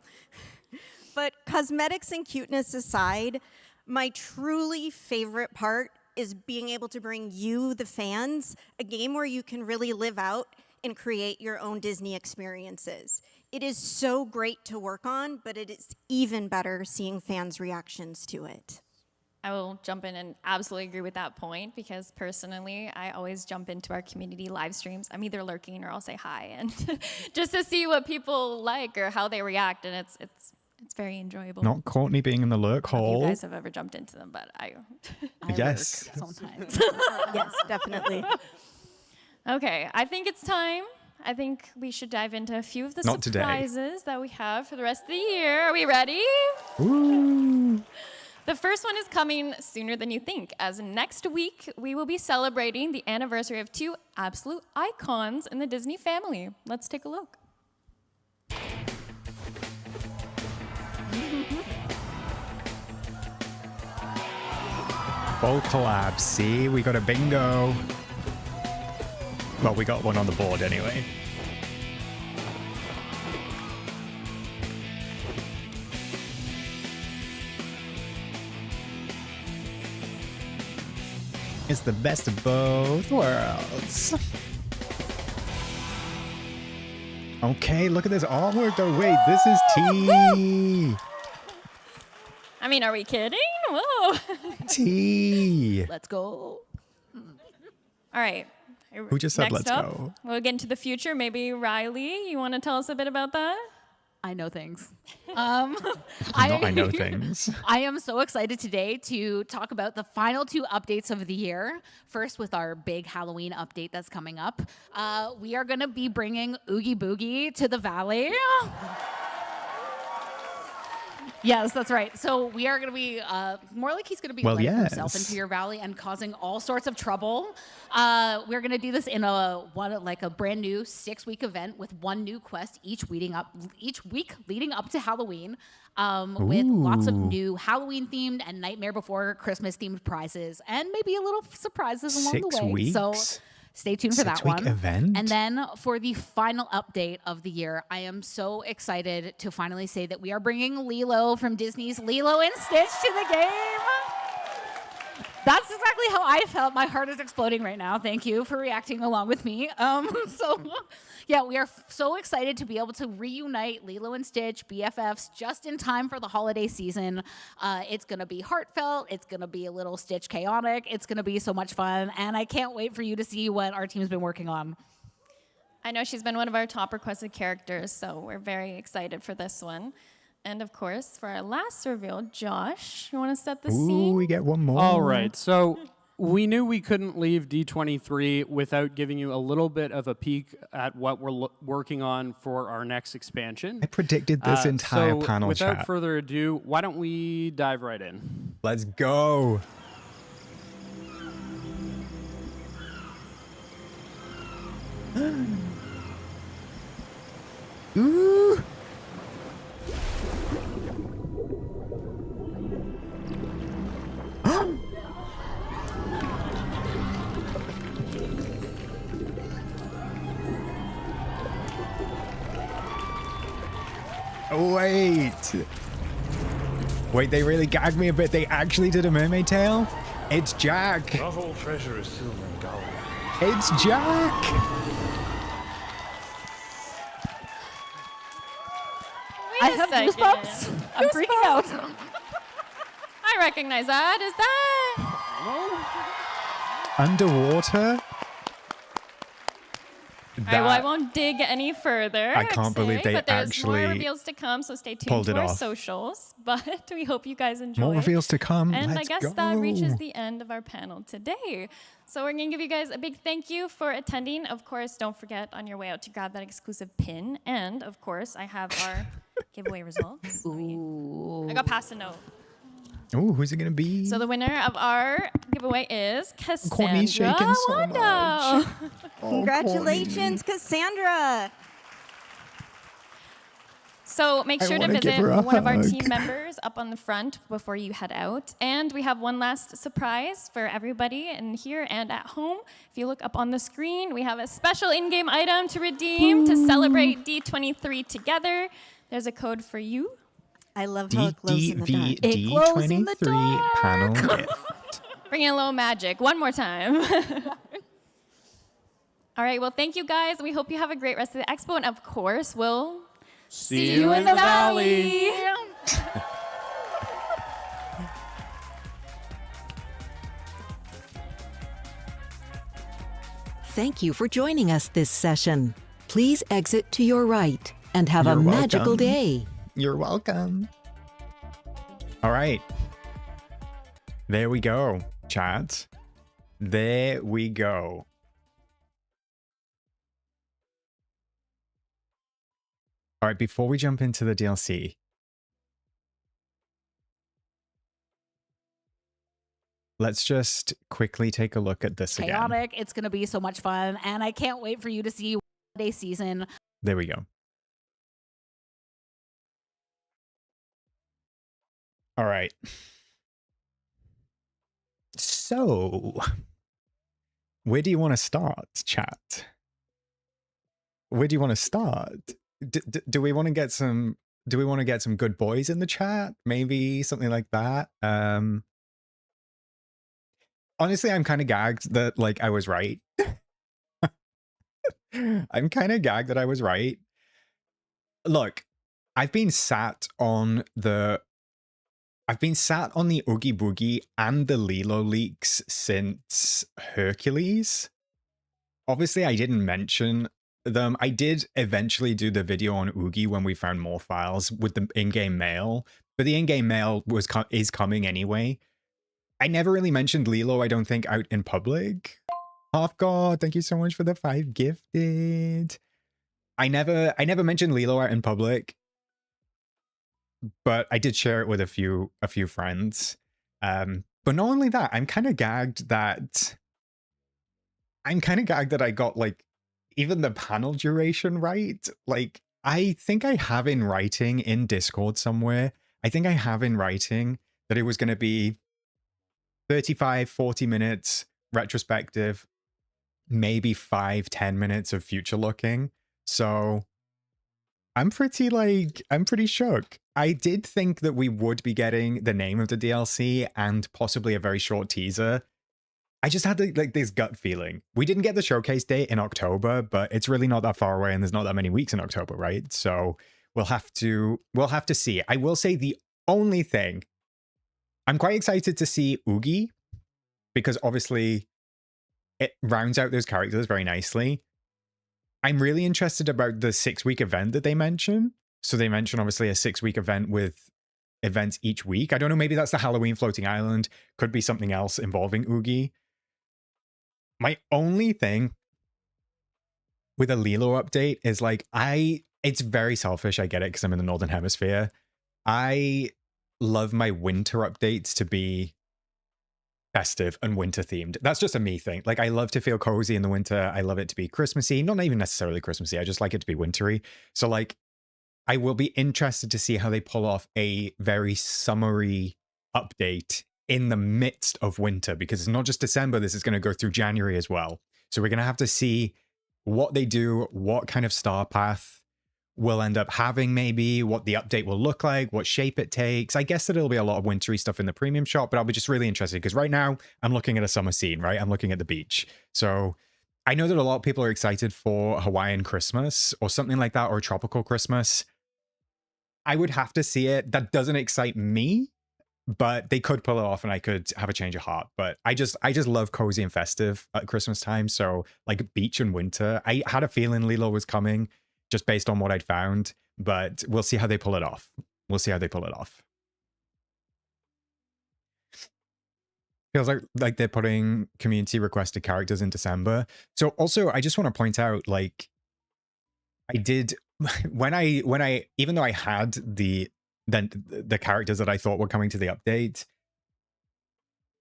But cosmetics and cuteness aside, my truly favorite part is being able to bring you, the fans, a game where you can really live out and create your own Disney experiences. It is so great to work on, but it is even better seeing fans' reactions to it. I will jump in and absolutely agree with that point, because personally, I always jump into our community live streams. I'm either lurking or I'll say hi, and just to see what people like or how they react, and it's very enjoyable. Not Courtney being in the lurk I don't know if hole. you guys have ever jumped into them, but I Yes. lurk sometimes. Yes, definitely. Okay, I think it's time. I think we should dive into a few of the Not today. surprises that we have for the rest of the year. Are we ready? Ooh. The first one is coming sooner than you think, as next week we will be celebrating the anniversary of two absolute icons in the Disney family. Let's take a look. Full collab. See, we got a bingo. Well, we got one on the board anyway. It's the best of both worlds. Okay, look at this artwork though. Wait, this is T. I mean, are we kidding? Whoa. T. Let's go. All right. Who just said Next let's up, go? We'll get into the future. Maybe Riley, you want to tell us a bit about that? I know things. I know things. I am so excited today to talk about the final two updates of the year. First, with our big Halloween update that's coming up. We are going to be bringing Oogie Boogie to the Valley. Yes, that's right. So we are going to be, more like he's going to be letting himself into your valley and causing all sorts of trouble. We're going to do this in a brand new 6-week event with one new quest each week leading up to Halloween, with lots of new Halloween themed and Nightmare Before Christmas themed prizes and maybe a little surprises along the 6 way. weeks? So stay tuned for that 6-week one. event? And then for the final update of the year, I am so excited to finally say that we are bringing Lilo from Disney's Lilo and Stitch to the game. That's exactly how I felt. My heart is exploding right now. Thank you for reacting along with me. Yeah, we are so excited to be able to reunite Lilo and Stitch, BFFs, just in time for the holiday season. It's going to be heartfelt. It's going to be a little Stitch chaotic. It's going to be so much fun. And I can't wait for you to see what our team's been working on. I know she's been one of our top requested characters, so we're very excited for this one. And of course, for our last reveal, Josh, you want to set the scene? Ooh, we get one more. All right, so we knew we couldn't leave D23 without giving you a little bit of a peek at what we're working on for our next expansion. I predicted this entire panel without chat. further ado, why don't we dive right in? Let's go. Ooh. Wait, they really gagged me a bit. They actually did a mermaid tail? It's Jack. Not all treasure is silver and gold. It's Jack. I have goosebumps. I'm freaking out. I recognize that. Is that? Underwater? All right, well, I won't dig any further. I can't believe they but there's actually more reveals to come, so stay tuned pulled to it our off. socials. But we hope you guys enjoy. More reveals to come. And Let's I guess go. that reaches the end of our panel today. So we're going to give you guys a big thank you for attending. Of course, don't forget on your way out to grab that exclusive pin. And, of course, I have our giveaway results. Ooh. I got passed a note. Ooh, who's it going to be? So the winner of our giveaway is Courtney's Cassandra shaking so Wando. much. Congratulations, Cassandra. So make I sure to wanna give visit her a one of our hug. team members up on the front before you head out. And we have one last surprise for everybody in here and at home. If you look up on the screen, we have a special in-game item to redeem to celebrate D23 together. There's a code for you. I love how it glows in the dark. It glows in the D23 panel gift. Bring in a little magic one more time. All right, well, thank you guys. We hope you have a great rest of the expo. And of course, we'll See you in the valley. Thank you for joining us this session. Please exit to your right and have a You're magical welcome. day. You're welcome. All right. There we go, chat. There we go. All right, before we jump into the DLC, let's just quickly take a look at this again. Chaotic. It's going to be so much fun. And I can't wait for you to see holiday season. There we go. All right. So, where do you want to start, chat? Where do you want to start? Do we want to get some? Do we want to get some good boys in the chat? Maybe something like that. Honestly, I'm kind of gagged that like I was right. I'm kind of gagged that I was right. Look, I've been sat on the Oogie Boogie and the Lilo leaks since Hercules. Obviously, I didn't mention them. I did eventually do the video on Oogie when we found more files with the in-game mail, but the in-game mail is coming anyway. I never really mentioned Lilo, I don't think, out in public. Half God, thank you so much for the 5 gifted. I never mentioned Lilo out in public, but I did share it with a few friends. But not only that, I'm kind of gagged that I got like even the panel duration right. Like, I think I have in writing in Discord somewhere. I think I have in writing that it was going to be 35, 40 minutes retrospective, maybe 5-10 minutes of future looking. So I'm pretty shook. I did think that we would be getting the name of the DLC and possibly a very short teaser I just had like this gut feeling. We didn't get the showcase date in October, but it's really not that far away, and there's not that many weeks in October, right? So we'll have to see. I will say the only thing, I'm quite excited to see Oogie, because obviously it rounds out those characters very nicely. I'm really interested about the 6-week event that they mention. So they mention obviously a 6-week event with events each week. I don't know, maybe that's the Halloween floating island. Could be something else involving Oogie. My only thing with a Lilo update is like, it's very selfish. I get it because I'm in the Northern Hemisphere. I love my winter updates to be festive and winter themed. That's just a me thing. Like, I love to feel cozy in the winter. I love it to be Christmassy. Not even necessarily Christmassy. I just like it to be wintry. So like, I will be interested to see how they pull off a very summery update in the midst of winter, because it's not just December. This is going to go through January as well. So we're going to have to see what they do, what kind of star path we'll end up having, maybe what the update will look like, what shape it takes. I guess that it'll be a lot of wintry stuff in the premium shop, but I'll be just really interested because right now I'm looking at a summer scene, right? I'm looking at the beach. So I know that a lot of people are excited for Hawaiian Christmas or something like that, or a tropical Christmas. I would have to see it. That doesn't excite me, but they could pull it off and I could have a change of heart. But I just love cozy and festive at Christmas time. So like beach and winter, I had a feeling Lilo was coming just based on what I'd found, but we'll see how they pull it off. We'll see how they pull it off. Feels like they're putting community requested characters in December. So also I just want to point out, like, I did when I even though I had the characters that I thought were coming to the update,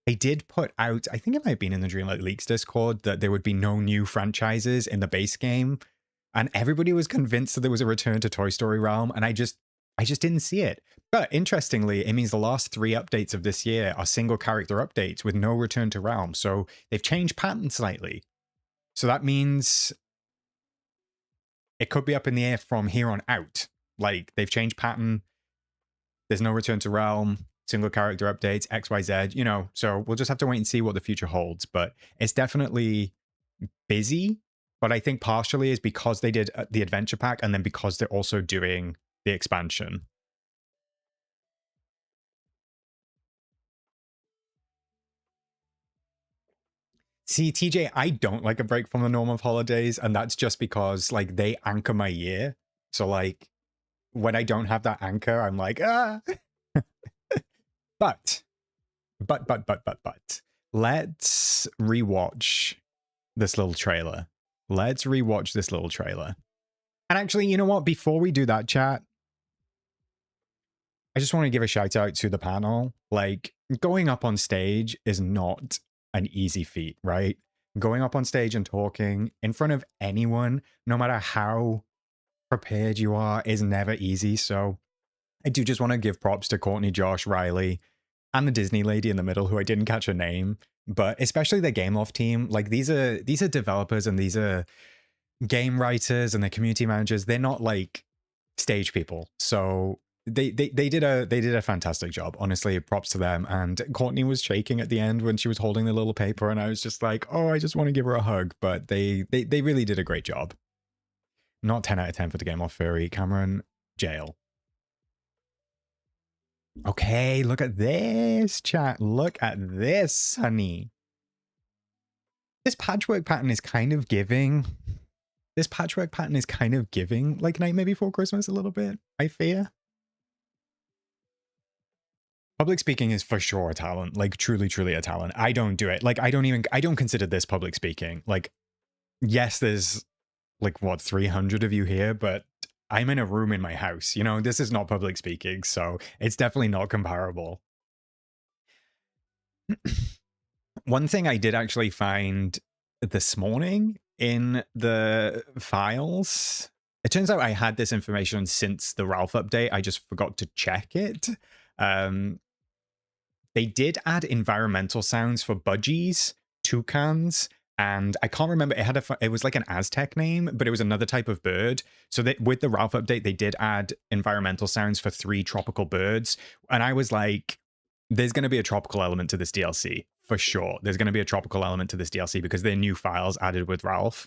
I did put out, I think it might have been in the Dreamlight Leaks Discord, that there would be no new franchises in the base game. And everybody was convinced that there was a return to Toy Story Realm, and I just didn't see it. But interestingly, it means the last 3 updates of this year are single character updates with no return to Realm. So they've changed pattern slightly. So that means it could be up in the air from here on out. Like, they've changed pattern. There's no return to Realm, single character updates, XYZ, you know. So we'll just have to wait and see what the future holds. But it's definitely busy. But I think partially is because they did the adventure pack, and then because they're also doing the expansion. See, TJ, I don't like a break from the norm of holidays, and that's just because like they anchor my year. So like when I don't have that anchor, I'm like, ah. But let's rewatch this little trailer. Let's rewatch this little trailer. And actually, you know what? Before we do that, chat, I just want to give a shout out to the panel. Like, going up on stage is not an easy feat, right? Going up on stage and talking in front of anyone, no matter how prepared you are, is never easy. So I do just want to give props to Courtney, Josh, Riley, and the Disney lady in the middle, who I didn't catch her name, but especially the Gameloft team. Like, these are developers and these are game writers and the community managers. They're not like stage people. So they did a fantastic job. Honestly, props to them. And Courtney was shaking at the end when she was holding the little paper, and I was just like, oh, I just want to give her a hug. But they really did a great job. Not 10 out of 10 for the Gameloft Furry. Cameron, jail. Okay, look at this, chat. Look at this, honey. This patchwork pattern is kind of giving. This patchwork pattern is kind of giving like Nightmare Before Christmas a little bit, I fear. Public speaking is for sure a talent, like truly a talent. I don't do it. Like, I don't consider this public speaking. Like, yes, there's like what, 300 of you here, but I'm in a room in my house, you know. This is not public speaking, so it's definitely not comparable. One thing I did actually find this morning in the files, it turns out I had this information since the Ralph update. I just forgot to check it. They did add environmental sounds for budgies, toucans, and I can't remember, it was like an Aztec name, but it was another type of bird. So with the Ralph update, they did add environmental sounds for 3 tropical birds. And I was like, there's going to be a tropical element to this DLC for sure. There's going to be a tropical element to this DLC because they're new files added with Ralph.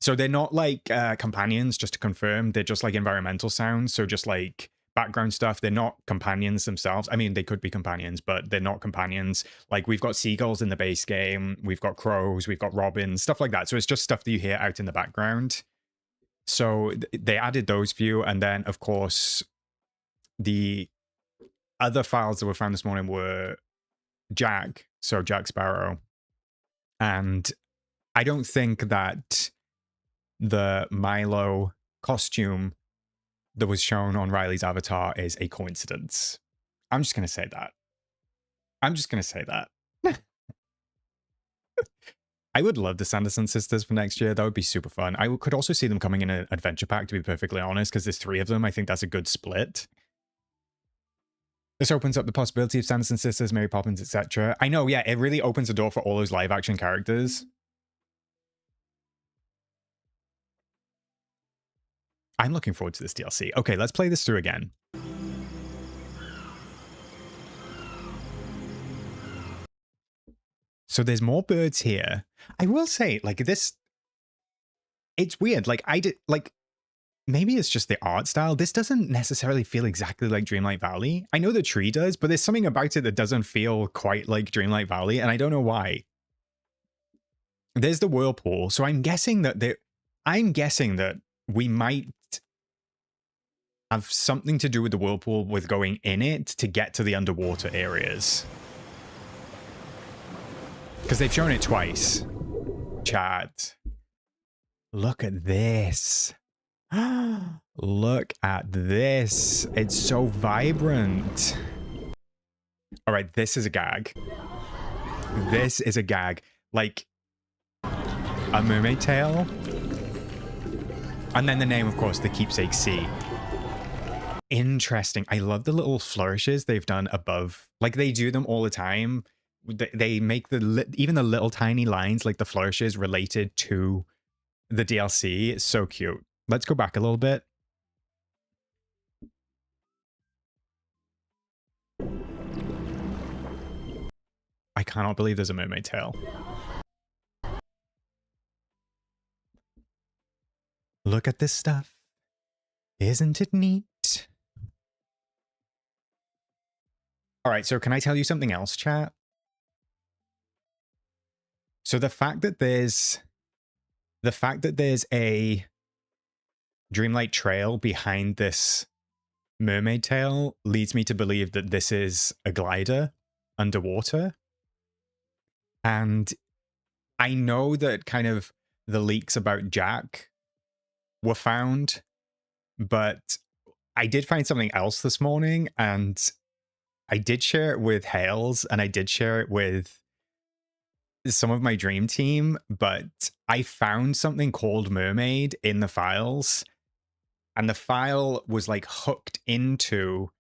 So they're not like companions, just to confirm. They're just like environmental sounds. So just like background stuff. They're not companions themselves. I mean, they could be companions, but they're not companions. Like we've got seagulls in the base game. We've got crows. We've got robins, stuff like that. So it's just stuff that you hear out in the background. So they added those few. And then, of course, the other files that were found this morning were Jack. So Jack Sparrow. And I don't think that the Milo costume that was shown on Riley's avatar is a coincidence. I'm just going to say that. I'm just going to say that. I would love the Sanderson sisters for next year. That would be super fun. I could also see them coming in an adventure pack, to be perfectly honest, because there's 3 of them. I think that's a good split. This opens up the possibility of Sanderson sisters, Mary Poppins, etc. I know, yeah, it really opens the door for all those live action characters. I'm looking forward to this DLC. Okay, let's play this through again. So there's more birds here. I will say, like, this, it's weird. Like, maybe it's just the art style. This doesn't necessarily feel exactly like Dreamlight Valley. I know the tree does, but there's something about it that doesn't feel quite like Dreamlight Valley, and I don't know why. There's the whirlpool. So I'm guessing that we might have something to do with the whirlpool with going in it to get to the underwater areas. Because they've shown it twice. Chat. Look at this. Look at this. It's so vibrant. All right, this is a gag. This is a gag. Like a mermaid tail. And then the name, of course, the Keepsake Sea. Interesting. I love the little flourishes they've done above. Like they do them all the time. They make even the little tiny lines, like the flourishes, related to the DLC. It's so cute. Let's go back a little bit. I cannot believe there's a mermaid tail. Look at this stuff. Isn't it neat? All right, so can I tell you something else, chat? So the fact that there's a Dreamlight trail behind this mermaid tail leads me to believe that this is a glider underwater. And I know that kind of the leaks about Jack were found, but I did find something else this morning, and I did share it with Hales, and I did share it with some of my dream team, but I found something called Mermaid in the files, and the file was like hooked into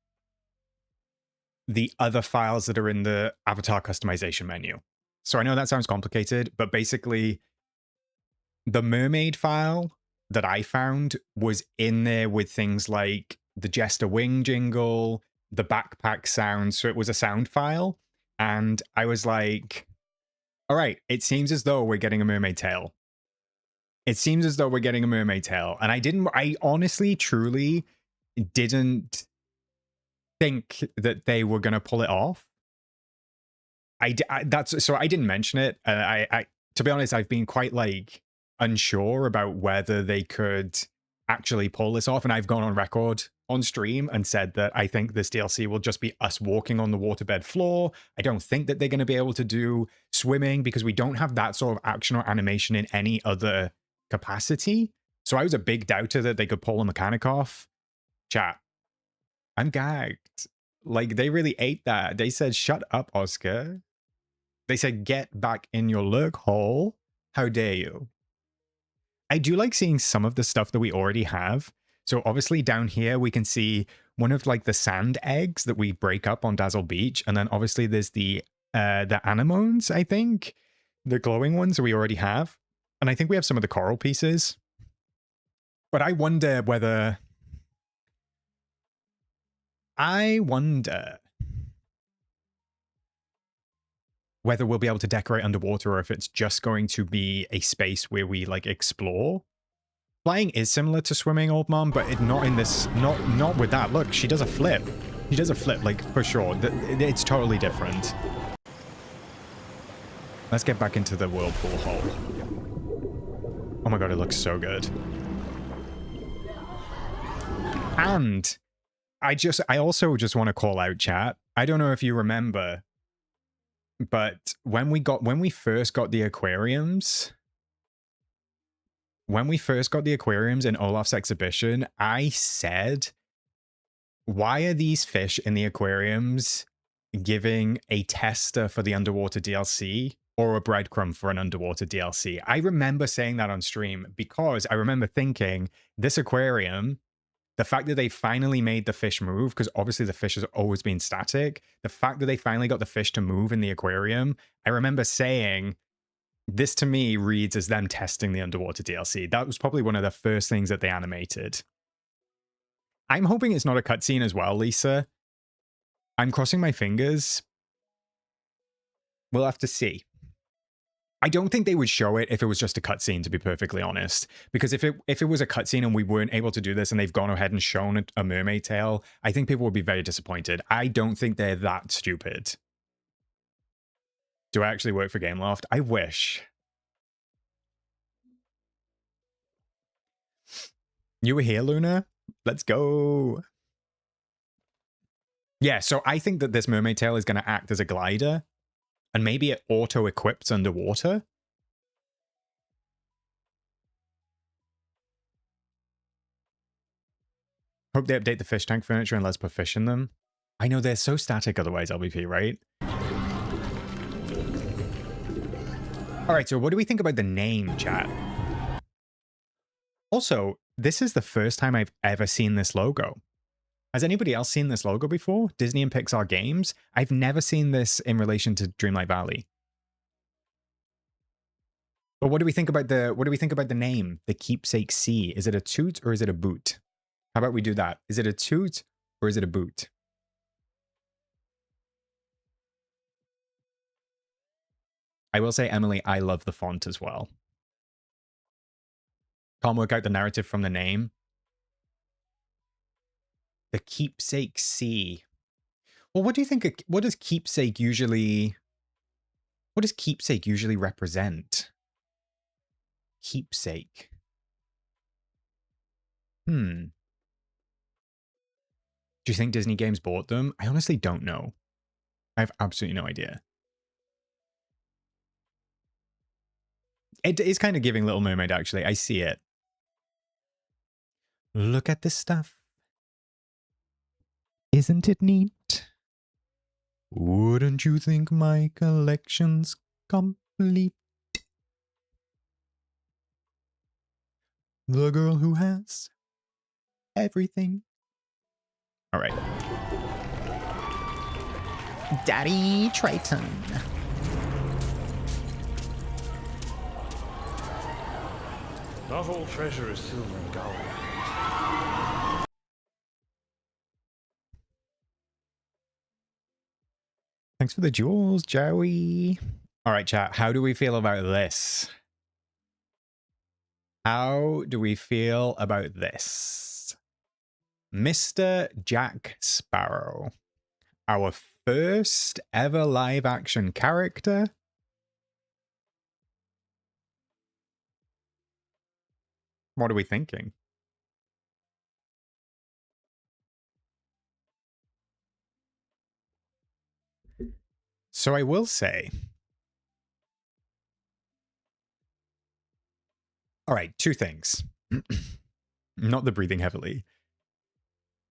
the other files that are in the avatar customization menu. So I know that sounds complicated, but basically the mermaid file that I found was in there with things like the Jester Wing jingle, the backpack sound. So it was a sound file. And I was like, all right, it seems as though we're getting a mermaid tail. It seems as though we're getting a mermaid tail. And I honestly, truly didn't think that they were going to pull it off. So I didn't mention it. To be honest, I've been quite like unsure about whether they could actually pull this off. And I've gone on record on stream and said that I think this DLC will just be us walking on the waterbed floor. I don't think that they're going to be able to do swimming because we don't have that sort of action or animation in any other capacity. So I was a big doubter that they could pull a mechanic off. Chat, I'm gagged. Like, they really ate that. They said, shut up, Oscar. They said, get back in your lurk hole. How dare you? I do like seeing some of the stuff that we already have. So obviously down here, we can see one of like the sand eggs that we break up on Dazzle Beach. And then obviously there's the anemones, I think. The glowing ones that we already have. And I think we have some of the coral pieces. But I wonder whether... whether we'll be able to decorate underwater or if it's just going to be a space where we like explore. Flying is similar to swimming, old mom, but not in this, not with that. Look, she does a flip. She does a flip, like, for sure. It's totally different. Let's get back into the whirlpool hole. Oh my god, it looks so good. And I also just want to call out, chat. I don't know if you remember, but when we first got the aquariums, in Olaf's exhibition, I said, why are these fish in the aquariums giving a tester for the underwater DLC or a breadcrumb for an underwater DLC? I remember saying that on stream because I remember thinking, this aquarium, the fact that they finally made the fish move, because obviously the fish has always been static, the fact that they finally got the fish to move in the aquarium, I remember saying, this to me reads as them testing the underwater DLC. That was probably one of the first things that they animated. I'm hoping it's not a cutscene as well, Lisa. I'm crossing my fingers. We'll have to see. I don't think they would show it if it was just a cutscene, to be perfectly honest. Because if it was a cutscene and we weren't able to do this and they've gone ahead and shown a mermaid tail, I think people would be very disappointed. I don't think they're that stupid. Do I actually work for Gameloft? I wish. You were here, Luna? Let's go. Yeah, so I think that this mermaid tail is going to act as a glider. And maybe it auto-equips underwater. Hope they update the fish tank furniture and let's put fish in them. I know they're so static otherwise, LBP, right? All right, so what do we think about the name, chat? Also, this is the first time I've ever seen this logo. Has anybody else seen this logo before? Disney and Pixar games? I've never seen this in relation to Dreamlight Valley. But what do we think about the name? The Keepsake Sea. Is it a toot or is it a boot? How about we do that? Is it a toot or is it a boot? I will say, Emily, I love the font as well. Can't work out the narrative from the name. The Keepsake Sea. Well, what do you think? What does keepsake usually represent? Keepsake. Do you think Disney Games bought them? I honestly don't know. I have absolutely no idea. It is kind of giving Little Mermaid, actually. I see it. Look at this stuff. Isn't it neat? Wouldn't you think my collection's complete? The girl who has everything. All right. Daddy Triton. Not all treasure is silver and gold. Thanks for the jewels, Joey. All right, chat. How do we feel about this? How do we feel about this? Mr. Jack Sparrow. Our first ever live action character. What are we thinking? So I will say, all right, two things. Not the breathing heavily.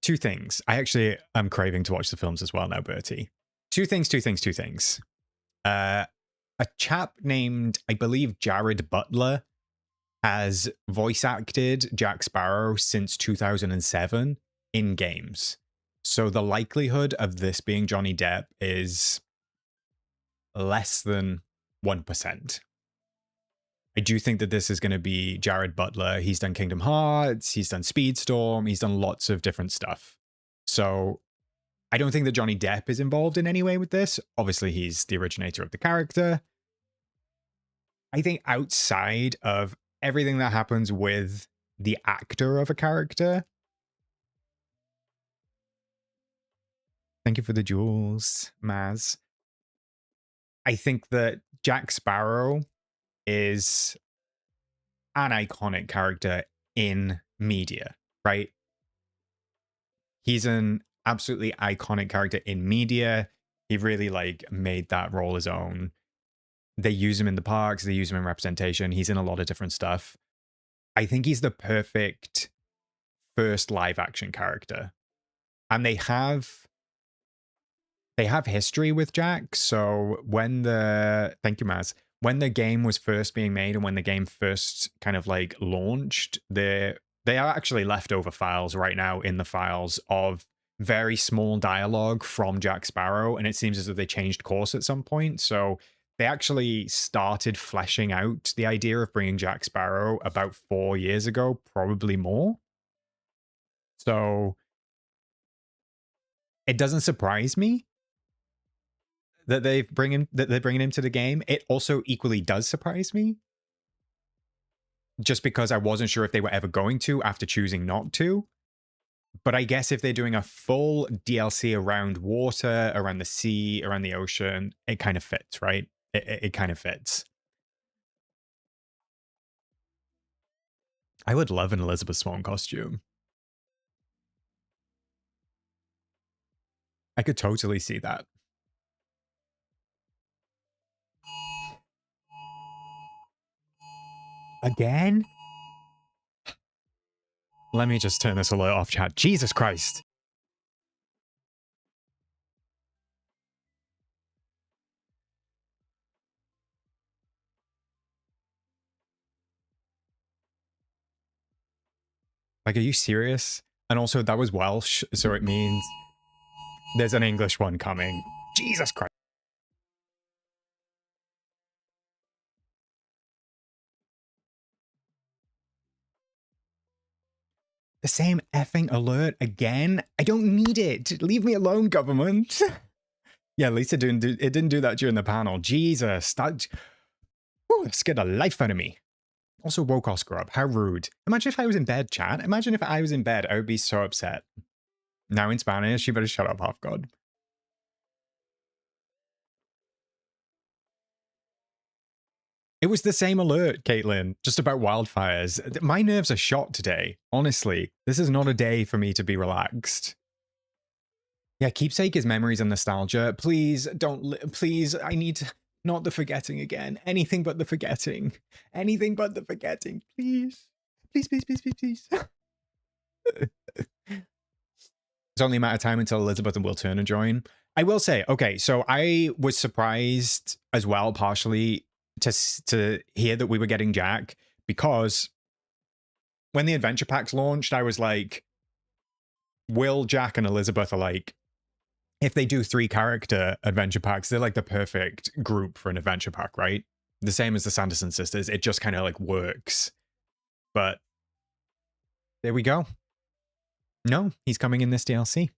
Two things. I'm craving to watch the films as well now, Bertie. Two things. A chap named, I believe, Jared Butler has voice acted Jack Sparrow since 2007 in games. So the likelihood of this being Johnny Depp is less than 1%. I do think that this is going to be Jared Butler. He's done Kingdom Hearts, he's done Speedstorm, he's done lots of different stuff. So I don't think that Johnny Depp is involved in any way with this. Obviously, he's the originator of the character. I think outside of everything that happens with the actor of a character. Thank you for the jewels, Maz. I think that Jack Sparrow is an iconic character in media, right? He's an absolutely iconic character in media. He really like made that role his own. They use him in the parks. They use him in representation. He's in a lot of different stuff. I think he's the perfect first live action character. And they have history with Jack. So when thank you, Maz. When the game was first being made and when the game first kind of like launched, they are actually leftover files right now in the files of very small dialogue from Jack Sparrow. And it seems as if they changed course at some point. So they actually started fleshing out the idea of bringing Jack Sparrow about 4 years ago, probably more. So it doesn't surprise me that they're bringing him to the game. It also equally does surprise me, just because I wasn't sure if they were ever going to after choosing not to. But I guess if they're doing a full DLC around water, around the sea, around the ocean, it kind of fits, right? It kind of fits. I would love an Elizabeth Swann costume. I could totally see that. Again? Let me just turn this alert off, chat. Jesus Christ. Like, are you serious? And also, that was Welsh, so it means there's an English one coming. Jesus Christ. The same effing alert again? I don't need it. Leave me alone, government. Yeah, at least it didn't do that during the panel. Jesus, that scared the life out of me. Also woke Oscar up. How rude. Imagine if I was in bed, chat. Imagine if I was in bed. I would be so upset. Now in Spanish, you better shut up, half god. It was the same alert, Caitlin, just about wildfires. My nerves are shot today. Honestly, this is not a day for me to be relaxed. Yeah, keepsake is memories and nostalgia. Please don't, please, I need to, not the forgetting again. Anything but the forgetting. Anything but the forgetting, please. Please, please, please, please, please. It's only a matter of time until Elizabeth and Will Turner join. I will say, okay, so I was surprised as well, partially, to hear that we were getting Jack, because when the adventure packs launched, I was like, Will, Jack, and Elizabeth are like, if they do 3 character adventure packs, they're like the perfect group for an adventure pack, right? The same as the Sanderson sisters. It just kind of like works. But there we go. No, he's coming in this DLC.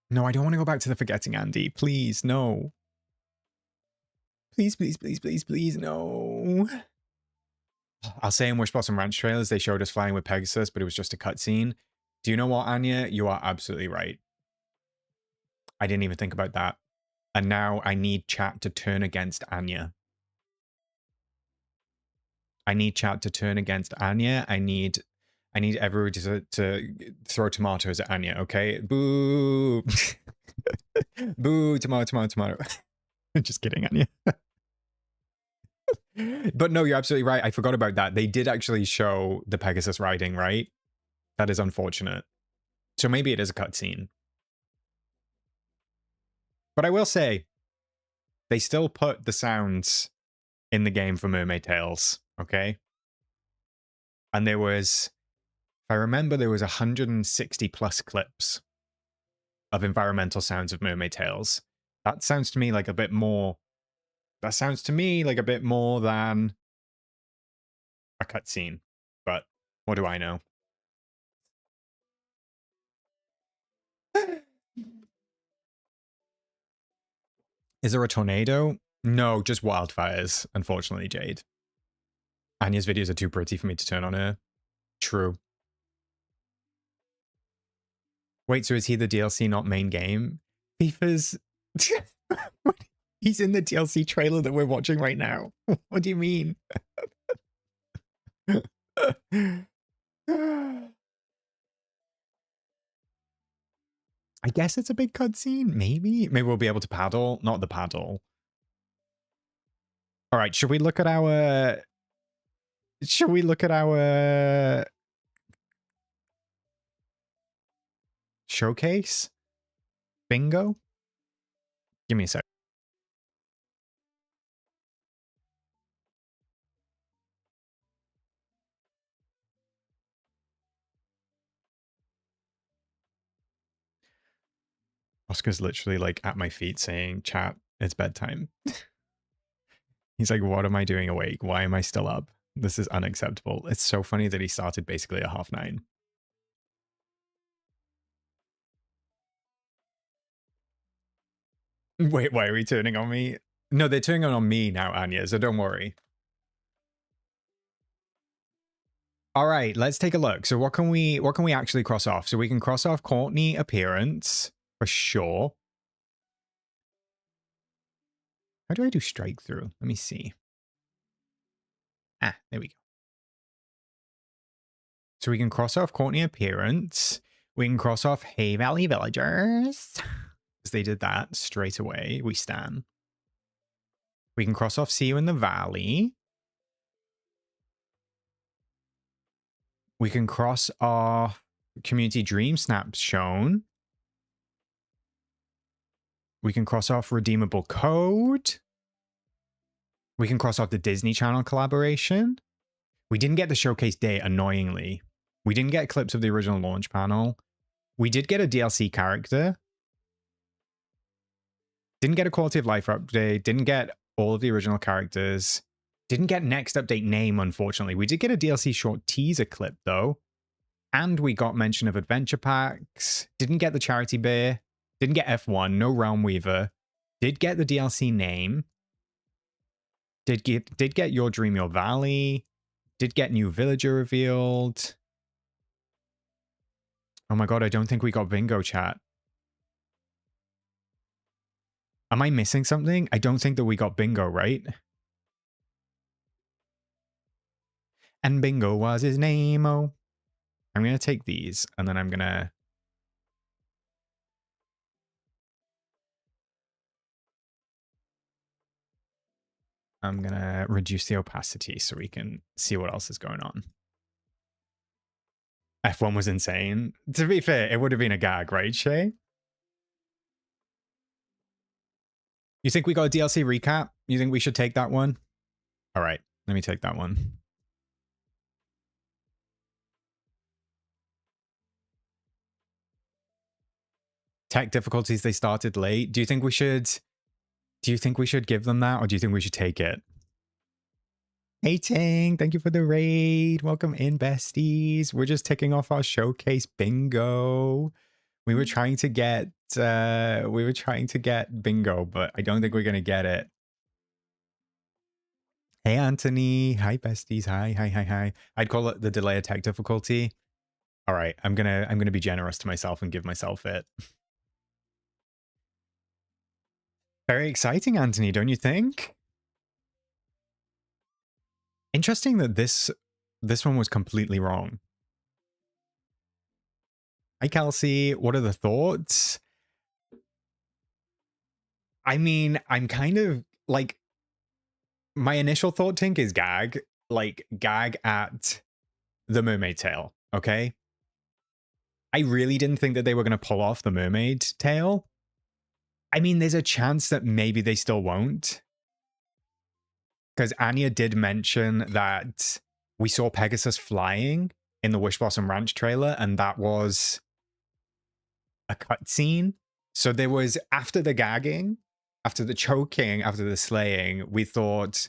No, I don't want to go back to the forgetting Andy. Please, no. Please, please, please, please, please, no. I'll say in Wishblossom Ranch trailers, they showed us flying with Pegasus, but it was just a cutscene. Do you know what, Anya? You are absolutely right. I didn't even think about that. And now I need chat to turn against Anya. I need chat to turn against Anya. I need everyone to throw tomatoes at Anya, okay? Boo. Boo, tomato. Just kidding, Anya. But no, you're absolutely right. I forgot about that. They did actually show the Pegasus riding, right? That is unfortunate. So maybe it is a cutscene. But I will say, they still put the sounds in the game for Mermaid Tales, okay? And there was, if I remember, there was 160 plus clips of environmental sounds of Mermaid Tales. That sounds to me like a bit more. That sounds to me like a bit more than a cutscene, but what do I know? Is there a tornado? No, just wildfires, unfortunately, Jade. Anya's videos are too pretty for me to turn on her. True. Wait, so is he the DLC, not main game? FIFA's... He's in the DLC trailer that we're watching right now. What do you mean? I guess it's a big cutscene. Maybe we'll be able to paddle. Not the paddle. All right, should we look at our... showcase? Bingo? Give me a sec. Oscar's literally like at my feet saying, chat, it's bedtime. He's like, what am I doing awake? Why am I still up? This is unacceptable. It's so funny that he started basically at 9:30. Wait, why are we turning on me? No, they're turning on me now, Anya, so don't worry. All right, let's take a look. So what can we actually cross off? So we can cross off Courtney appearance for sure. How do I do strike through? Let me see. Ah, there we go. So we can cross off Courtney appearance. We can cross off Hay Valley Villagers. Because they did that straight away. We stan. We can cross off See You in the Valley. We can cross off Community Dream Snaps shown. We can cross off Redeemable Code. We can cross off the Disney Channel collaboration. We didn't get the showcase day, annoyingly. We didn't get clips of the original launch panel. We did get a DLC character. Didn't get a quality of life update. Didn't get all of the original characters. Didn't get next update name, unfortunately. We did get a DLC short teaser clip, though. And we got mention of adventure packs. Didn't get the charity bear. Didn't get F1. No Realm Weaver. Did get the DLC name. Did get Your Dream, Your Valley. Did get new villager revealed. Oh my god, I don't think we got bingo, chat. Am I missing something? I don't think that we got bingo, right? And bingo was his name-o. I'm going to take these, and then I'm going to... reduce the opacity so we can see what else is going on. F1 was insane. To be fair, it would have been a gag, right, Shay? You think we got a DLC recap? You think we should take that one? All right, let me take that one. Tech difficulties, they started late. Do you think we should give them that, or do you think we should take it? Hey Ting, thank you for the raid. Welcome in, besties. We're just ticking off our showcase bingo. We were trying to get bingo, but I don't think we're gonna get it. Hey Anthony, hi besties, hi. I'd call it the delay of tech difficulty. All right, I'm gonna be generous to myself and give myself it. Very exciting, Anthony, don't you think? Interesting that this one was completely wrong. Hi, Kelsey. What are the thoughts? I mean, I'm kind of like, my initial thought, Tink, is gag. Like, gag at the mermaid tail, okay? I really didn't think that they were going to pull off the mermaid tail. I mean, there's a chance that maybe they still won't. Because Anya did mention that we saw Pegasus flying in the Wish Blossom Ranch trailer, and that was a cutscene. So there was, after the gagging, after the choking, after the slaying, we thought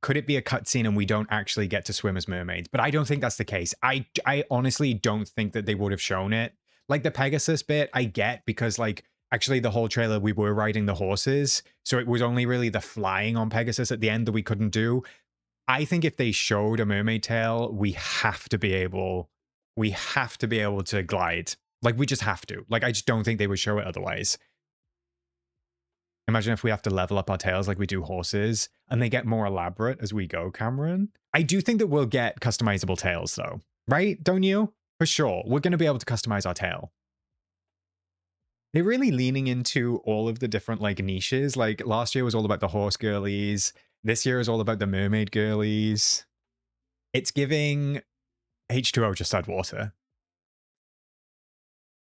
could it be a cutscene and we don't actually get to swim as mermaids? But I don't think that's the case. I honestly don't think that they would have shown it. Like the Pegasus bit, I get, because like actually the whole trailer we were riding the horses, so it was only really the flying on Pegasus at the end that we couldn't do. I think if they showed a mermaid tail, we have to be able to glide. Like we just have to. Like I just don't think they would show it otherwise. Imagine if we have to level up our tails like we do horses, and they get more elaborate as we go, Cameron. I do think that we'll get customizable tails though, right? Don't you? For sure. We're going to be able to customize our tail. They're really leaning into all of the different like niches. Like last year was all about the horse girlies. This year is all about the mermaid girlies. It's giving H2O just add water.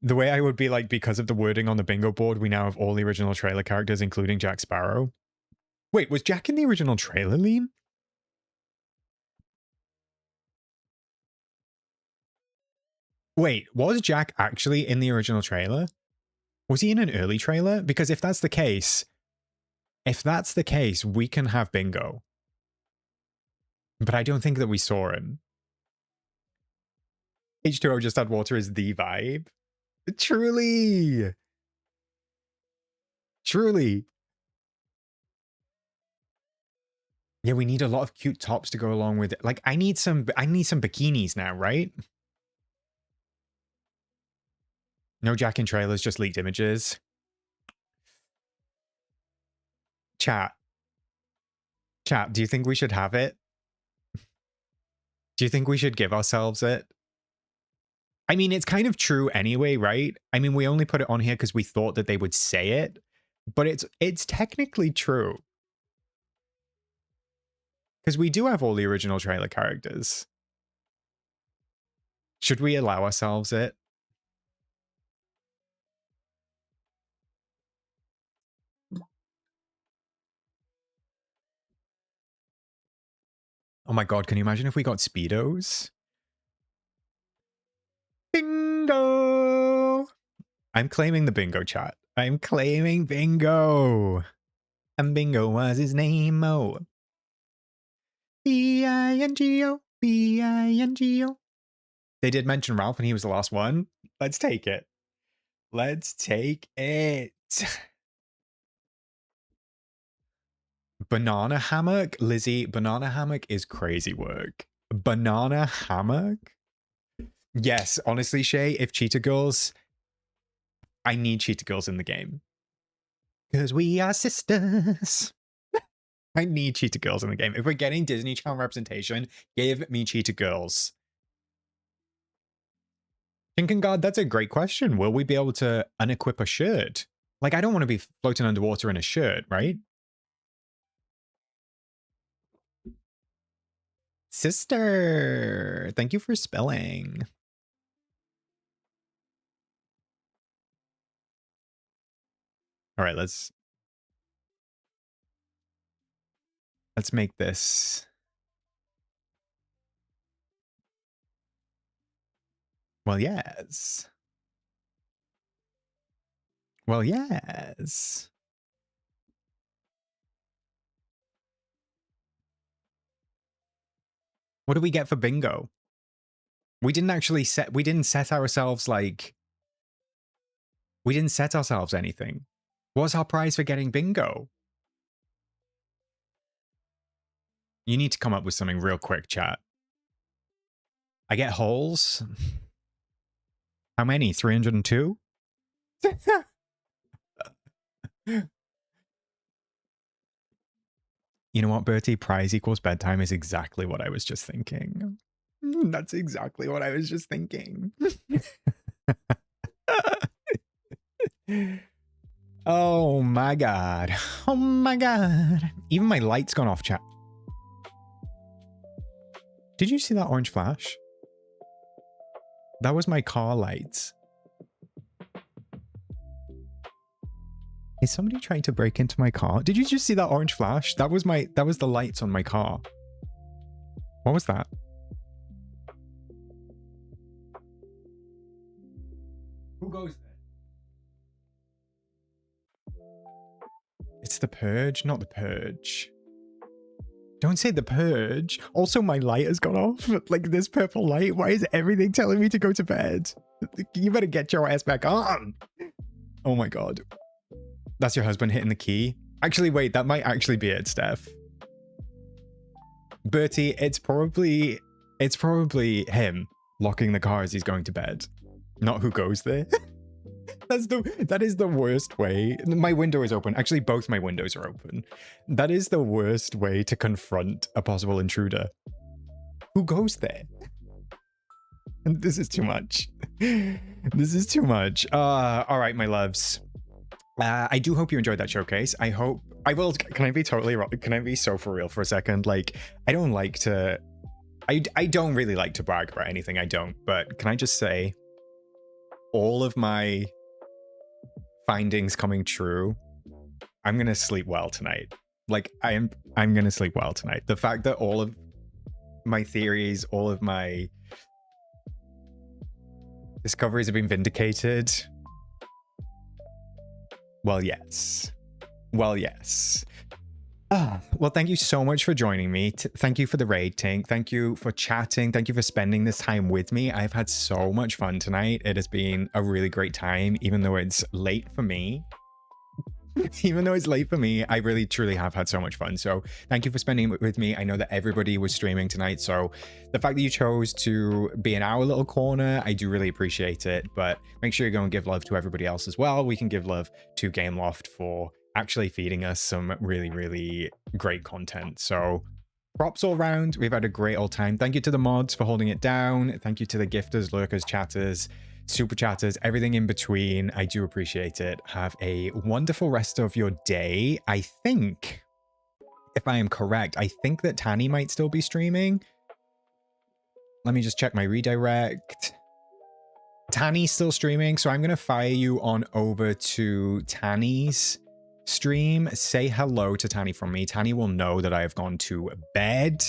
The way I would be like, because of the wording on the bingo board, we now have all the original trailer characters, including Jack Sparrow. Wait, was Jack in the original trailer, Liam? Wait, was Jack actually in the original trailer? Was he in an early trailer? Because if that's the case, we can have bingo. But I don't think that we saw him. H2O just add water is the vibe. Truly. Truly. Yeah, we need a lot of cute tops to go along with it. Like I need some bikinis now, right? No Jack in trailers, just leaked images. Chat, do you think we should have it? Do you think we should give ourselves it? I mean, it's kind of true anyway, right? I mean, we only put it on here because we thought that they would say it, but it's technically true. Because we do have all the original trailer characters. Should we allow ourselves it? Oh my god, can you imagine if we got Speedos? Bingo! I'm claiming the bingo, chat. I'm claiming bingo. And bingo was his name, oh. B-I-N-G-O, B-I-N-G-O. They did mention Ralph and he was the last one. Let's take it. Let's take it. Banana hammock? Lizzie, banana hammock is crazy work. Banana hammock? Yes, honestly, Shay, if Cheetah Girls... I need Cheetah Girls in the game. Because we are sisters. I need Cheetah Girls in the game. If we're getting Disney Channel representation, give me Cheetah Girls. Chinkengard, that's a great question. Will we be able to unequip a shirt? Like, I don't want to be floating underwater in a shirt, right? Sister, thank you for spelling. All right, let's make this. Well, yes. Well, yes. What do we get for bingo? We didn't actually set, we didn't set ourselves like, we didn't set ourselves anything. What's our prize for getting bingo? You need to come up with something real quick, chat. I get holes. How many? 302? You know what, Bertie? Prize equals bedtime is exactly what I was just thinking. That's exactly what I was just thinking. Oh my god. Oh my god. Even my light's gone off, chat. Did you see that orange flash? That was my car lights. Is somebody trying to break into my car? Did you just see that orange flash? That was the lights on my car. What was that? Who goes there? It's the Purge, not the Purge. Don't say The Purge. Also, my light has gone off. Like, this purple light. Why is everything telling me to go to bed? You better get your ass back on. Oh my god. That's your husband hitting the key. Actually, wait, that might actually be it, Steph. Bertie, it's probably him locking the car as he's going to bed. Not who goes there. That is the worst way. My window is open. Actually, both my windows are open. That is the worst way to confront a possible intruder. Who goes there? And this is too much. This is too much. All right, my loves. I do hope you enjoyed that showcase. I will. Can I be totally wrong? Can I be so for real for a second? Like, I don't really like to brag about anything. I don't. But can I just say, all of my findings coming true, I'm gonna sleep well tonight. Like, I'm gonna sleep well tonight. The fact that all of my theories, all of my discoveries have been vindicated. Well, yes. Well, yes. Well, thank you so much for joining me. Thank you for the rating. Thank you for chatting. Thank you for spending this time with me. I've had so much fun tonight. It has been a really great time, even though it's late for me. Even though it's late for me, I really, truly have had so much fun. So thank you for spending it with me. I know that everybody was streaming tonight. So the fact that you chose to be in our little corner, I do really appreciate it. But make sure you go and give love to everybody else as well. We can give love to Gameloft for actually feeding us some really, really great content. So props all around. We've had a great old time. Thank you to the mods for holding it down. Thank you to the gifters, lurkers, chatters, super chatters, everything in between. I do appreciate it. Have a wonderful rest of your day. I think, if I am correct, I think that Tanny might still be streaming. Let me just check my redirect. Tanny's still streaming, so I'm going to fire you on over to Tanny's stream. Say hello to Tanny from me. Tanny will know that I have gone to bed.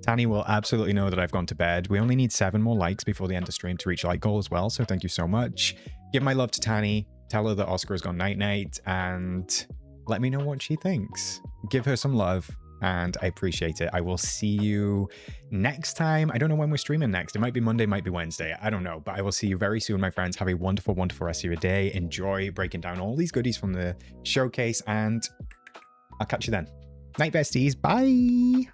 Tanny will absolutely know that I've gone to bed. We only need 7 more likes before the end of stream to reach like goal as well, so thank you so much. Give my love to Tanny. Tell her that Oscar has gone night-night, and let me know what she thinks. Give her some love, and I appreciate it. I will see you next time. I don't know when we're streaming next. It might be Monday, might be Wednesday. I don't know, but I will see you very soon, my friends. Have a wonderful, wonderful rest of your day. Enjoy breaking down all these goodies from the showcase, and I'll catch you then. Night, besties. Bye.